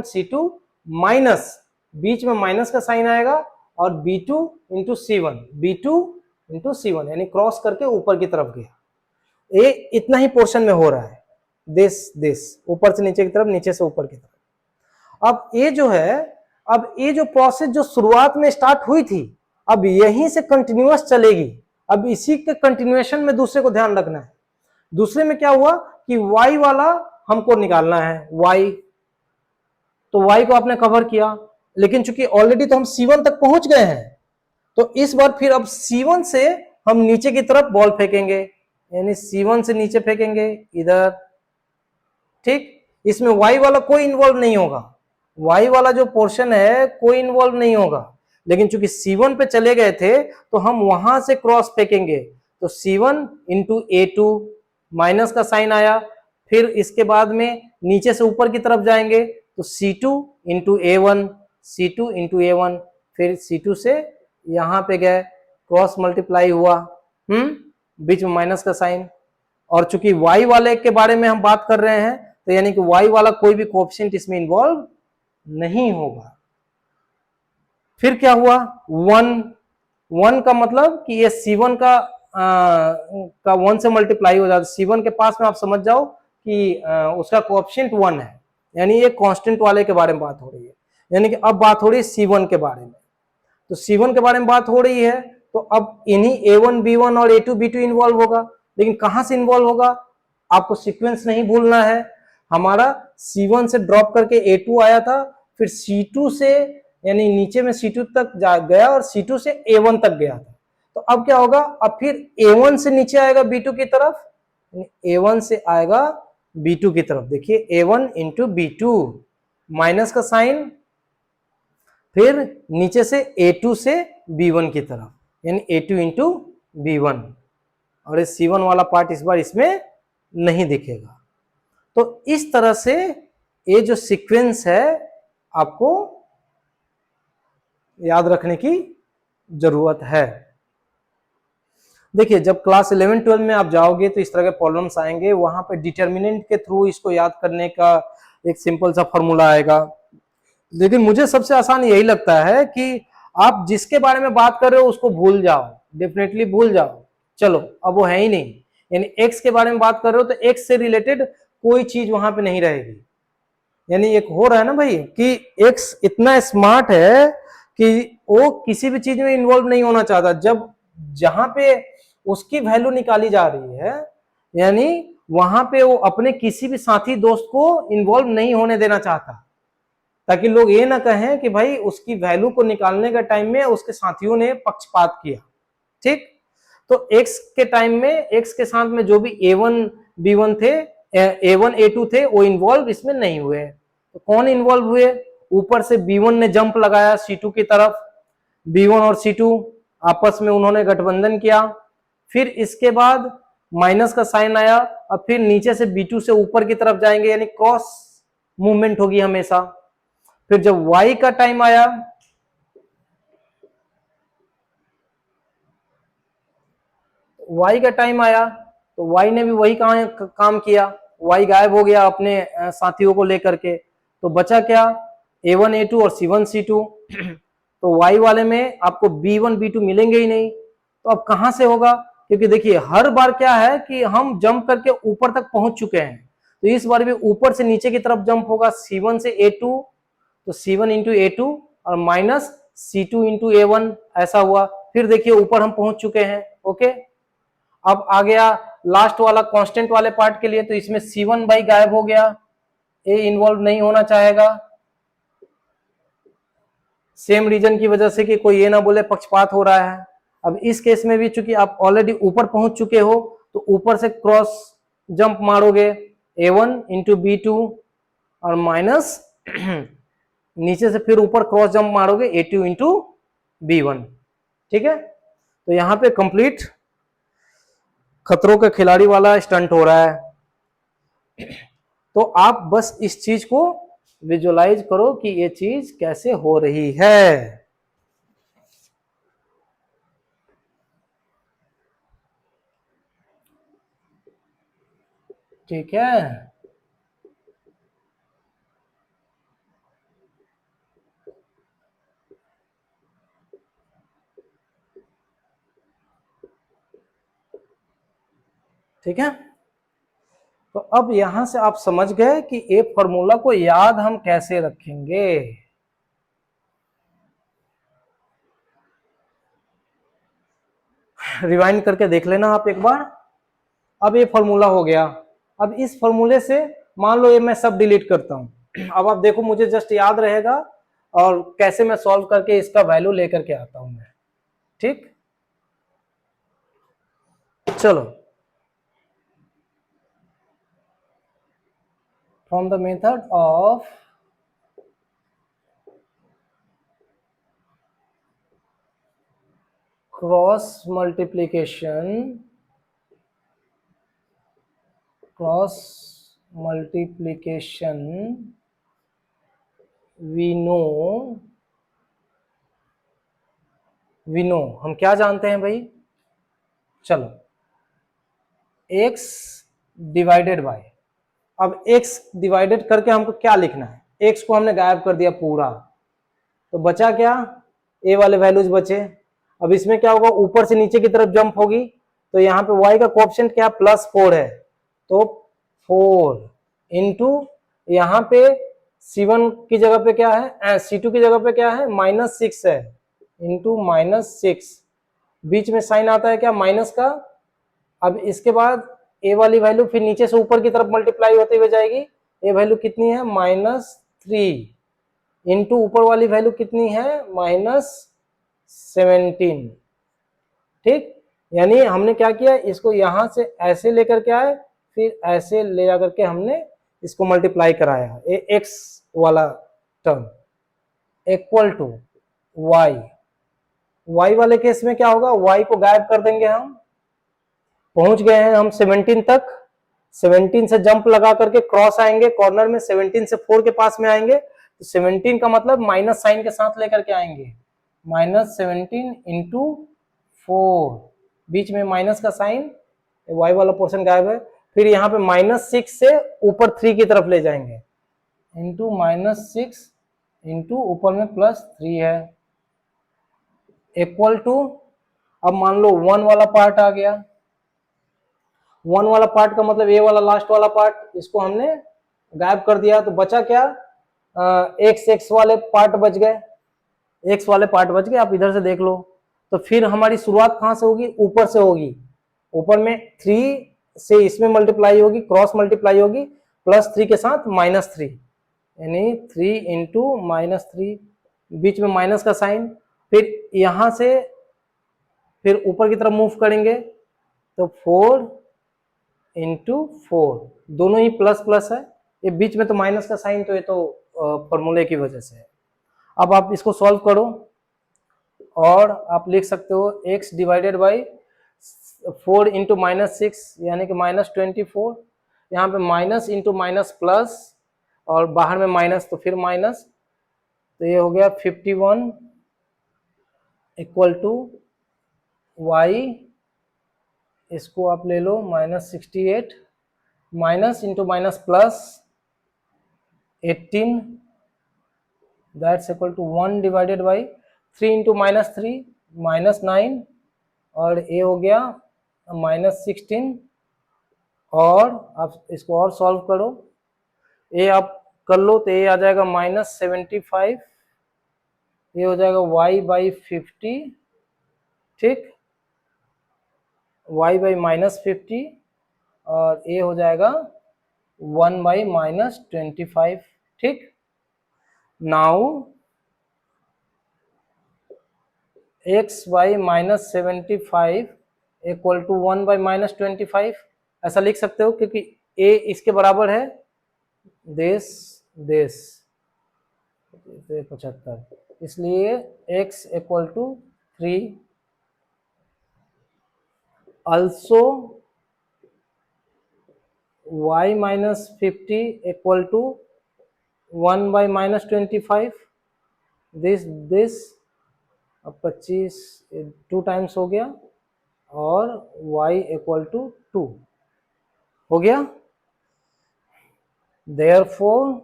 S1: C2 माइनस, बीच में माइनस का साइन आएगा, और B2 इंटू C1 यानी क्रॉस करके ऊपर की तरफ गया। ये इतना ही पोर्शन में हो रहा है, दिस ऊपर से नीचे की तरफ, नीचे से ऊपर की तरफ। अब ये जो है, अब ये जो प्रोसेस जो शुरुआत में स्टार्ट हुई थी, अब यहीं से कंटिन्यूअस चलेगी। अब इसी के कंटिन्यूएशन में दूसरे को ध्यान रखना है। दूसरे में क्या हुआ कि y वाला हमको निकालना है, y, तो y को आपने कवर किया, लेकिन चूंकि ऑलरेडी तो हम C1 तक पहुंच गए हैं, तो इस बार फिर अब C1 से हम नीचे की तरफ बॉल फेंकेंगे, यानी C1 से नीचे फेंकेंगे इधर, ठीक। इसमें y वाला कोई इन्वॉल्व नहीं होगा, y वाला जो पोर्शन है कोई इन्वॉल्व नहीं होगा, लेकिन चूंकि C1 पे चले गए थे तो हम वहां से क्रॉस फेंकेंगे, तो C1 इंटू A2, माइनस का साइन आया, फिर इसके बाद में नीचे से ऊपर की तरफ जाएंगे तो C2 इंटू A1, फिर C2 से यहां पे गए, क्रॉस मल्टीप्लाई हुआ, बीच में माइनस का साइन। और चूंकि y वाले के बारे में हम बात कर रहे हैं, तो यानी कि y वाला कोई भी कोएफिशिएंट इसमें इन्वॉल्व नहीं होगा। फिर क्या हुआ, 1 का मतलब कि ये C1 का 1 से मल्टीप्लाई हो जाता है। C1 के पास में आप समझ जाओ कि उसका कोएफिशिएंट 1 है, यानी ये कांस्टेंट वाले के बारे में बात हो रही है। यानी कि अब बात हो रही है C1 के बारे में, तो C1 के बारे में बात हो रही है, तो अब इन्हीं A1 B1 और A2 B2 इन्वॉल्व होगा। लेकिन कहां से इन्वॉल्व होगा, आपको सीक्वेंस नहीं भूलना है। हमारा C1 से ड्रॉप करके A2 आया था, फिर C2 से यानी नीचे में C2 तक गया, और C2 से A1 तक गया था। तो अब क्या होगा, अब फिर A1 से नीचे आएगा B2 की तरफ, A1 से आएगा B2 की तरफ। देखिए A1 इंटू B2, माइनस का साइन, फिर नीचे से A2 से B1 की तरफ, यानी A2 इंटू B1, और इस C1 वाला पार्ट इस बार इसमें नहीं दिखेगा। तो इस तरह से ये जो सीक्वेंस है आपको याद रखने की जरूरत है। देखिए जब क्लास 11-12 में आप जाओगे तो इस तरह के प्रॉब्लम्स आएंगे, वहां पे डिटर्मिनेंट के थ्रू इसको याद करने का एक सिंपल सा फॉर्मूला आएगा। लेकिन मुझे सबसे आसान यही लगता है कि आप जिसके बारे में बात कर रहे हो उसको भूल जाओ, डेफिनेटली भूल जाओ। चलो अब वो है ही नहीं, यानी एक्स के बारे में बात कर रहे हो तो एक्स से रिलेटेड कोई चीज वहां पे नहीं रहेगी। यानी एक हो रहा है ना भाई कि एक्स इतना स्मार्ट है कि वो किसी भी चीज में इन्वॉल्व नहीं होना चाहता। जब जहां पे उसकी वैल्यू निकाली जा रही है, यानी वहां पे वो अपने किसी भी साथी दोस्त को इन्वॉल्व नहीं होने देना चाहता, ताकि लोग ये ना कहें कि भाई उसकी वैल्यू को निकालने के टाइम में उसके साथियों ने पक्षपात किया, ठीक। तो x के टाइम में x के साथ में जो भी A1 B1 थे, A1 A2 थे, वो इन्वॉल्व इसमें नहीं हुए। तो कौन इन्वॉल्व हुए, ऊपर से B1 ने जंप लगाया C2 की तरफ, B1 और C2 आपस में उन्होंने गठबंधन किया, फिर इसके बाद माइनस का साइन आया, अब फिर नीचे से B2 से ऊपर की तरफ जाएंगे, यानी क्रॉस मूवमेंट होगी हमेशा। फिर जब y का टाइम आया, y का टाइम आया तो y ने भी वही काम किया, y गायब हो गया अपने साथियों को लेकर के, तो बचा क्या, A1 A2 और C1 C2। तो y वाले में आपको B1 B2 मिलेंगे ही नहीं, तो अब कहां से होगा, क्योंकि देखिए हर बार क्या है कि हम जंप करके ऊपर तक पहुंच चुके हैं, तो इस बार भी ऊपर से नीचे की तरफ जंप होगा, C1 से A2, तो C1 इंटू A2 और माइनस C2 इंटू A1, ऐसा हुआ। फिर देखिए ऊपर हम पहुंच चुके हैं, ओके। अब आ गया लास्ट वाला कांस्टेंट वाले पार्ट के लिए, तो इसमें C1 बाई गायब हो गया, ए इन्वॉल्व नहीं होना चाहेगा, सेम रीजन की वजह से कि कोई ये ना बोले पक्षपात हो रहा है। अब इस केस में भी चूंकि आप ऑलरेडी ऊपर पहुंच चुके हो, तो ऊपर से क्रॉस जंप मारोगे, A1 इंटू B2 और माइनस नीचे से फिर ऊपर क्रॉस जंप मारोगे A2 इंटू B1। ठीक है, तो यहाँ पे कंप्लीट खतरों के खिलाड़ी वाला स्टंट हो रहा है। तो आप बस इस चीज को विजुअलाइज करो कि ये चीज कैसे हो रही है। ठीक है, ठीक है। तो अब यहां से आप समझ गए कि ये फॉर्मूला को याद हम कैसे रखेंगे। रिवाइंड करके देख लेना आप एक बार। अब ये फॉर्मूला हो गया। अब इस फॉर्मूले से मान लो ये मैं सब डिलीट करता हूं। अब आप देखो मुझे जस्ट याद रहेगा और कैसे मैं सॉल्व करके इसका वैल्यू लेकर के आता हूं मैं। ठीक, चलो। From the method of cross multiplication, cross multiplication we know हम क्या जानते हैं भाई, चलो x डिवाइडेड बाय, अब x डिवाइडेड करके हमको क्या लिखना है, x को हमने गायब कर दिया पूरा, तो बचा क्या, a वाले वैल्यूज बचे। अब इसमें क्या होगा, ऊपर से नीचे की तरफ जंप होगी, तो यहाँ पे y का कोएफिशिएंट क्या +4 है, तो 4 इंटू यहाँ पे C1 की जगह पे क्या है, C2 की जगह पे क्या है -6 है, इंटू -6, बीच में साइन आता है क्या माइनस का। अब इसके बाद a वाली वैल्यू फिर नीचे से ऊपर की तरफ मल्टीप्लाई होते हुए जाएगी, a वैल्यू कितनी है -3, इंटू ऊपर वाली वैल्यू कितनी है -17। ठीक, यानी हमने क्या किया, इसको यहां से ऐसे लेकर के आए, फिर ऐसे ले जाकर के हमने इसको मल्टीप्लाई कराया, एक्स वाला term equal to y. Y वाले केस में क्या होगा, वाई को गायब कर देंगे हम। पहुंच गए हैं हम 17 तक, 17 से जंप लगा करके क्रॉस आएंगे कॉर्नर में, 17 से 4 के पास में आएंगे, तो 17 का मतलब माइनस साइन के साथ लेकर के आएंगे, -17 इंटू 4, बीच में माइनस का साइन, वाई वाला पोर्शन गायब है। फिर यहाँ पे -6 से ऊपर 3 की तरफ ले जाएंगे, इंटू -6 इंटू ऊपर में +3 है, इक्वल टू, अब मान लो 1 वाला पार्ट आ गया, 1 वाला पार्ट का मतलब ए वाला लास्ट वाला पार्ट, इसको हमने गायब कर दिया, तो बचा क्या, एक्स वाले पार्ट बच गए, एक्स वाले पार्ट बच गए, आप इधर से देख लो। तो फिर हमारी शुरुआत कहां से होगी, ऊपर से होगी, ऊपर में 3 से इसमें मल्टीप्लाई होगी, क्रॉस मल्टीप्लाई होगी, +3 के साथ -3, यानी 3 इंटू -3, बीच में माइनस का साइन, फिर यहां से फिर ऊपर की तरफ मूव करेंगे, तो 4 इंटू 4, दोनों ही प्लस प्लस है, ये बीच में तो माइनस का साइन, तो ये तो फॉर्मूले की वजह से है। अब आप इसको सॉल्व करो और आप लिख सकते हो x डिवाइडेड बाई 4 इंटू -6 यानी कि -24, यहाँ पे माइनस इंटू माइनस प्लस और बाहर में माइनस, तो फिर माइनस, तो ये हो गया 51 इक्वल टू y, इसको आप ले लो -68, minus into minus plus 18, that's equal to 1 divided by 3 into -3 -9, और ये हो गया -16, और आप इसको और सॉल्व करो, ये आप कर लो तो ये आ जाएगा -75, ये हो जाएगा y/50, ठीक, y/-50, और ये हो जाएगा 1/-25, ठीक। नाउ x/-75 इक्वल टू 1/-25, ऐसा लिख सकते हो, क्योंकि a इसके बराबर है देश 75, इसलिए x equal to 3 also y minus 50 equal to 1 by minus 25, this अब 25 2 टाइम्स हो गया और y इक्वल टू 2 हो गया। Therefore,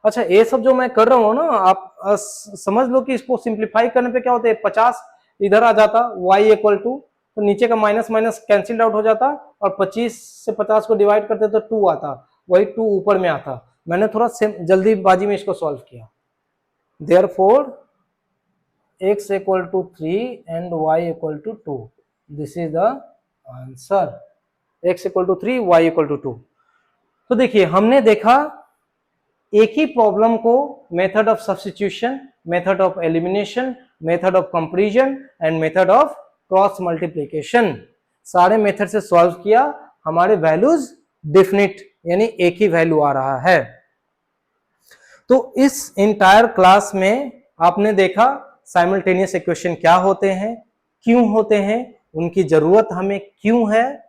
S1: अच्छा ये सब जो मैं कर रहा हूँ ना, आप समझ लो कि इसको सिंप्लीफाई करने पे क्या होता है, 50 इधर आ जाता, y इक्वल टू, तो नीचे का माइनस माइनस कैंसिल आउट हो जाता और 25 से 50 को डिवाइड करते तो 2 आता, वही 2 ऊपर में आता। मैंने थोड़ा जल्दीबाजी में इसको सॉल्व किया। Therefore, x equal to 3 and y equal to 2. This is the answer. x equal to 3, y equal to 2. तो देखिए हमने देखा एक ही प्रॉब्लम को method of substitution, method of elimination, method of comparison and method of cross multiplication, सारे method से solve किया। हमारे वैल्यूज डेफिनिट यानी एक ही वैल्यू आ रहा है। तो इस इंटायर क्लास में आपने देखा साइमल्टेनियस इक्वेशन क्या होते हैं, क्यों होते हैं, उनकी जरूरत हमें क्यों है,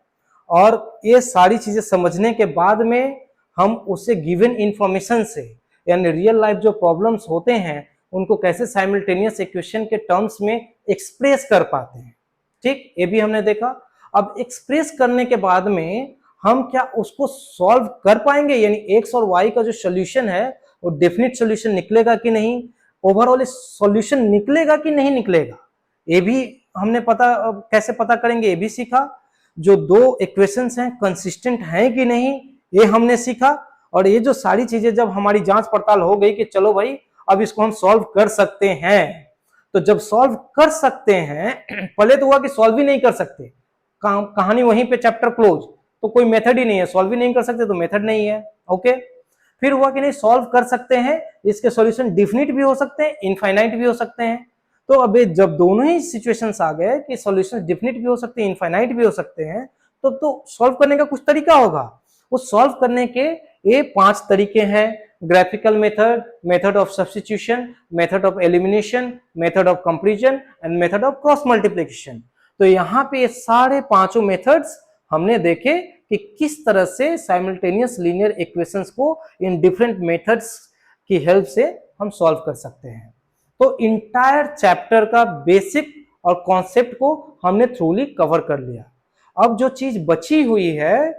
S1: और ये सारी चीजें समझने के बाद में हम उससे गिवन इंफॉर्मेशन से यानी रियल लाइफ जो प्रॉब्लम्स होते हैं उनको कैसे साइमल्टेनियस इक्वेशन के टर्म्स में एक्सप्रेस कर पाते हैं। ठीक, ये भी हमने देखा। अब एक्सप्रेस करने के बाद में हम क्या उसको सॉल्व कर पाएंगे, यानी एक्स और वाई का जो सोल्यूशन है वो डेफिनेट सोल्यूशन निकलेगा कि नहीं, ओवरऑल सॉल्यूशन निकलेगा कि नहीं निकलेगा, ये भी हमने कैसे पता करेंगे ये भी सीखा। जो दो इक्वेशंस हैं कंसिस्टेंट हैं कि नहीं ये हमने सीखा। और ये जो सारी चीजें जब हमारी जांच पड़ताल हो गई कि चलो भाई अब इसको हम सॉल्व कर सकते हैं, तो जब सॉल्व कर सकते हैं, पहले तो हुआ कि सॉल्व ही नहीं कर सकते, कहानी वहीं पे चैप्टर क्लोज, तो कोई मेथड ही नहीं है, सॉल्व ही नहीं कर सकते तो मेथड नहीं है। ओके, फिर हुआ कि नहीं सॉल्व कर सकते हैं, इसके सॉल्यूशन डिफिनिट भी हो सकते हैं, इनफाइनाइट भी हो सकते हैं। तो अब जब दोनों ही सिचुएशंस आ गए कि सॉल्यूशन डिफिनिट भी हो सकते हैं, इनफाइनाइट भी हो सकते हैं, तो सॉल्व करने का कुछ तरीका होगा। उस सॉल्व करने के ये 5 तरीके हैं, graphical method, method of substitution, method of elimination, method of comparison and method of cross multiplication. तो यहाँ पे ये सारे पांचों मेथड्स हमने देखे कि किस तरह से साइमल्टेनियस लीनियर इक्वेशंस को इन डिफरेंट मेथड्स की हेल्प से हम सॉल्व कर सकते हैं। तो इंटायर चैप्टर का बेसिक और कॉन्सेप्ट को हमने थ्रूली कवर कर लिया। अब जो चीज बची हुई है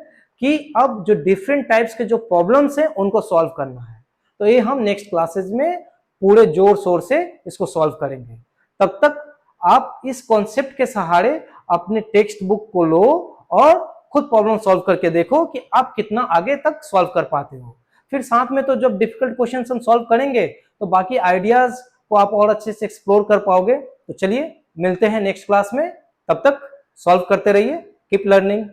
S1: कि अब जो डिफरेंट टाइप्स के जो प्रॉब्लम्स हैं उनको सॉल्व करना है, तो ये हम नेक्स्ट क्लासेस में पूरे जोर शोर से इसको सॉल्व करेंगे। तब तक आप इस कॉन्सेप्ट के सहारे अपने टेक्स्ट बुक को लो और खुद प्रॉब्लम सॉल्व करके देखो कि आप कितना आगे तक सॉल्व कर पाते हो। फिर साथ में तो जब डिफिकल्ट क्वेश्चन हम सॉल्व करेंगे तो बाकी आइडियाज को आप और अच्छे से एक्सप्लोर कर पाओगे। तो चलिए मिलते हैं नेक्स्ट क्लास में, तब तक सॉल्व करते रहिए, कीप लर्निंग।